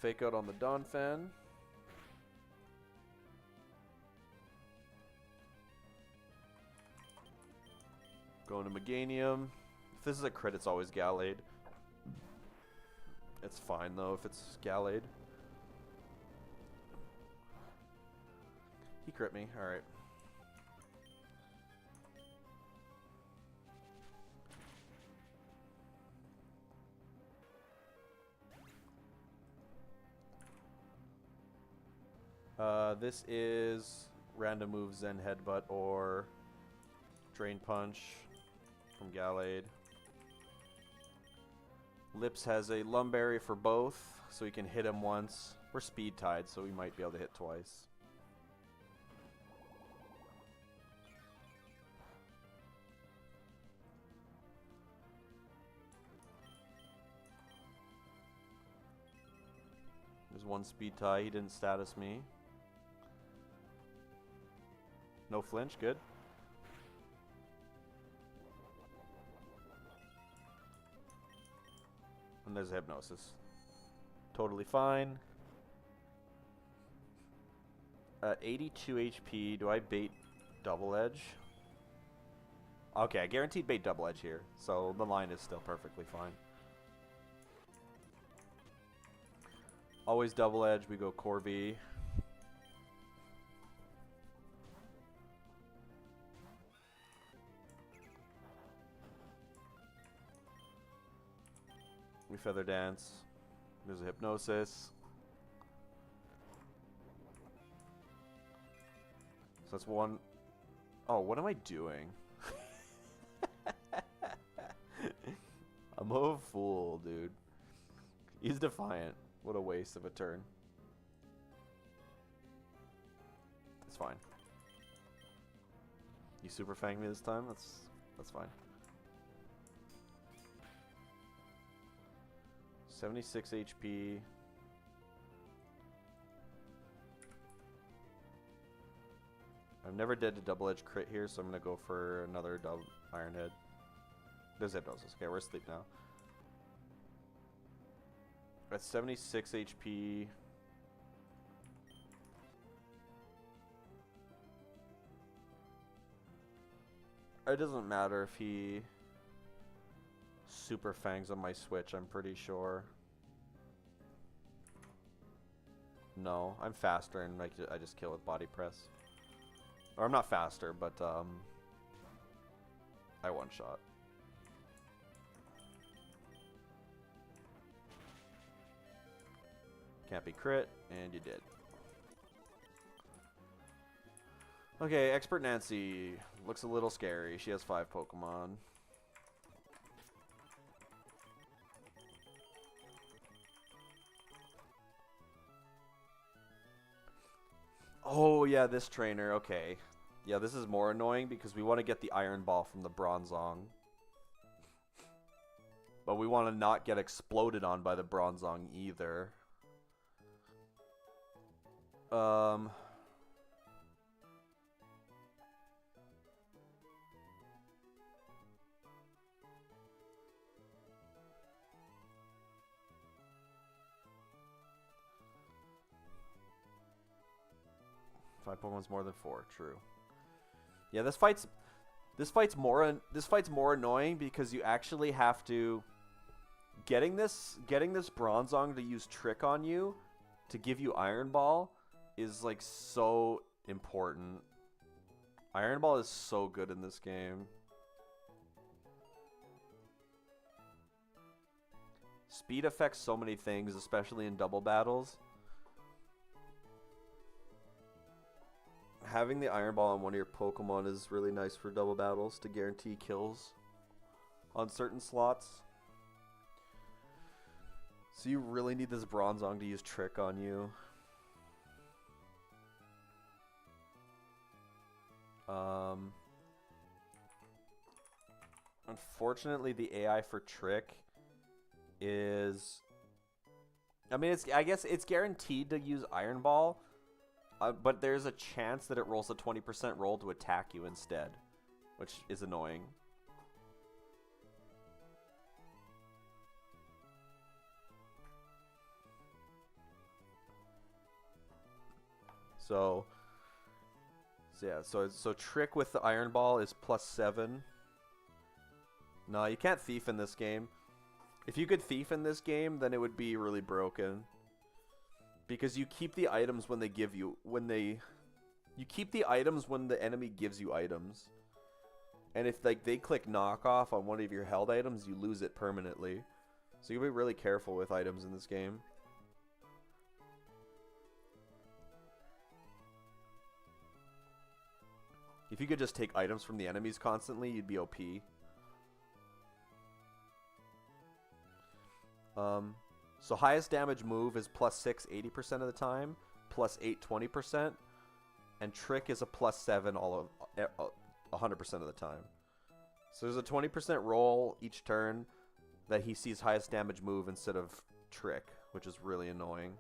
Fake out on the Donphan. Going to Meganium. If this is a crit, it's always Gallade. It's fine, though, if it's Gallade. He crit me. Alright. This is random move Zen Headbutt or Drain Punch from from Gallade. Lips has a Lumberry for both, so he can hit him once. We're speed tied, so we might be able to hit twice. There's one speed tie. He didn't status me. No flinch. Good. And there's a Hypnosis. Totally fine. 82 HP. Do I bait Double Edge? Okay, I guaranteed bait Double Edge here. So the line is still perfectly fine. Always Double Edge. We go Corby. We Feather Dance. There's a Hypnosis. So that's one. Oh, what am I doing? I'm a fool, dude. He's Defiant. What a waste of a turn. It's fine. You Super Fang me this time? That's fine. 76 HP. I'm never dead to Double Edge crit here, so I'm gonna go for another Iron Head. There's Hypnosis. Okay, we're asleep now. At 76 HP. It doesn't matter if he Super Fangs on my switch, I'm pretty sure. No, I'm faster and I just kill with Body Press. Or I'm not faster, but I one-shot. Can't be crit, and you did. Okay, Expert Nancy looks a little scary. She has 5 Pokemon. Oh, yeah, this trainer. Okay. Yeah, this is more annoying because we want to get the Iron Ball from the Bronzong. But we want to not get exploded on by the Bronzong either. 5 Pokemon's more than 4. True. Yeah, this fight's more annoying because you actually have to getting this Bronzong to use Trick on you to give you Iron Ball is like so important. Iron Ball is so good in this game. Speed affects so many things, especially in double battles. Having the Iron Ball on one of your Pokemon is really nice for double battles to guarantee kills on certain slots. So you really need this Bronzong to use Trick on you. Unfortunately, the AI for Trick is... I guess it's guaranteed to use Iron Ball. But there's a chance that it rolls a 20% roll to attack you instead, which is annoying. So Trick with the Iron Ball is +7. No, you can't Thief in this game. If you could Thief in this game, then it would be really broken. Because you keep the items when they give you, you keep the items when the enemy gives you items. And if like they click knockoff on one of your held items, you lose it permanently. So you gotta be really careful with items in this game. If you could just take items from the enemies constantly, you'd be OP. So highest damage move is +6 80% of the time, +8 20%, and trick is a +7 all of 100% of the time. So there's a 20% roll each turn that he sees highest damage move instead of trick, which is really annoying.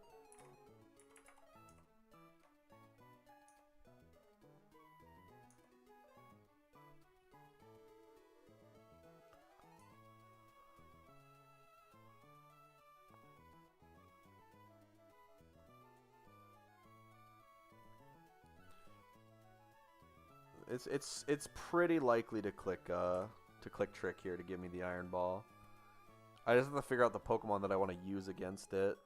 It's pretty likely to click trick here to give me the iron ball. I just have to figure out the Pokemon that I want to use against it.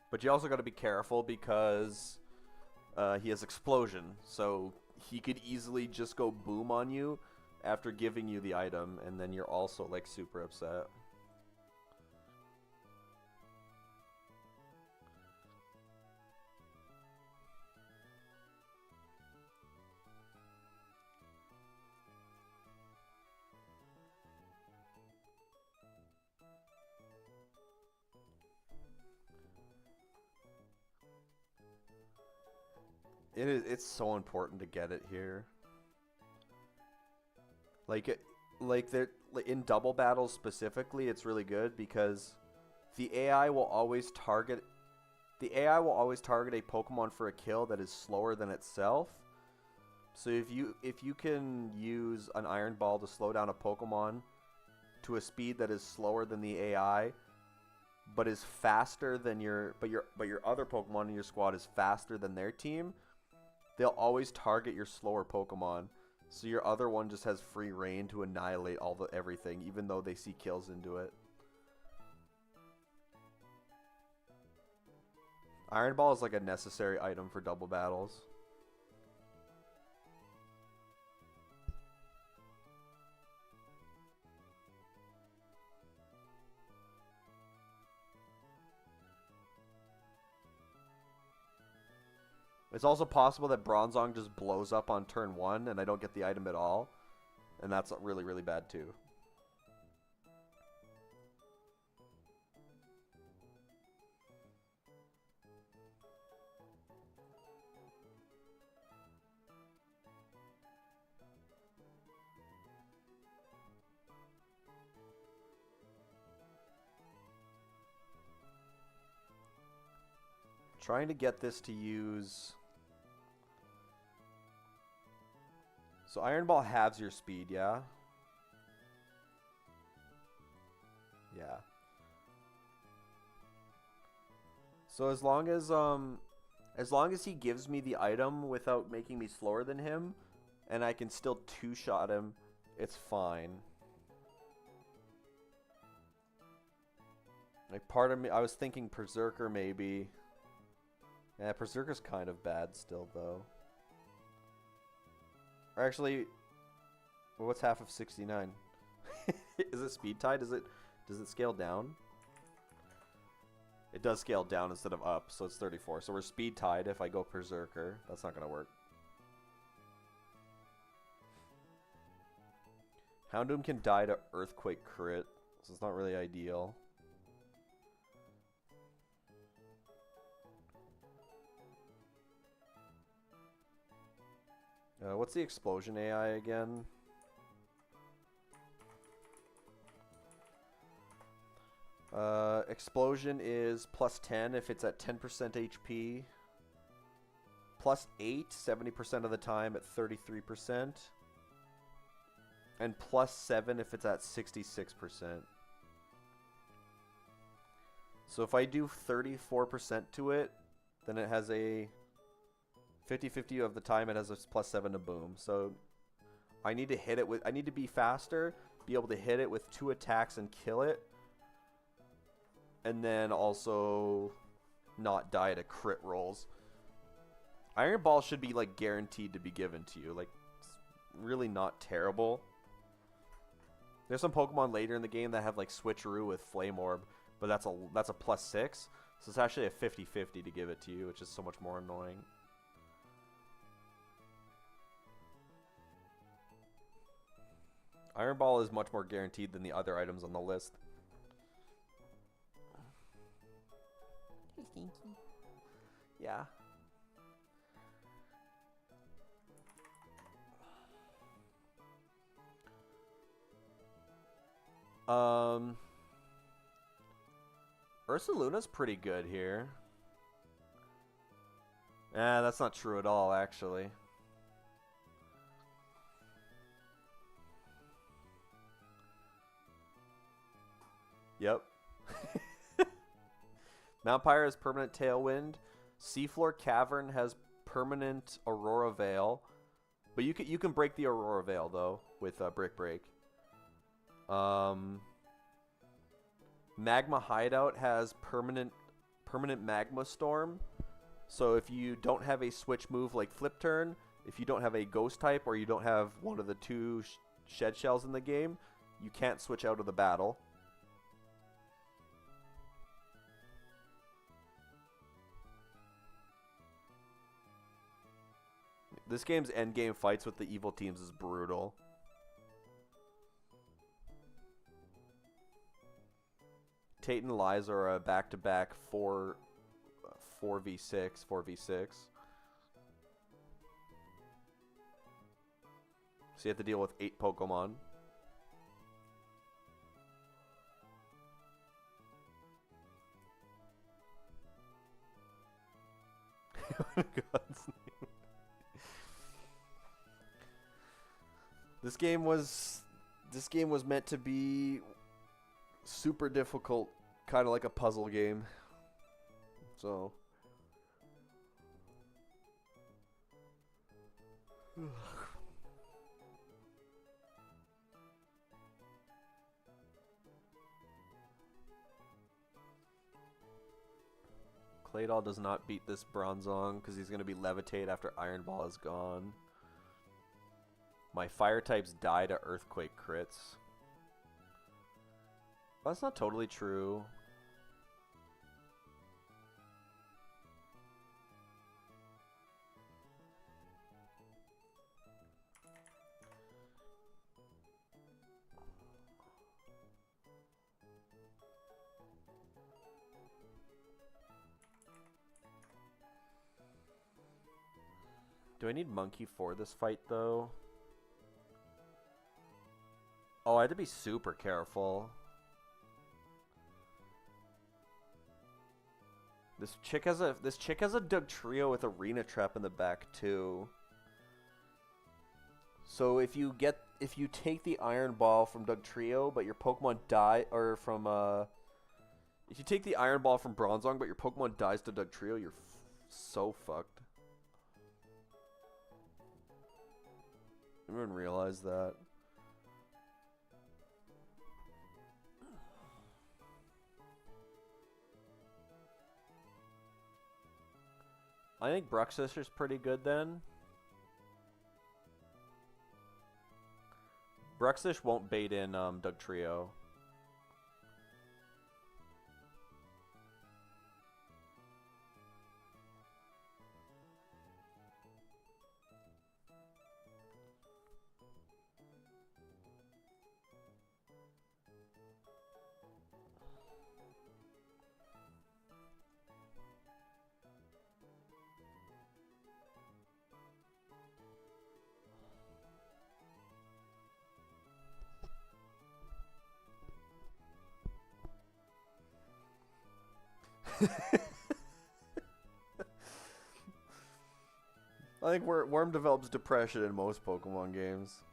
But you also got to be careful because he has explosion, so he could easily just go boom on you after giving you the item, and then you're also like super upset. It's so important to get it here. In double battles specifically, it's really good because the AI will always target a Pokemon for a kill that is slower than itself. So if you can use an Iron Ball to slow down a Pokemon to a speed that is slower than the AI, but is faster than your other Pokemon in your squad is faster than their team, they'll always target your slower Pokemon. So your other one just has free reign to annihilate everything, even though they see kills into it. Iron Ball is like a necessary item for double battles. It's also possible that Bronzong just blows up on turn 1 and I don't get the item at all. And that's really, really bad too. Trying to get this to use... So Iron Ball halves your speed, yeah? Yeah. So as long as he gives me the item without making me slower than him, and I can still two-shot him, it's fine. Like, part of me, I was thinking Berserker maybe. Yeah, Berserker's kind of bad still, though. Or actually, well, what's half of 69? Is it speed tied? Does it scale down? It does scale down instead of up, so it's 34. So we're speed tied if I go Berserker. That's not going to work. Houndoom can die to Earthquake crit, so it's not really ideal. What's the explosion AI again? Explosion is +10 if it's at 10% HP. +8, 70% of the time at 33%. And +7 if it's at 66%. So if I do 34% to it, then it has a 50-50 of the time it has a +7 to boom. So I need to hit it with, I need to be faster, be able to hit it with 2 attacks and kill it. And then also not die to crit rolls. Iron Ball should be like guaranteed to be given to you. Like, it's really not terrible. There's some Pokemon later in the game that have like Switcheroo with Flame Orb, but that's a +6. So it's actually a 50-50 to give it to you, which is so much more annoying. Iron Ball is much more guaranteed than the other items on the list. Yeah. Ursaluna's pretty good here. That's not true at all, actually. Yep. Mount Pyre has permanent Tailwind. Seafloor Cavern has permanent Aurora Veil. But you can break the Aurora Veil, though, with Brick Break. Magma Hideout has permanent Magma Storm. So if you don't have a switch move like Flip Turn, if you don't have a Ghost type, or you don't have one of the two Shed Shells in the game, you can't switch out of the battle. This game's endgame fights with the evil teams is brutal. Tate and Liza are a back-to-back 4v6. So you have to deal with 8 Pokemon. God's name. This game was meant to be super difficult, kind of like a puzzle game. So Claydol does not beat this Bronzong because he's going to be Levitate after Iron Ball is gone. My fire types die to Earthquake crits. Well, that's not totally true. Do I need Monkey for this fight, though? Oh, I had to be super careful. This chick has a Dugtrio with Arena Trap in the back too. So if you take the Iron Ball from Dugtrio, but your Pokemon die, or from if you take the Iron Ball from Bronzong, but your Pokemon dies to Dugtrio, you're so fucked. Everyone realize that. I think Bruxish is pretty good then. Bruxish won't bait in Dugtrio. I think Worm develops depression in most Pokemon games.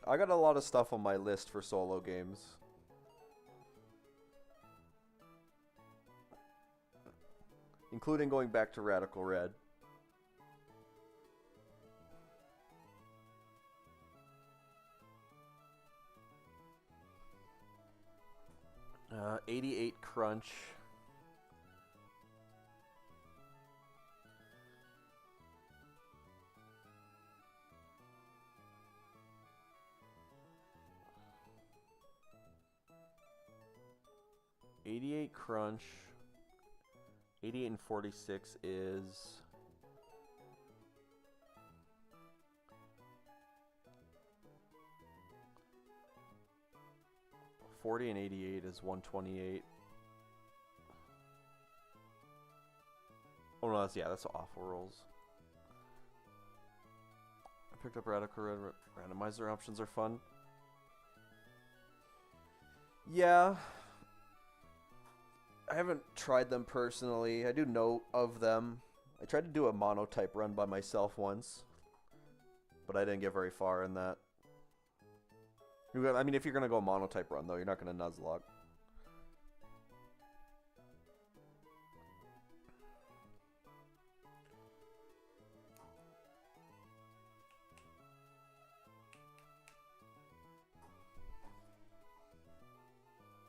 I got a lot of stuff on my list for solo games. Including going back to Radical Red. 88 crunch. 88 crunch. 88 and 46 is... 40 and 88 is 128. Oh no, that's awful rolls. I picked up radical randomizer options are fun. Yeah. I haven't tried them personally. I do know of them. I tried to do a monotype run by myself once, but I didn't get very far in that. I mean, if you're going to go monotype run, though, you're not going to Nuzlocke.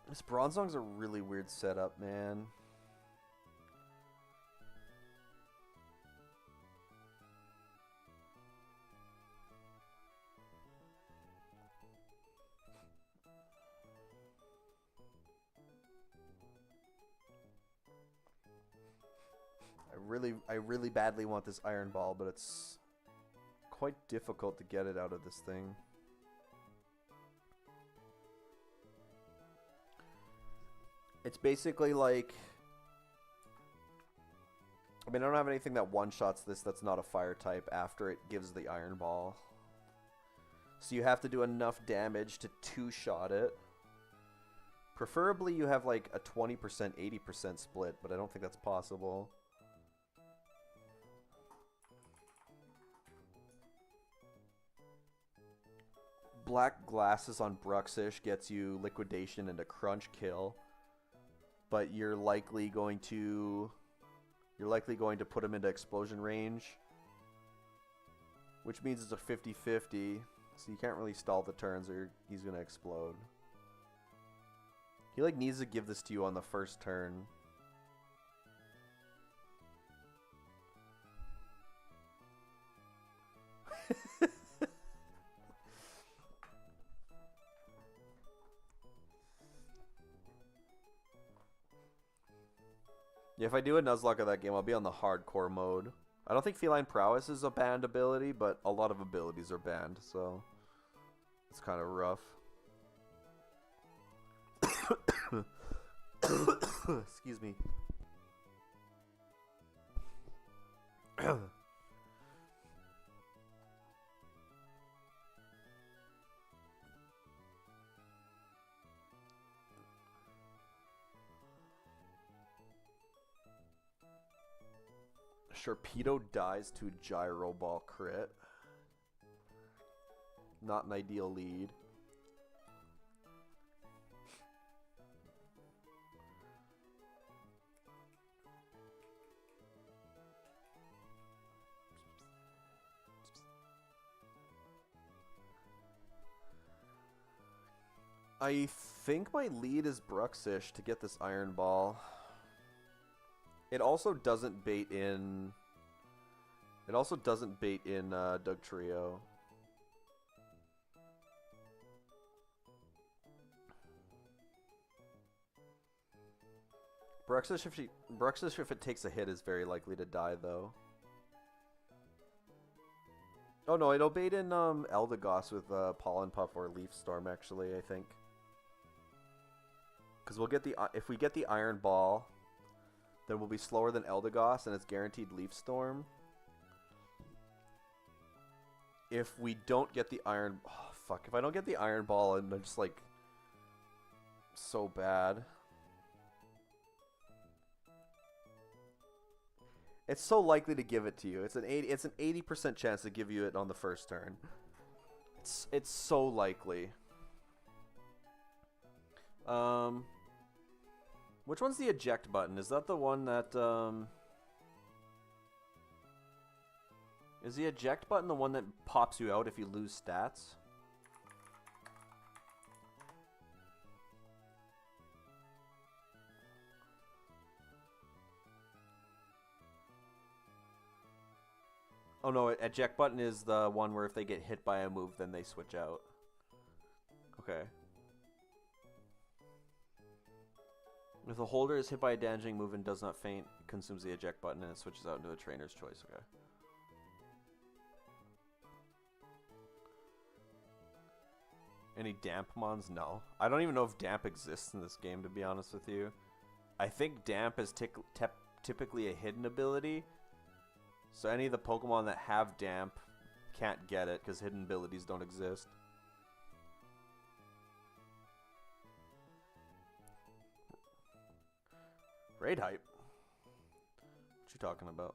This Bronzong's a really weird setup, man. I really badly want this iron ball, but it's quite difficult to get it out of this thing. It's basically like... I mean, I don't have anything that one-shots this that's not a fire type after it gives the iron ball. So you have to do enough damage to two-shot it. Preferably you have like a 20%, 80% split, but I don't think that's possible. Black Glasses on Bruxish gets you Liquidation and a Crunch kill, but you're likely going to put him into explosion range, which means it's a 50-50, so you can't really stall the turns or he's gonna explode. He like needs to give this to you on the first turn. Yeah, if I do a Nuzlocke of that game, I'll be on the hardcore mode. I don't think Feline Prowess is a banned ability, but a lot of abilities are banned, so it's kind of rough. Excuse me. Sharpedo dies to Gyro Ball crit. Not an ideal lead. I think my lead is Bruxish to get this Iron Ball. It also doesn't bait in... Doug Trio. Bruxish, if it takes a hit, is very likely to die, though. Oh no, it'll bait in Eldegoss with Pollen Puff or Leaf Storm, actually, I think. Because we'll get the... if we get the Iron Ball... then we'll be slower than Eldegoss, and it's guaranteed Leaf Storm. If we don't get the Iron... oh, fuck. If I don't get the Iron Ball, and I'm just, like... so bad. It's so likely to give it to you. It's an 80% chance to give you it on the first turn. It's so likely. Which one's the eject button? Is that the one that, is the eject button the one that pops you out if you lose stats? Oh no, eject button is the one where if they get hit by a move, then they switch out. Okay. If the holder is hit by a damaging move and does not faint, it consumes the eject button and it switches out into a trainer's choice. Okay. Any damp mons? No. I don't even know if damp exists in this game, to be honest with you. I think damp is typically a hidden ability. So any of the Pokemon that have damp can't get it because hidden abilities don't exist. Raid hype? What you talking about?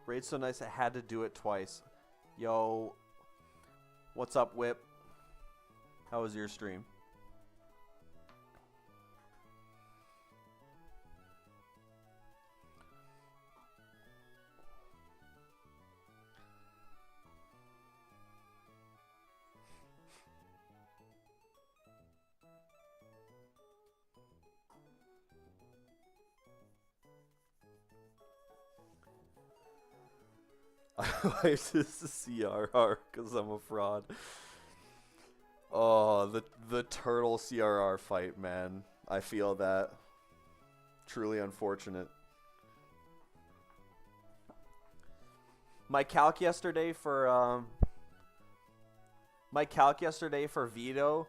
Raid's so nice I had to do it twice. Yo, what's up, Whip? How was your stream? Why is this a CRR? Because I'm a fraud. Oh, the turtle CRR fight, man. I feel that. Truly unfortunate. My calc yesterday for Vito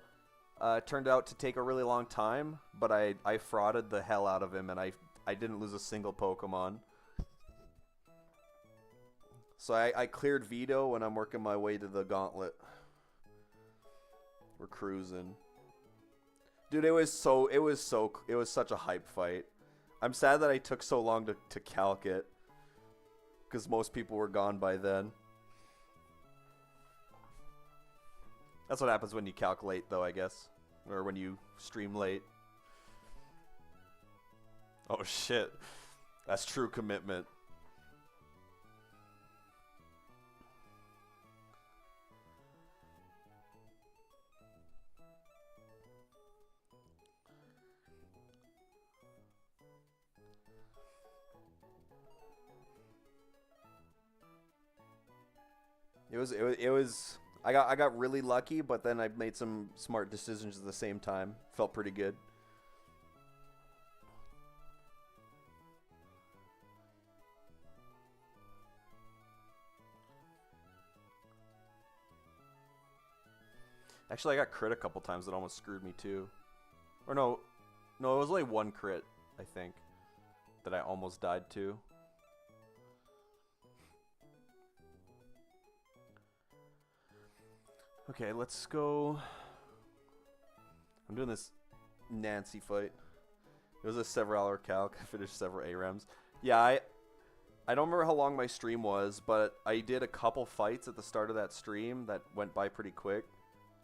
turned out to take a really long time, but I frauded the hell out of him and I didn't lose a single Pokemon. So I cleared Vito when I'm working my way to the gauntlet. We're cruising. Dude, it was such a hype fight. I'm sad that I took so long to calc it. Because most people were gone by then. That's what happens when you calculate though, I guess. Or when you stream late. Oh shit. That's true commitment. It was I got really lucky, but then I made some smart decisions at the same time. Felt pretty good. Actually, I got crit a couple times that almost screwed me too. Or no, it was only one crit, I think, that I almost died to. Okay, let's go. I'm doing this Nancy fight. It was a several hour calc. I finished several ARAMs. Yeah, I don't remember how long my stream was, but I did a couple fights at the start of that stream that went by pretty quick.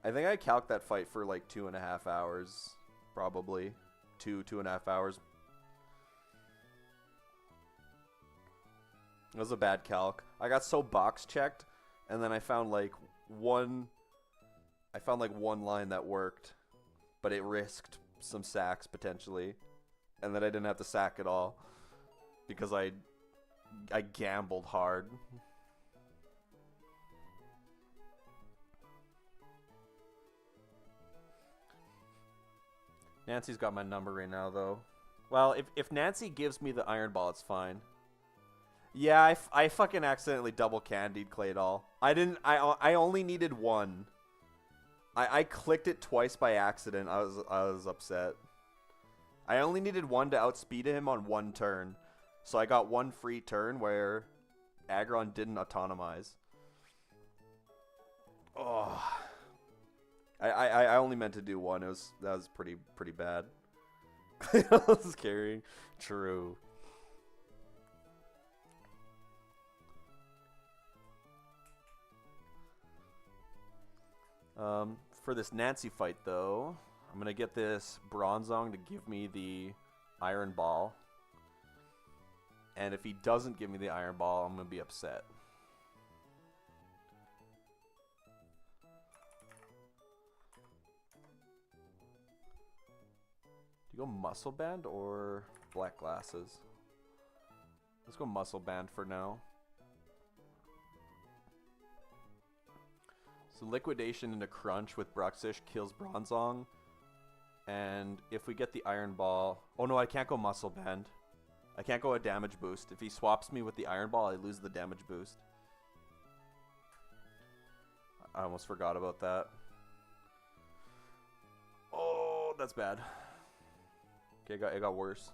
I think I calced that fight for like 2.5 hours, probably. 2.5 hours. It was a bad calc. I got so box checked, and then I found like one line that worked, but it risked some sacks potentially, and then I didn't have to sack at all because I gambled hard. Nancy's got my number right now, though. Well, if Nancy gives me the Iron Ball, it's fine. Yeah, I fucking accidentally double candied Claydol. I only needed one. I clicked it twice by accident. I was upset. I only needed one to outspeed him on one turn. So I got one free turn where Aggron didn't autonomize. Oh. I only meant to do one. That was pretty bad. I was carrying. True. For this Nancy fight, though, I'm going to get this Bronzong to give me the Iron Ball. And if he doesn't give me the Iron Ball, I'm going to be upset. Do you go Muscle Band or Black Glasses? Let's go Muscle Band for now. So liquidation into crunch with Bruxish kills Bronzong. And if we get the Iron Ball... Oh no, I can't go Muscle Bend. I can't go a damage boost. If he swaps me with the Iron Ball, I lose the damage boost. I almost forgot about that. Oh, that's bad. Okay, it got worse.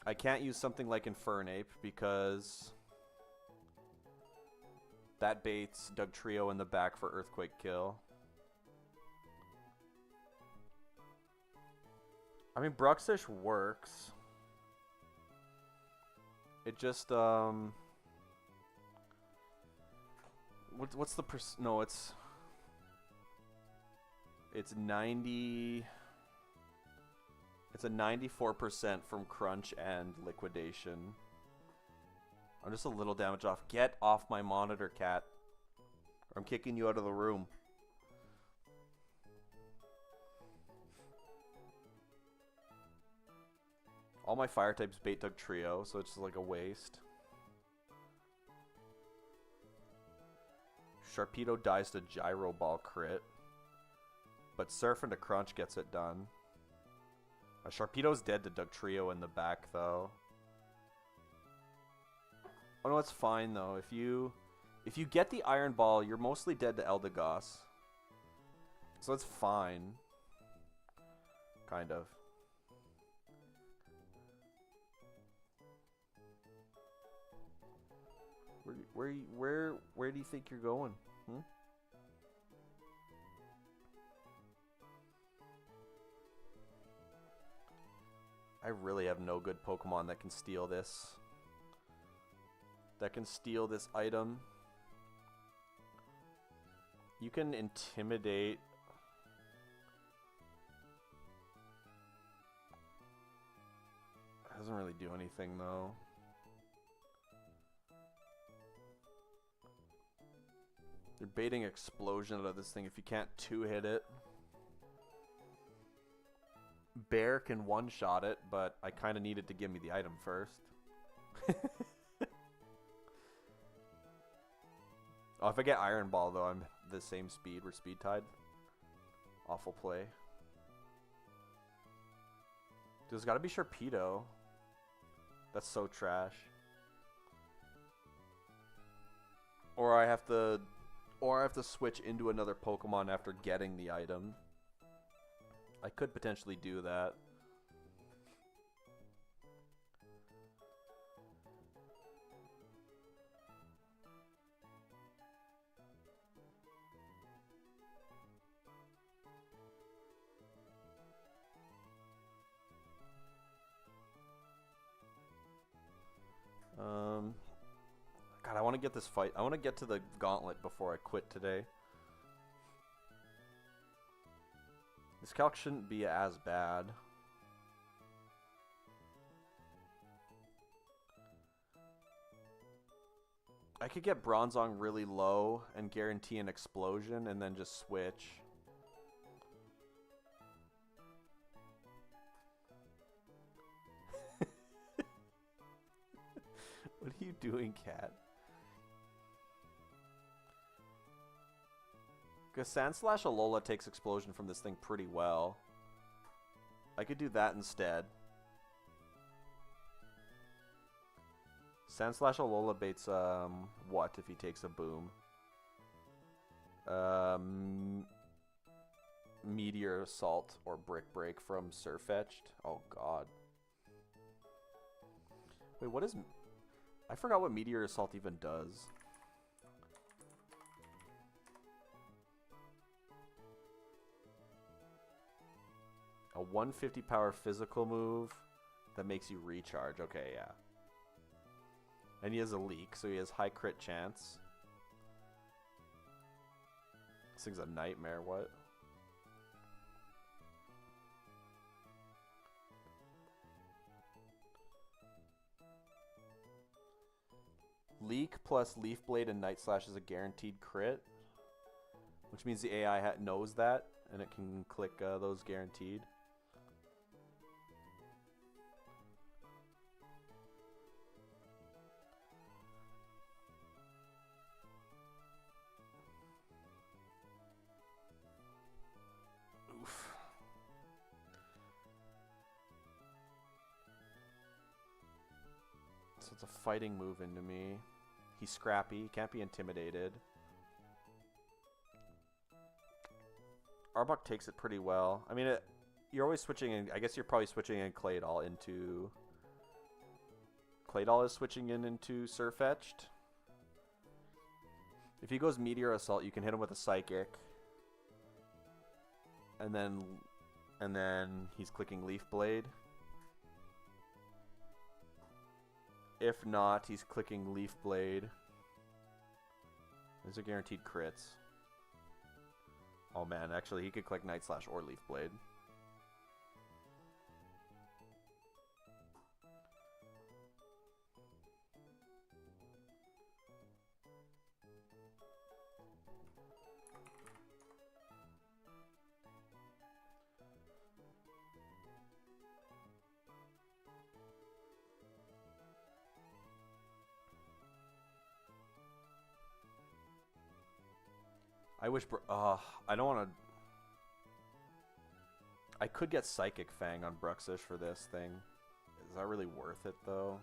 I can't use something like Infernape because that baits Dugtrio in the back for Earthquake kill. I mean, Bruxish works. It just, what's the no, it's 90, it's a 94% from crunch and liquidation. I'm just a little damage off. Get off my monitor, cat, or I'm kicking you out of the room. All my fire types bait Dugtrio, so it's just like a waste. Sharpedo dies to Gyro Ball crit. But Surf into Crunch gets it done. Sharpedo's dead to Dugtrio in the back, though. Oh no, it's fine, though. If you get the Iron Ball, you're mostly dead to Eldegoss. So it's fine. Kind of. Where do you think you're going? Hmm? I really have no good Pokemon that can steal this. That can steal this item. You can intimidate. It doesn't really do anything though. You're baiting Explosion out of this thing if you can't two-hit it. Bear can one-shot it, but I kind of need it to give me the item first. Oh, if I get Iron Ball, though, I'm the same speed. We're speed tied. Awful play. There's got to be Sharpedo. That's so trash. Or I have to switch into another Pokemon after getting the item. I could potentially do that. God, I want to get this fight. I want to get to the gauntlet before I quit today. This calc shouldn't be as bad. I could get Bronzong really low and guarantee an explosion and then just switch. What are you doing, cat? Because Sandslash Alola takes explosion from this thing pretty well. I could do that instead. Sandslash Alola baits, what if he takes a boom? Meteor Assault or Brick Break from Surfetched. Oh god. Wait, what is... I forgot what Meteor Assault even does. A 150 power physical move that makes you recharge. Okay, yeah. And he has a leak, so he has high crit chance. This thing's a nightmare, what? Leak plus Leaf Blade and Night Slash is a guaranteed crit. Which means the AI knows that, and it can click those guaranteed. So it's a fighting move into me. He's scrappy. He can't be intimidated. Arbok takes it pretty well. I mean, you're always switching in. I guess you're probably switching in Claydol into... Claydol is switching into Sirfetch'd. If he goes Meteor Assault, you can hit him with a Psychic. And then he's clicking Leaf Blade. If not, he's clicking Leaf Blade. These are guaranteed crits. Oh man, actually he could click Night Slash or Leaf Blade. I wish... I don't want to... I could get Psychic Fang on Bruxish for this thing. Is that really worth it, though?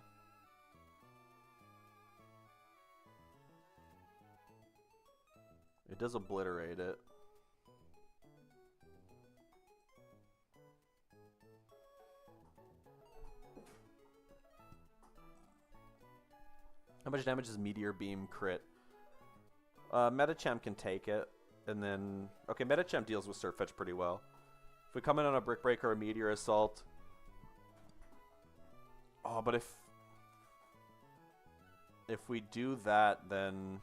It does obliterate it. How much damage does Meteor Beam crit? Metachamp can take it, and then... Okay, Metachamp deals with Sirfetch'd pretty well. If we come in on a Brick Break or a Meteor Assault... Oh, but if we do that, then...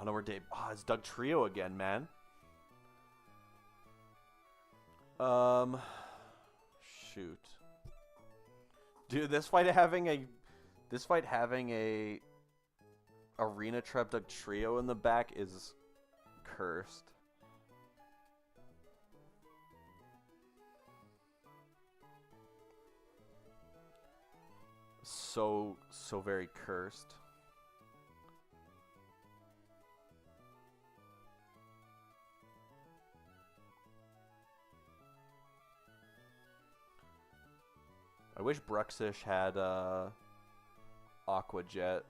Oh, no, we're dead. Oh, it's Doug Trio again, man. Shoot. Dude, this fight having a... Arena Trap Doug Trio in the back is cursed. So very cursed. I wish Bruxish had Aqua Jet.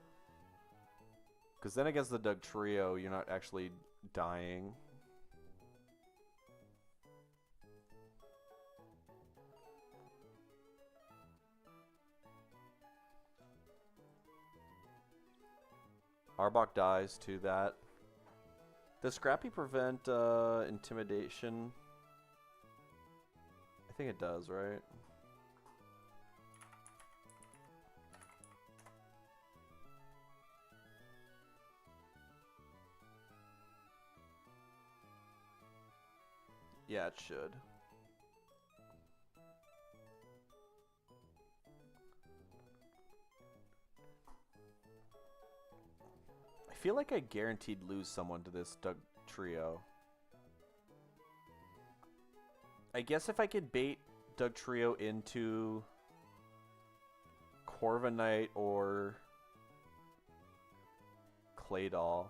Because then against the Doug Trio, you're not actually dying. Arbok dies to that. Does Scrappy prevent intimidation? I think it does, right? Yeah, it should. I feel like I guaranteed lose someone to this Doug Trio. I guess if I could bait Doug Trio into Corviknight or Claydol.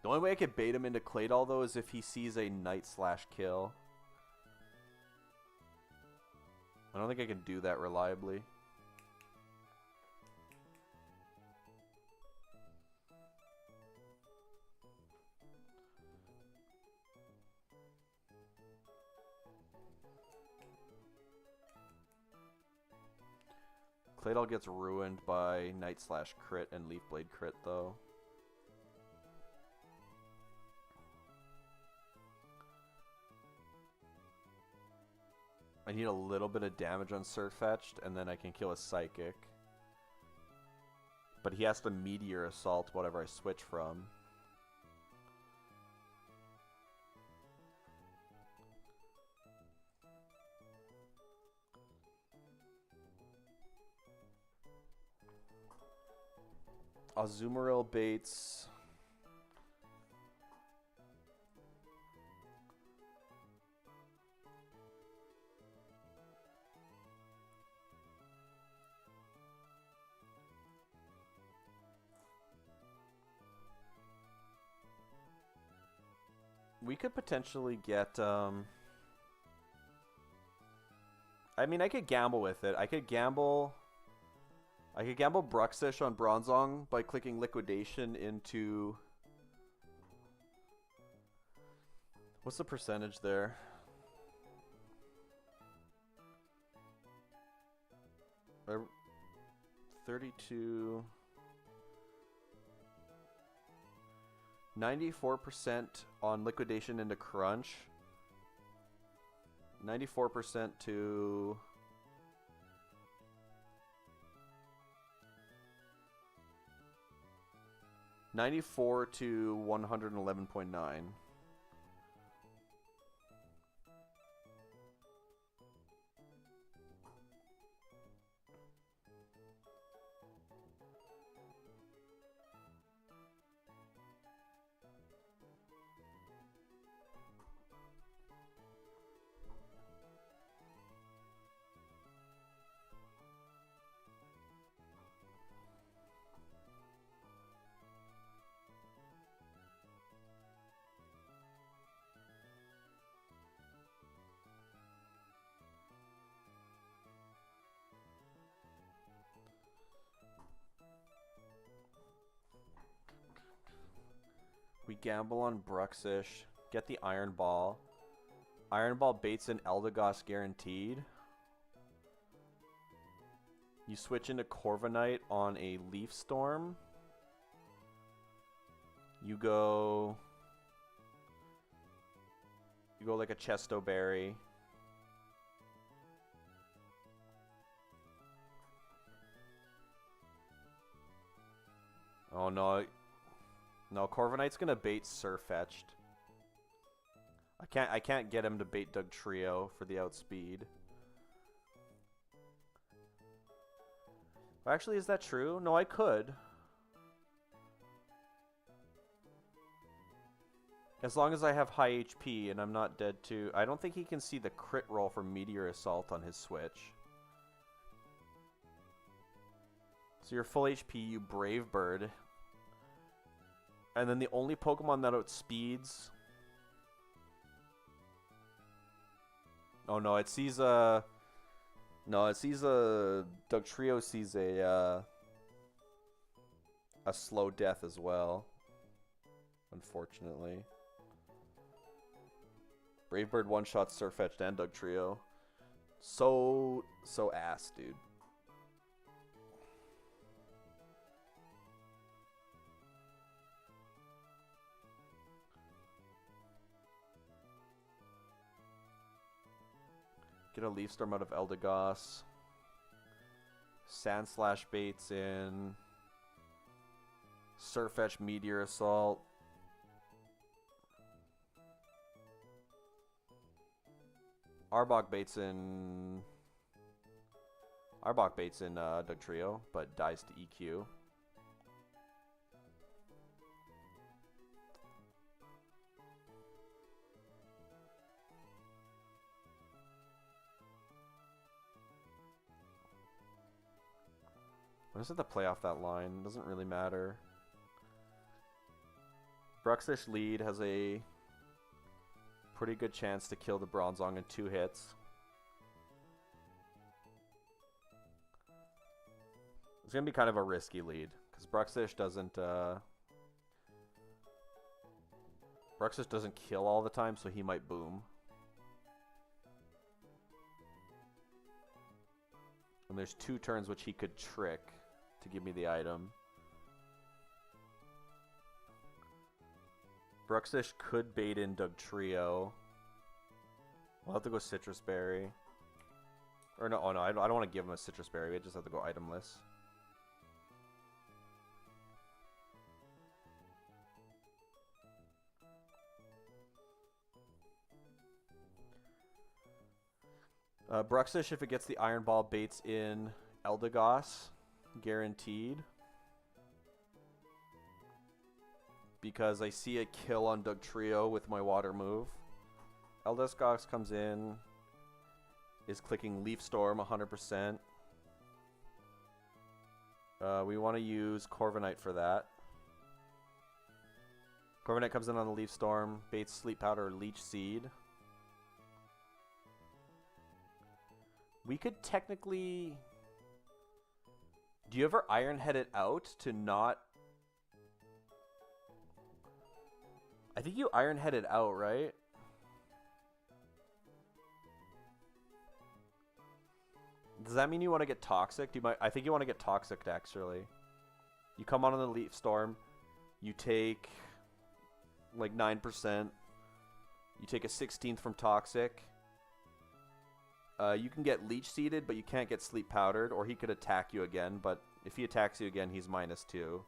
The only way I could bait him into Claydol, though, is if he sees a Night Slash kill. I don't think I can do that reliably. Claydol gets ruined by Night Slash crit and Leaf Blade crit, though. I need a little bit of damage on Sirfetch'd, and then I can kill a Psychic. But he has to Meteor Assault whatever I switch from. Azumarill baits... We could potentially get, I mean, I could gamble with it. I could gamble I could gamble Bruxish on Bronzong by clicking Liquidation into... What's the percentage there? Uh, 32... 94% on Liquidation into Crunch. 94% to... 94 to 111.9. We gamble on Bruxish, get the Iron Ball. Iron Ball baits in Eldegoss guaranteed. You switch into Corviknight on a Leaf Storm. You go like a Chesto Berry. Oh no. No, Corviknight's gonna bait Surfetched. I can't get him to bait Dugtrio for the outspeed. Actually, is that true? No, I could. As long as I have high HP and I'm not dead too. I don't think he can see the crit roll for Meteor Assault on his switch. So you're full HP, you Brave Bird. And then the only Pokemon that outspeeds... Oh no, it sees a... No, it sees a... Dugtrio sees a slow death as well. Unfortunately. Brave Bird one-shot Surfetched and Dugtrio. So ass, dude. Get a Leaf Storm out of Eldegoss. Sandslash baits in. Surfetch Meteor Assault. Arbok baits in Dugtrio, but dies to EQ. I just have to play off that line. Doesn't really matter. Bruxish lead has a pretty good chance to kill the Bronzong in 2 hits. It's going to be kind of a risky lead, because Bruxish doesn't kill all the time, so he might boom. And there's 2 turns which he could trick to give me the item. Bruxish could bait in Dugtrio. We'll have to go Citrus Berry. Or no, oh no, I don't want to give him a Citrus Berry. We just have to go itemless. Bruxish, if it gets the Iron Ball, baits in Eldegoss. Guaranteed. Because I see a kill on Dugtrio with my water move. Eldegoss comes in. Is clicking Leaf Storm 100%. We want to use Corviknight for that. Corviknight comes in on the Leaf Storm. Baits Sleep Powder or Leech Seed. We could technically Do you ever Ironhead it out to not... I think you Ironhead it out, right? Does that mean you want to get Toxic? I think you want to get Toxic, actually. You come on the Leaf Storm. You take like 9%. You take a 16th from Toxic. You can get Leech Seeded, but you can't get Sleep Powdered, or he could attack you again, but if he attacks you again, he's -2.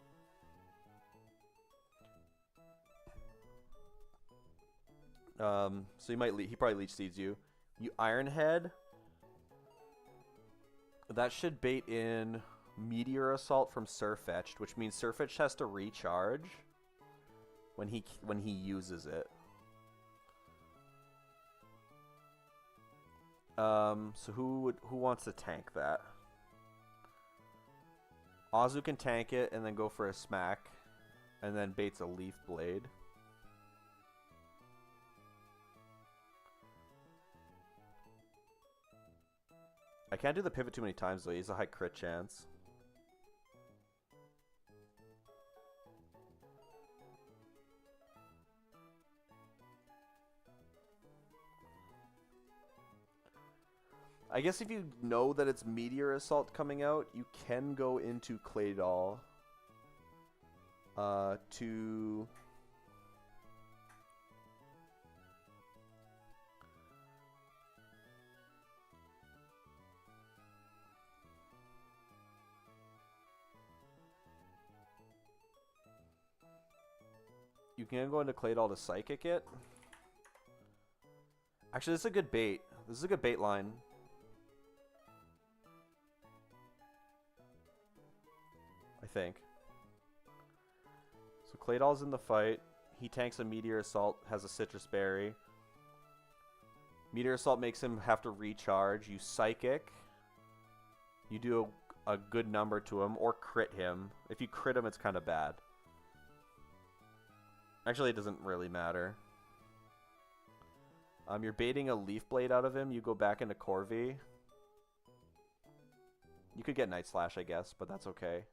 So he probably Leech Seeds you. You Ironhead. That should bait in Meteor Assault from Sirfetch'd, which means Sirfetch'd has to recharge when he uses it. So who wants to tank that? Azu can tank it and then go for a smack, and then baits a Leaf Blade. I can't do the pivot too many times though. He has a high crit chance. I guess if you know that it's Meteor Assault coming out, you can go into Claydol to... You can go into Claydol to Psychic it. Actually, this is a good bait. This is a good bait line. I think. So Claydol's in the fight. He tanks a Meteor Assault, has a Citrus Berry. Meteor Assault makes him have to recharge. You Psychic. You do a good number to him, or crit him. If you crit him, it's kind of bad. Actually, it doesn't really matter. You're baiting a Leaf Blade out of him. You go back into Corvi. You could get Night Slash, I guess, but that's okay.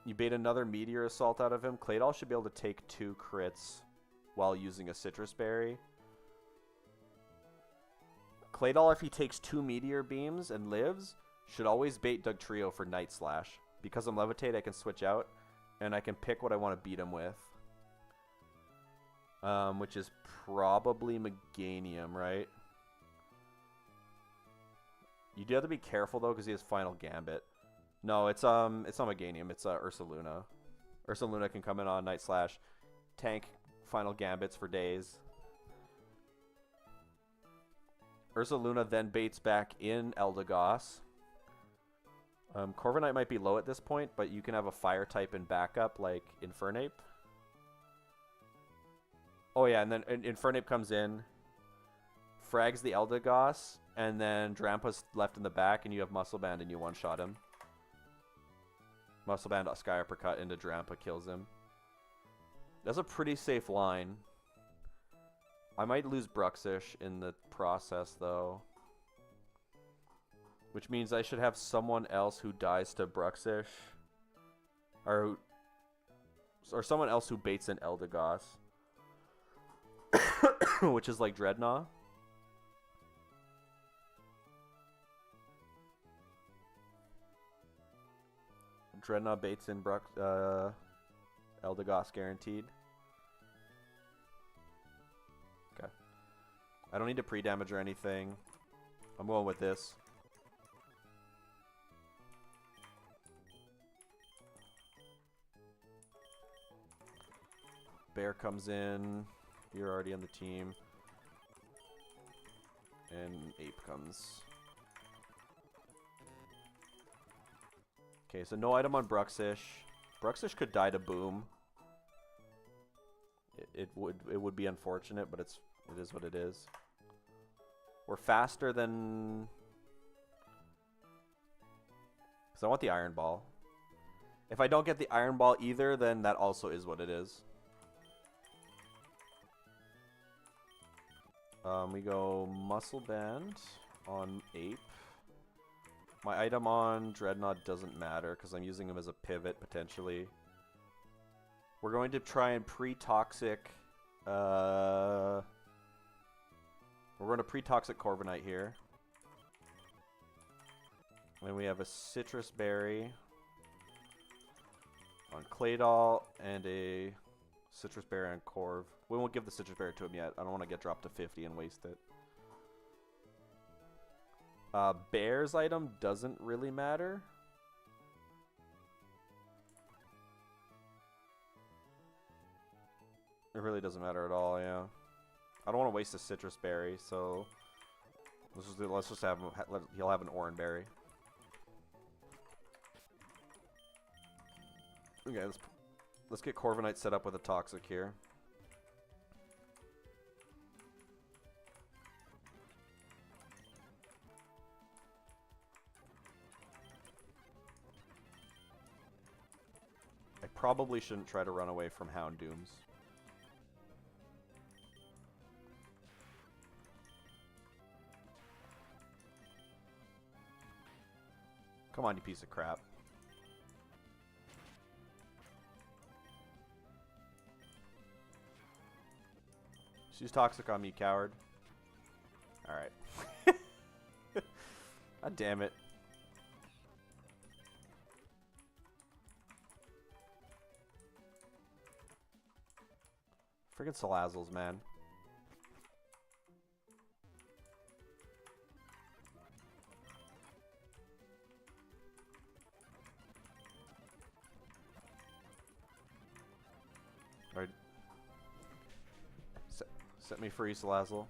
You bait another Meteor Assault out of him. Claydol should be able to take 2 crits while using a Citrus Berry. Claydol, if he takes 2 Meteor Beams and lives, should always bait Dugtrio for Night Slash. Because I'm Levitate, I can switch out, and I can pick what I want to beat him with. Which is probably Meganium, right? You do have to be careful, though, because he has Final Gambit. No, it's not Meganium, it's Ursaluna. Ursaluna can come in on Night Slash, tank Final Gambits for days. Ursaluna then baits back in Eldegoss. Corviknight might be low at this point, but you can have a Fire type in backup, like Infernape. Oh yeah, and then Infernape comes in, frags the Eldegoss, and then Drampa's left in the back, and you have Muscle Band, and you one-shot him. Muscle Band, Sky Uppercut into Drampa, kills him. That's a pretty safe line. I might lose Bruxish in the process, though. Which means I should have someone else who dies to Bruxish. Or someone else who baits in Eldegoss. Which is like Dreadnought. Dreadnought baits in Eldegoss guaranteed. Okay. I don't need to pre-damage or anything. I'm going with this. Bear comes in. You're already on the team. And Ape comes. Okay, so no item on Bruxish. Bruxish could die to Boom. It would be unfortunate, but it is what it is. We're faster than... Because I want the Iron Ball. If I don't get the Iron Ball either, then that also is what it is. We go Muscle Band on Ape. My item on Dreadnought doesn't matter because I'm using him as a pivot potentially. We're going to try and pre-toxic. We're going to pre-toxic Corviknight here. Then we have a Citrus Berry on Claydol and a Citrus Berry on Corv. We won't give the Citrus Berry to him yet. I don't want to get dropped to 50 and waste it. Bear's item doesn't really matter. It really doesn't matter at all, yeah. I don't want to waste a Citrus Berry, so let's just have him. He'll have an Oran Berry. Okay, let's get Corviknight set up with a Toxic here. I probably shouldn't try to run away from Houndooms. Come on, you piece of crap. She's toxic on me, coward. Alright. God damn it. Friggin' Salazzles, man. Alright. Set me free, Salazzle.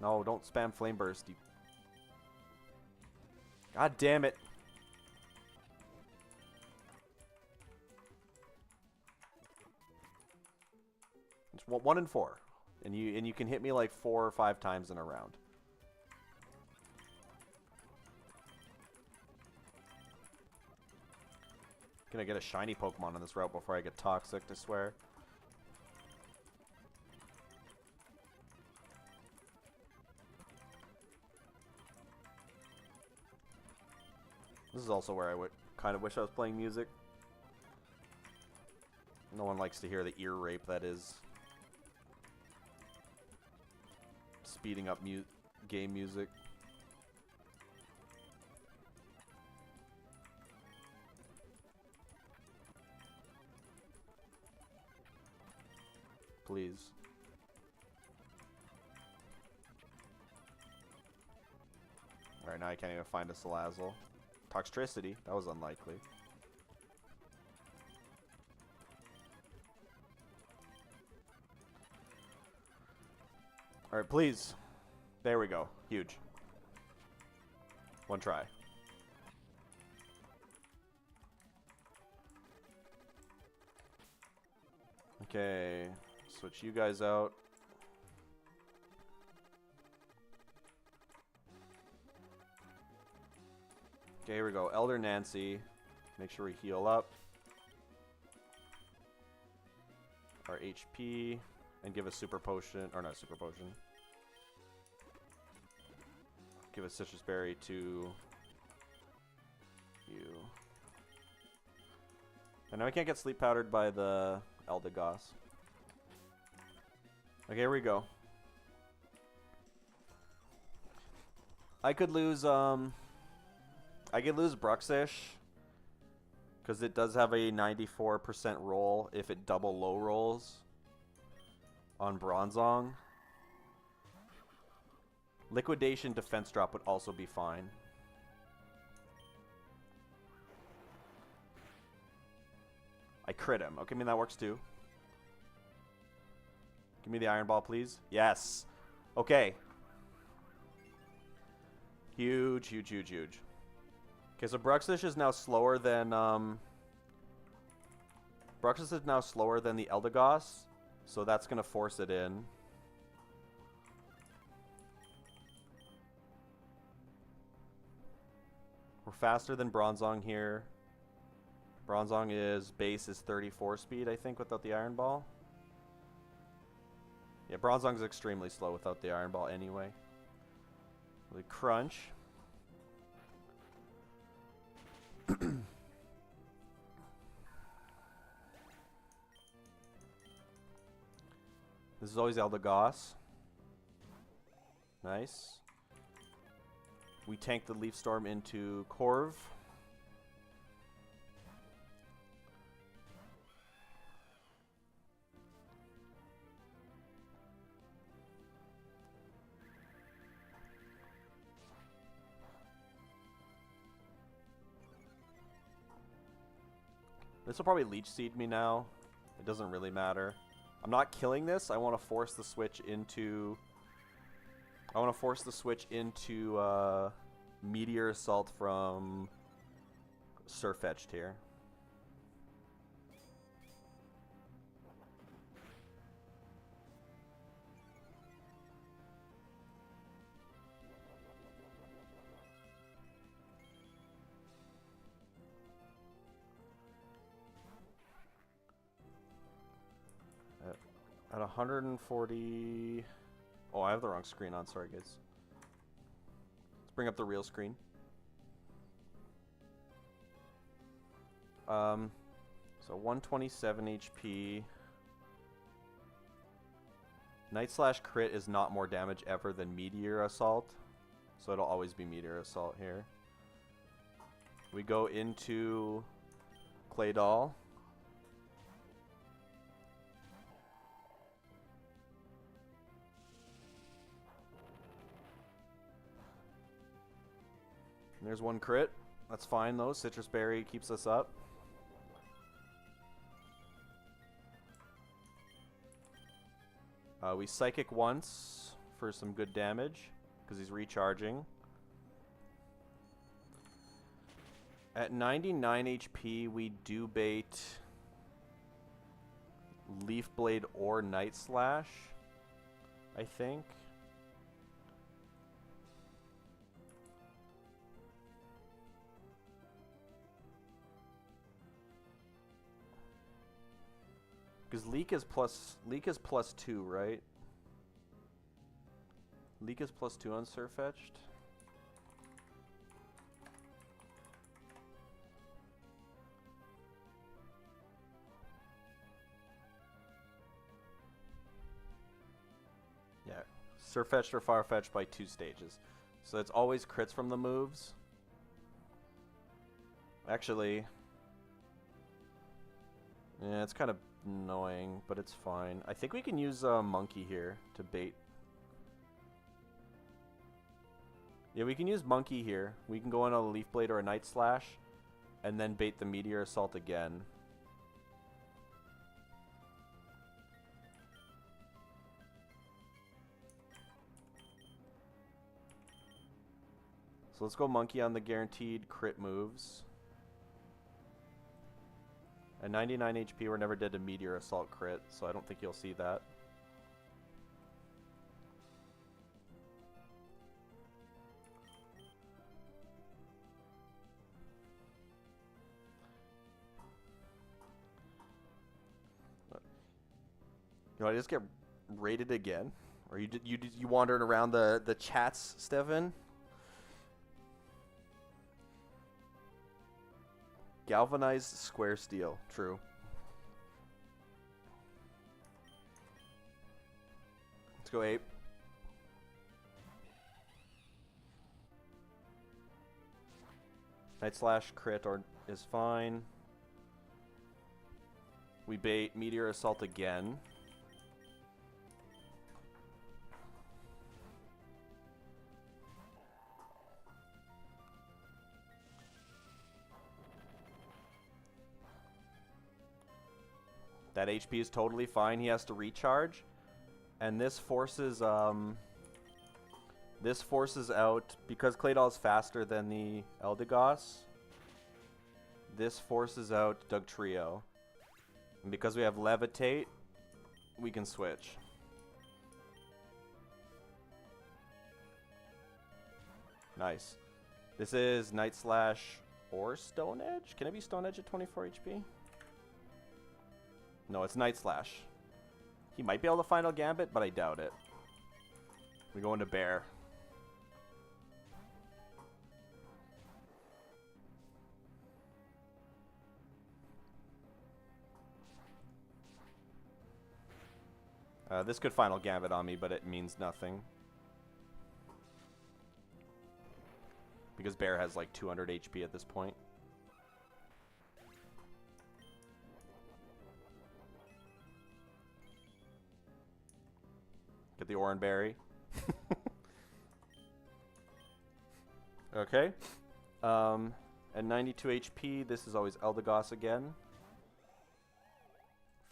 No, don't spam Flame Burst. You... God damn it. It's 1 in 4. And you can hit me like 4 or 5 times in a round. Can I get a shiny Pokemon on this route before I get toxic, I swear? This is also where I would kind of wish I was playing music. No one likes to hear the ear rape that is speeding up game music. Please. Alright, now I can't even find a Salazzle. Toxtricity, that was unlikely. Alright, please. There we go. Huge. One try. Okay. Switch you guys out. Okay, here we go. Elder Nancy. Make sure we heal up our HP and give a super potion, or not super potion. Give a citrus berry to you. And now I can't get sleep powdered by the Eldegoss. Okay, here we go. I could lose Bruxish because it does have a 94% roll if it double low rolls on Bronzong. Liquidation defense drop would also be fine. I crit him. Okay, I mean that works too. Give me the Iron Ball, please. Yes. Okay. Huge, huge, huge, huge. Okay, so Bruxish is now slower than Bruxish is now slower than the Eldegoss, so that's gonna force it in. We're faster than Bronzong here. Bronzong base is 34 speed, I think, without the Iron Ball. Yeah, Bronzong's extremely slow without the Iron Ball anyway. Really crunch. is always Eldegoss. Nice. We tank the Leaf Storm into Corv. This will probably Leech Seed me now. It doesn't really matter. I'm not killing this. I want to force the switch into... Meteor Assault from Surfetched here. At 140... Oh, I have the wrong screen on. Sorry, guys. Let's bring up the real screen. So 127 HP. Night Slash crit is not more damage ever than Meteor Assault. So it'll always be Meteor Assault here. We go into Claydol. And there's one crit. That's fine though. Citrus Berry keeps us up. We Psychic once for some good damage because he's recharging. At 99 HP, we do bait Leaf Blade or Night Slash, I think. Because Leak is plus 2, right? Leak is plus 2 on Surfetched. Yeah, Surfetched or Farfetched by 2 stages. So it's always crits from the moves. Actually, yeah, it's kind of annoying, but it's fine. I think we can use Monkey here to bait. Yeah, we can use Monkey here. We can go on a Leaf Blade or a Night Slash, and then bait the Meteor Assault again. So let's go Monkey on the guaranteed crit moves. At 99 HP, we're never dead to Meteor Assault crit, so I don't think you'll see that. You want to just get raided again? Or you wandering around the chats, Stefan? Galvanized Square Steel. True. Let's go Ape. Night Slash crit is fine. We bait Meteor Assault again. That HP is totally fine. He has to recharge. And this forces out, because Claydol is faster than the Eldegoss, this forces out Dugtrio. And because we have Levitate, we can switch. Nice. This is Night Slash or Stone Edge. Can it be Stone Edge at 24 HP? No, it's Night Slash. He might be able to Final Gambit, but I doubt it. We go into Bear. This could final gambit on me, but it means nothing. Because Bear has like 200 HP at this point. Get the Oran Berry. Okay. At 92 HP, this is always Eldegoss again.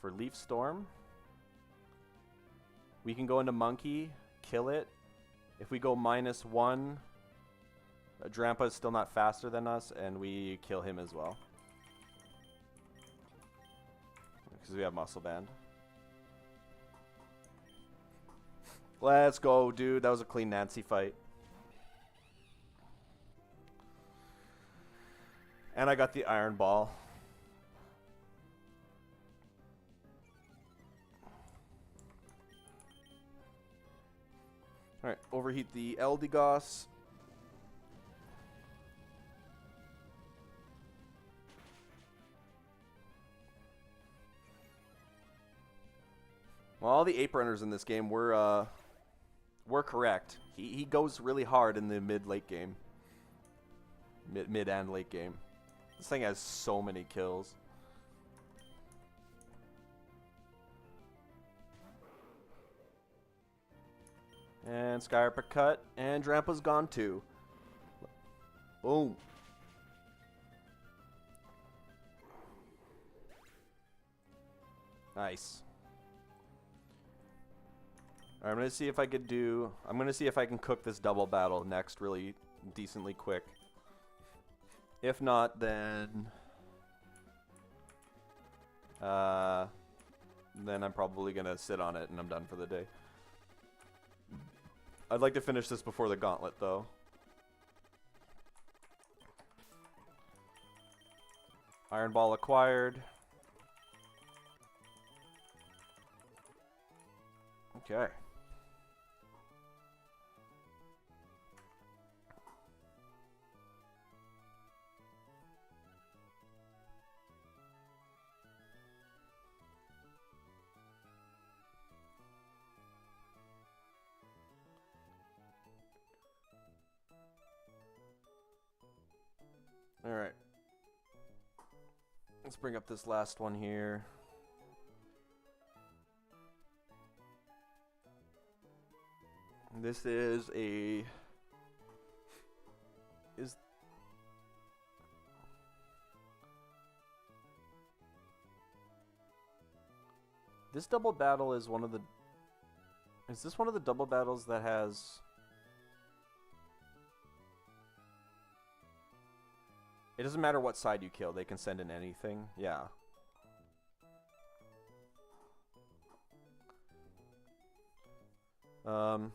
For Leaf Storm. We can go into Monkey, kill it. If we go -1, Drampa is still not faster than us, and we kill him as well. Because we have Muscle Band. Let's go, dude. That was a clean Nancy fight. And I got the Iron Ball. Alright, overheat the Eldegoss. Well, all the ape runners in this game were correct. He goes really hard in the mid-late game. Mid and late game. This thing has so many kills. And Sky Uppercut, and Drampa's gone too. Boom. Nice. Alright, I'm gonna see if I could do. I'm gonna see if I can cook this double battle next really decently quick. If not, then I'm probably gonna sit on it and I'm done for the day. I'd like to finish this before the gauntlet, though. Iron Ball acquired. Okay. Alright. Let's bring up this last one here. This is a... This double battle is one of the... Is this one of the double battles that has... It doesn't matter what side you kill, they can send in anything. Yeah. So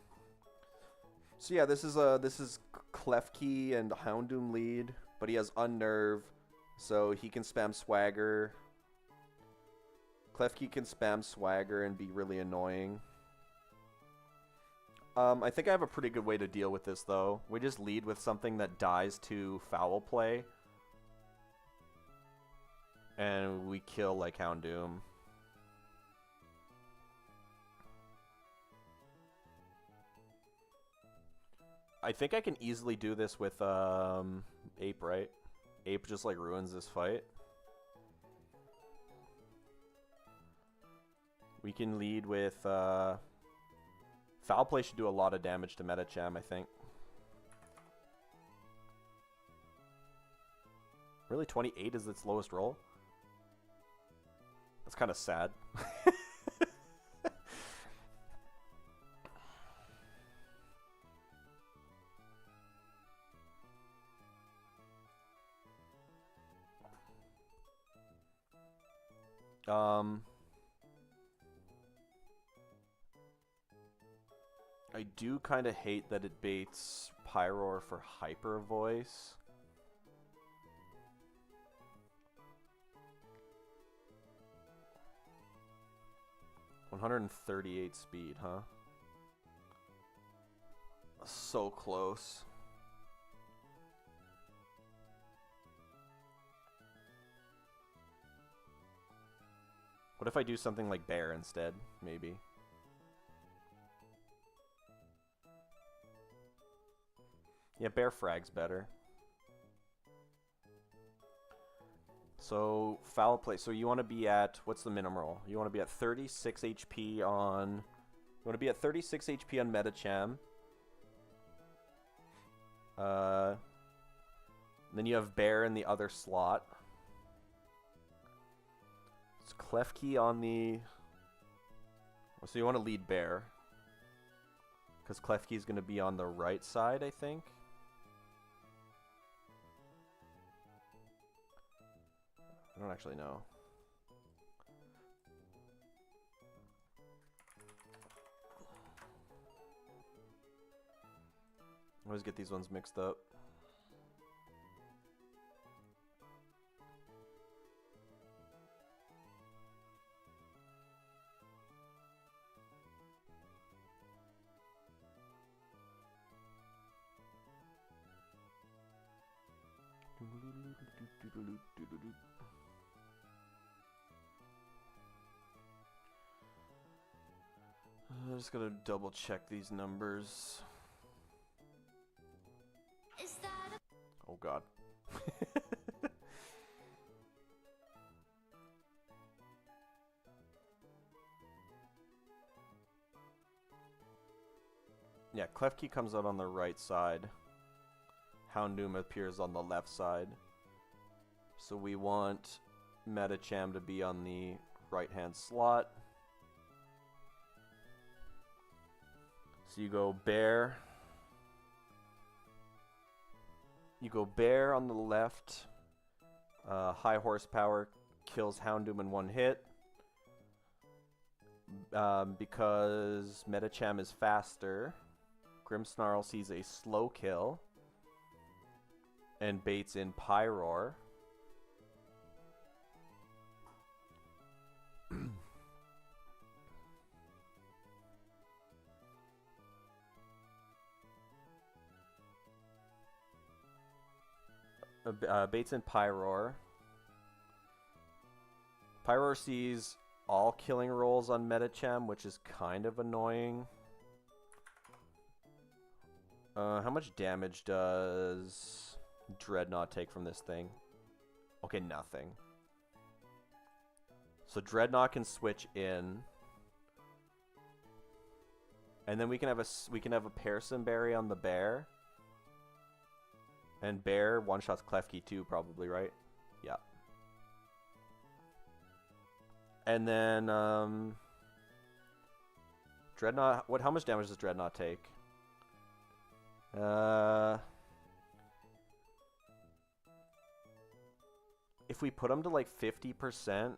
yeah, this is Klefki and Houndoom lead, but he has Unnerve, so he can spam Swagger. Klefki can spam Swagger and be really annoying. I think I have a pretty good way to deal with this, though. We just lead with something that dies to Foul Play. And we kill, like, Houndoom. I think I can easily do this with, Ape, right? Ape just, like, ruins this fight. We can lead with, Foul Play should do a lot of damage to Metacham, I think. Really, 28 is its lowest roll? That's kind of sad. I do kind of hate that it baits Pyroar for Hyper Voice. .138 speed, huh? So close. What if I do something like Bear instead, maybe? Yeah, bear frag's better. So, foul play. So you want to be at, what's the minimum roll? You want to be at 36 HP on... You want to be at 36 HP on Metacham. Then you have bear in the other slot. It's Klefki on the... So you want to lead bear. Because Klefki is going to be on the right side, I think. I don't actually know. I always get these ones mixed up. I'm just gonna double check these numbers. Oh god. Yeah, Klefki comes out on the right side. Houndoom appears on the left side. So we want Metacham to be on the right-hand slot. So you go bear. You go bear on the left. High horsepower kills Houndoom in one hit. Because Metacham is faster, Grimmsnarl sees a slow kill and baits in Pyroar. Baits in Pyroar. Pyroar sees all killing rolls on Metacham, which is kind of annoying. How much damage does Dreadnought take from this thing? Okay, nothing. So Dreadnought can switch in. And then we can have a Pearson Berry on the bear. And bear one-shots Klefki too, probably, right? Yeah. And then Dreadnought, how much damage does Dreadnought take? If we put him to like 50%,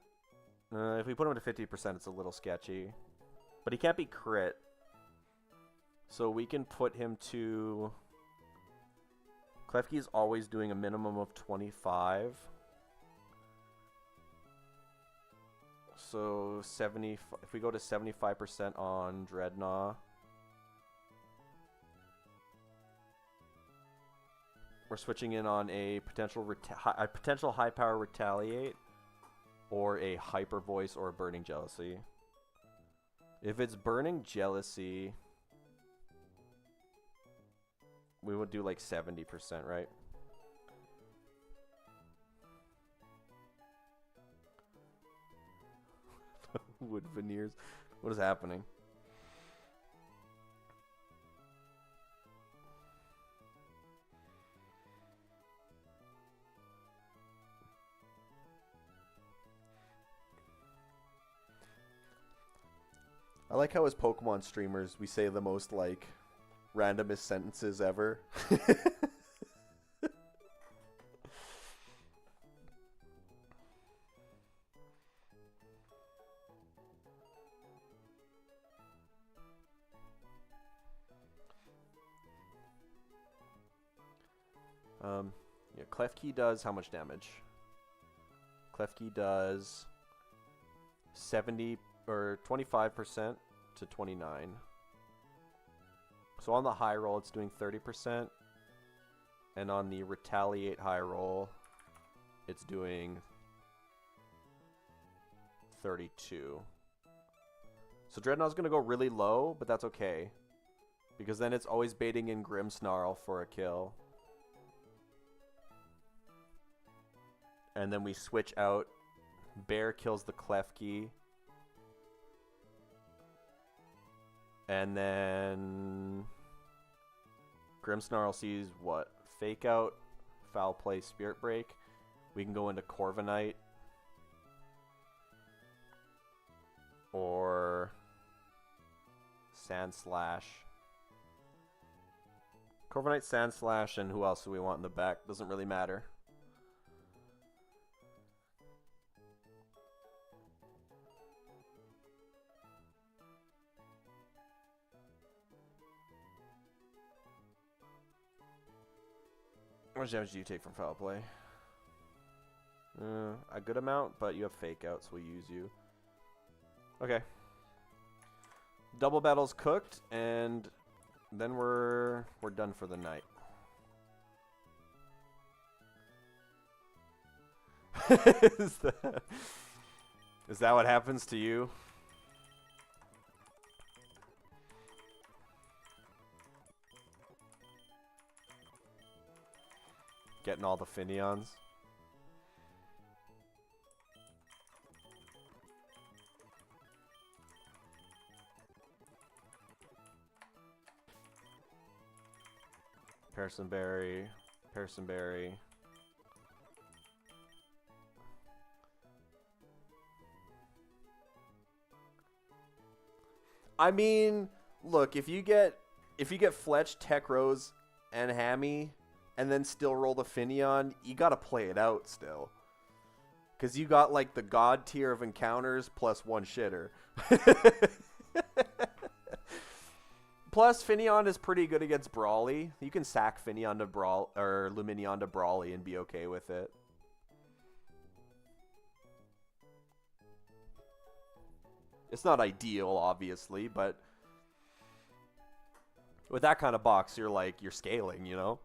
if we put him to 50%, it's a little sketchy. But he can't be crit. So we can put him to... Klefki's always doing a minimum of 25. So 70. If we go to 75% on Dreadnought, we're switching in on a potential high power retaliate, or a hyper voice, or a burning jealousy. If it's burning jealousy, we would do like 70%, right? Wood veneers. What is happening? I like how as Pokemon streamers we say the most like randomest sentences ever. Yeah, Klefki does how much damage? Klefki does 70 or 25% to 29. So on the high roll, it's doing 30%, and on the retaliate high roll, it's doing 32. So Dreadnought's gonna go really low, but that's okay. Because then it's always baiting in Grimmsnarl for a kill. And then we switch out. Bear kills the Klefki. And then Grimmsnarl sees what? Fake Out, Foul Play, Spirit Break. We can go into Corviknight. Or Sand Slash. Corviknight, Sand Slash, and who else do we want in the back? Doesn't really matter. How much damage do you take from Foul Play? A good amount, but you have Fake Out, so we'll use you. Okay. Double battle's cooked, and then we're done for the night. Is that what happens to you? Getting all the Finions. Personberry. I mean, look, if you get Fletch, Tech Rose, and Hammy, and then still roll the Finion, you gotta play it out still. Because you got, like, the god tier of encounters plus one shitter. Plus, Finion is pretty good against Brawly. You can sack Finion to or Luminion to Brawly and be okay with it. It's not ideal, obviously, but with that kind of box, you're scaling, you know?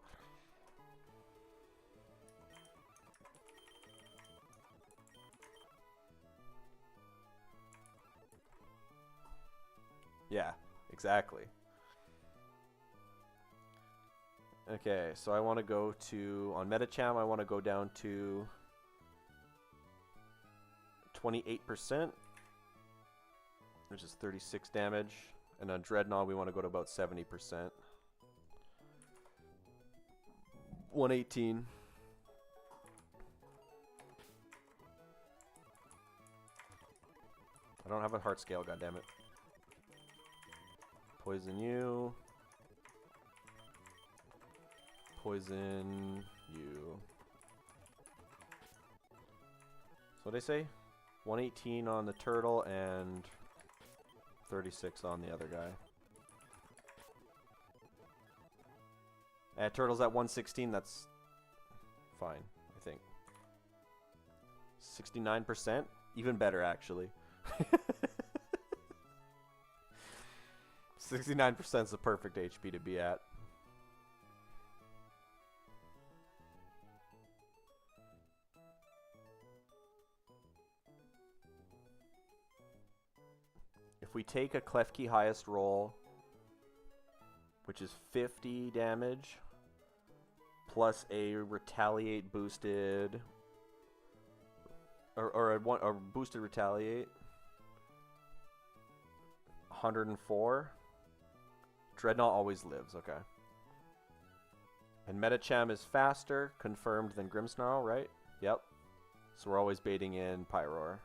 Yeah, exactly. Okay, so I want to go to, on Metacham, I want to go down to 28%, which is 36 damage. And on Dreadnought, we want to go to about 70%. 118. I don't have a heart scale, goddammit. Poison you. Poison you. So what they say? 118 on the turtle and 36 on the other guy. Turtle's at 116, that's fine, I think. 69%? Even better, actually. 69% is the perfect HP to be at. If we take a Klefki highest roll, which is 50 damage, plus a retaliate boosted, or a boosted retaliate, 104. Dreadnought always lives, okay. And Metacham is faster, confirmed, than Grimmsnarl, right? Yep. So we're always baiting in Pyroar.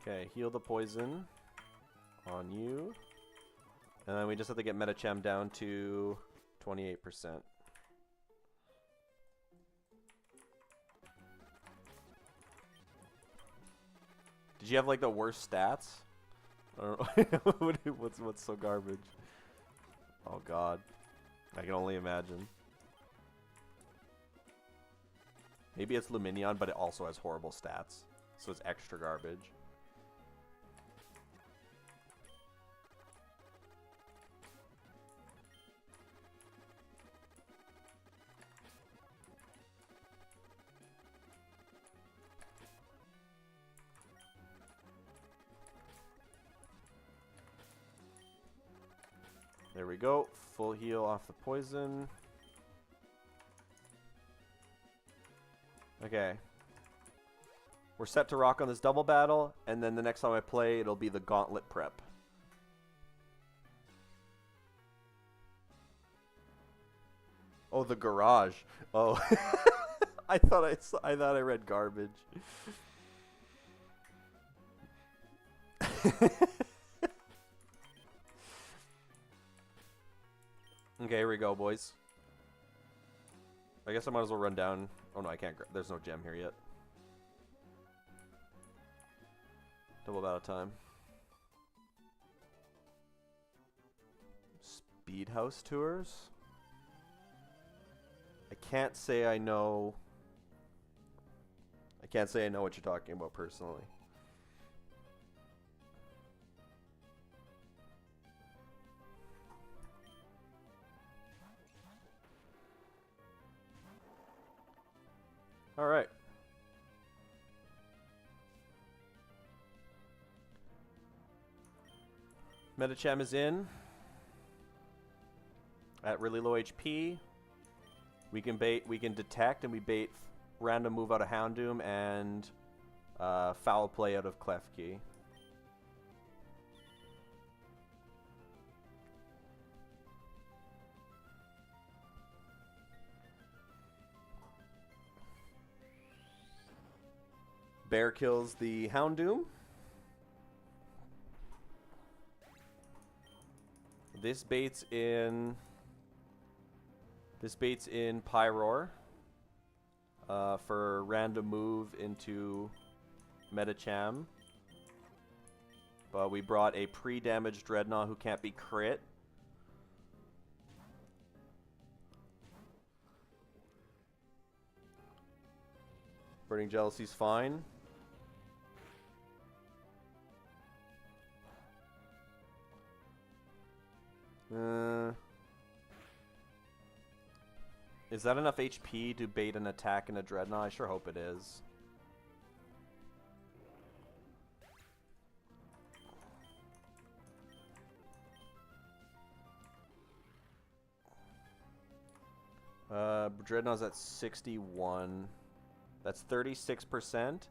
Okay, heal the poison on you. And then we just have to get Metacham down to 28%. Did you have like the worst stats? I don't know. what's so garbage? Oh god. I can only imagine. Maybe it's Luminion, but it also has horrible stats. So it's extra garbage. There we go. Full heal off the poison. Okay. We're set to rock on this double battle, and then the next time I play, it'll be the gauntlet prep. Oh, the garage. Oh. I thought I read garbage. Okay, here we go, boys. I guess I might as well run down. Oh no, I can't. There's no gem here yet. Double battle time. Speed house tours? I can't say I know. I can't say I know what you're talking about personally. All right. Metacham is in at really low HP. We can detect, and we bait random move out of Houndoom and foul play out of Klefki. Bear kills the Houndoom. This baits in Pyroar for random move into Metacham. But we brought a pre-damaged Dreadnought who can't be crit. Burning Jealousy's fine. Is that enough HP to bait an attack in a Dreadnought? I sure hope it is. Dreadnought's at 61. That's 36%.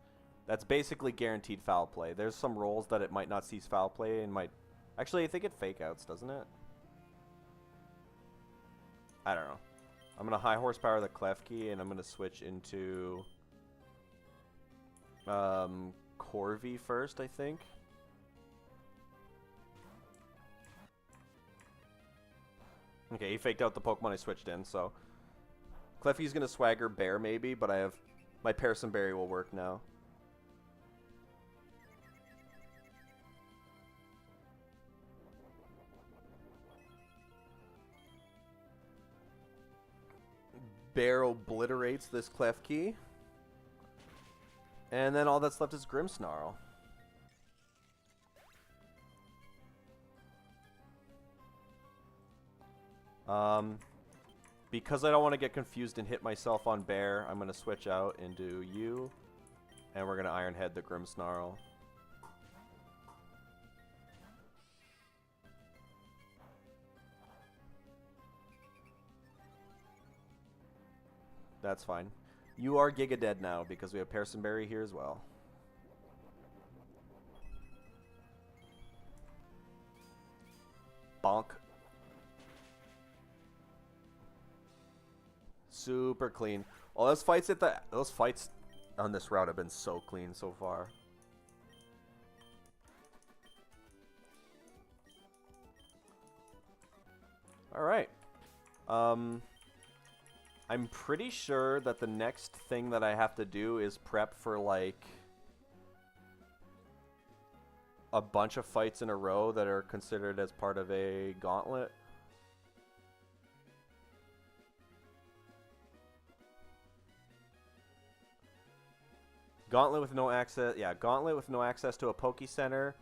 That's basically guaranteed foul play. There's some rolls that it might not cease foul play and might... Actually, I think it fake outs, doesn't it? I don't know. I'm going to high horsepower the Klefki, and I'm going to switch into Corvi first, I think. Okay, he faked out the Pokemon I switched in, so... Klefki's going to swagger Bear, maybe, but I have... My Parson Berry will work now. Bear obliterates this Klefki. And then all that's left is Grimmsnarl. Because I don't want to get confused and hit myself on Bear, I'm going to switch out into you. And we're going to Iron Head the Grimmsnarl. That's fine. You are Giga Dead now because we have Parson Berry here as well. Bonk. Super clean. Well, those fights on this route have been so clean so far. All right. I'm pretty sure that the next thing that I have to do is prep for, like, a bunch of fights in a row that are considered as part of a gauntlet. Gauntlet with no access, yeah, Gauntlet with no access to a Poke Center,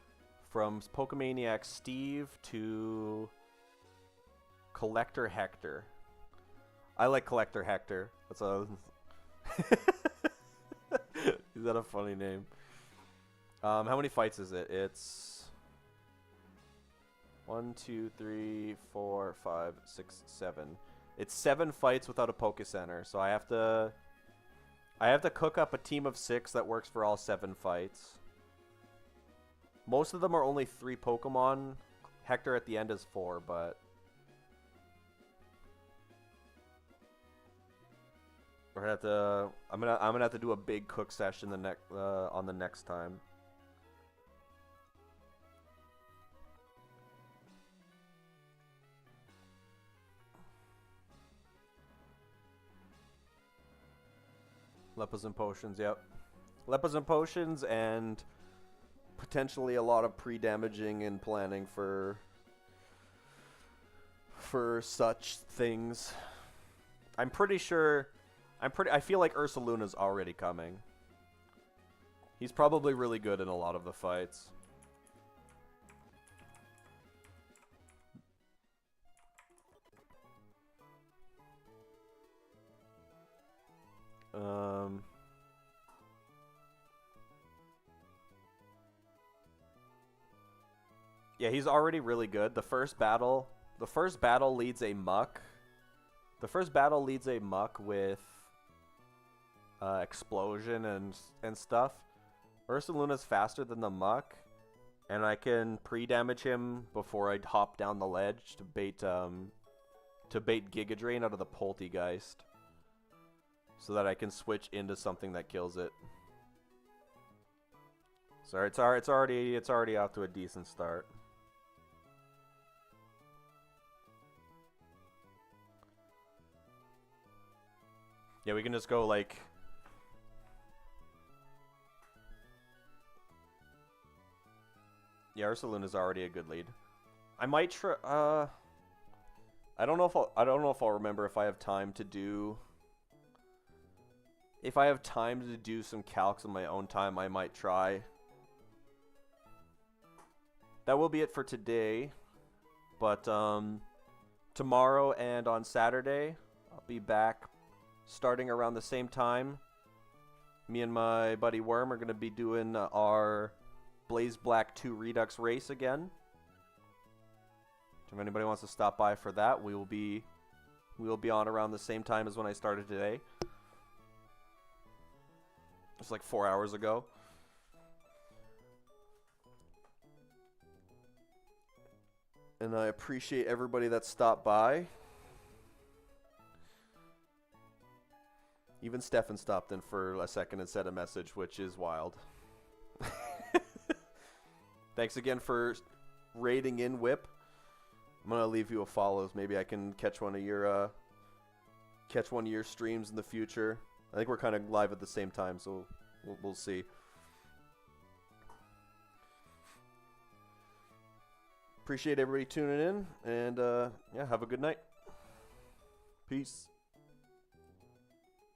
from Pokemaniac Steve to Collector Hector. I like Collector Hector. That's a... Is that a funny name? How many fights is it? It's 1, 2, 3, 4, 5, 6, 7. It's 7 fights without a Poke Center, so I have to cook up a team of 6 that works for all 7 fights. Most of them are only 3 Pokemon. Hector at the end is 4, but we're gonna have to. I'm gonna have to do a big cook session on the next time. Lepers and potions, yep. Lepers and potions and potentially a lot of pre-damaging and planning for such things. I'm pretty sure I feel like Ursaluna's already coming. He's probably really good in a lot of the fights. Yeah, he's already really good. The first battle leads a muck. The first battle leads a muck with explosion and stuff. Ursaluna's faster than the muck, and I can pre-damage him before I hop down the ledge to bait Giga Drain out of the Poltegeist, so that I can switch into something that kills it. So it's already off to a decent start. Yeah, we can just go like. Yeah, Ursaluna's already a good lead. I might try. I don't know if I'll remember if I have time to do. If I have time to do some calcs on my own time, I might try. That will be it for today. But tomorrow and on Saturday, I'll be back starting around the same time. Me and my buddy Worm are going to be doing our Blaze Black 2 Redux race again. If anybody wants to stop by for that, we will be on around the same time as when I started today. It's like 4 hours ago. And I appreciate everybody that stopped by. Even Stefan stopped in for a second and sent a message, which is wild. Thanks again for raiding in, Whip. I'm gonna leave you a follow. Maybe I can catch one of your streams in the future. I think we're kind of live at the same time, so we'll see. Appreciate everybody tuning in, and yeah, have a good night. Peace.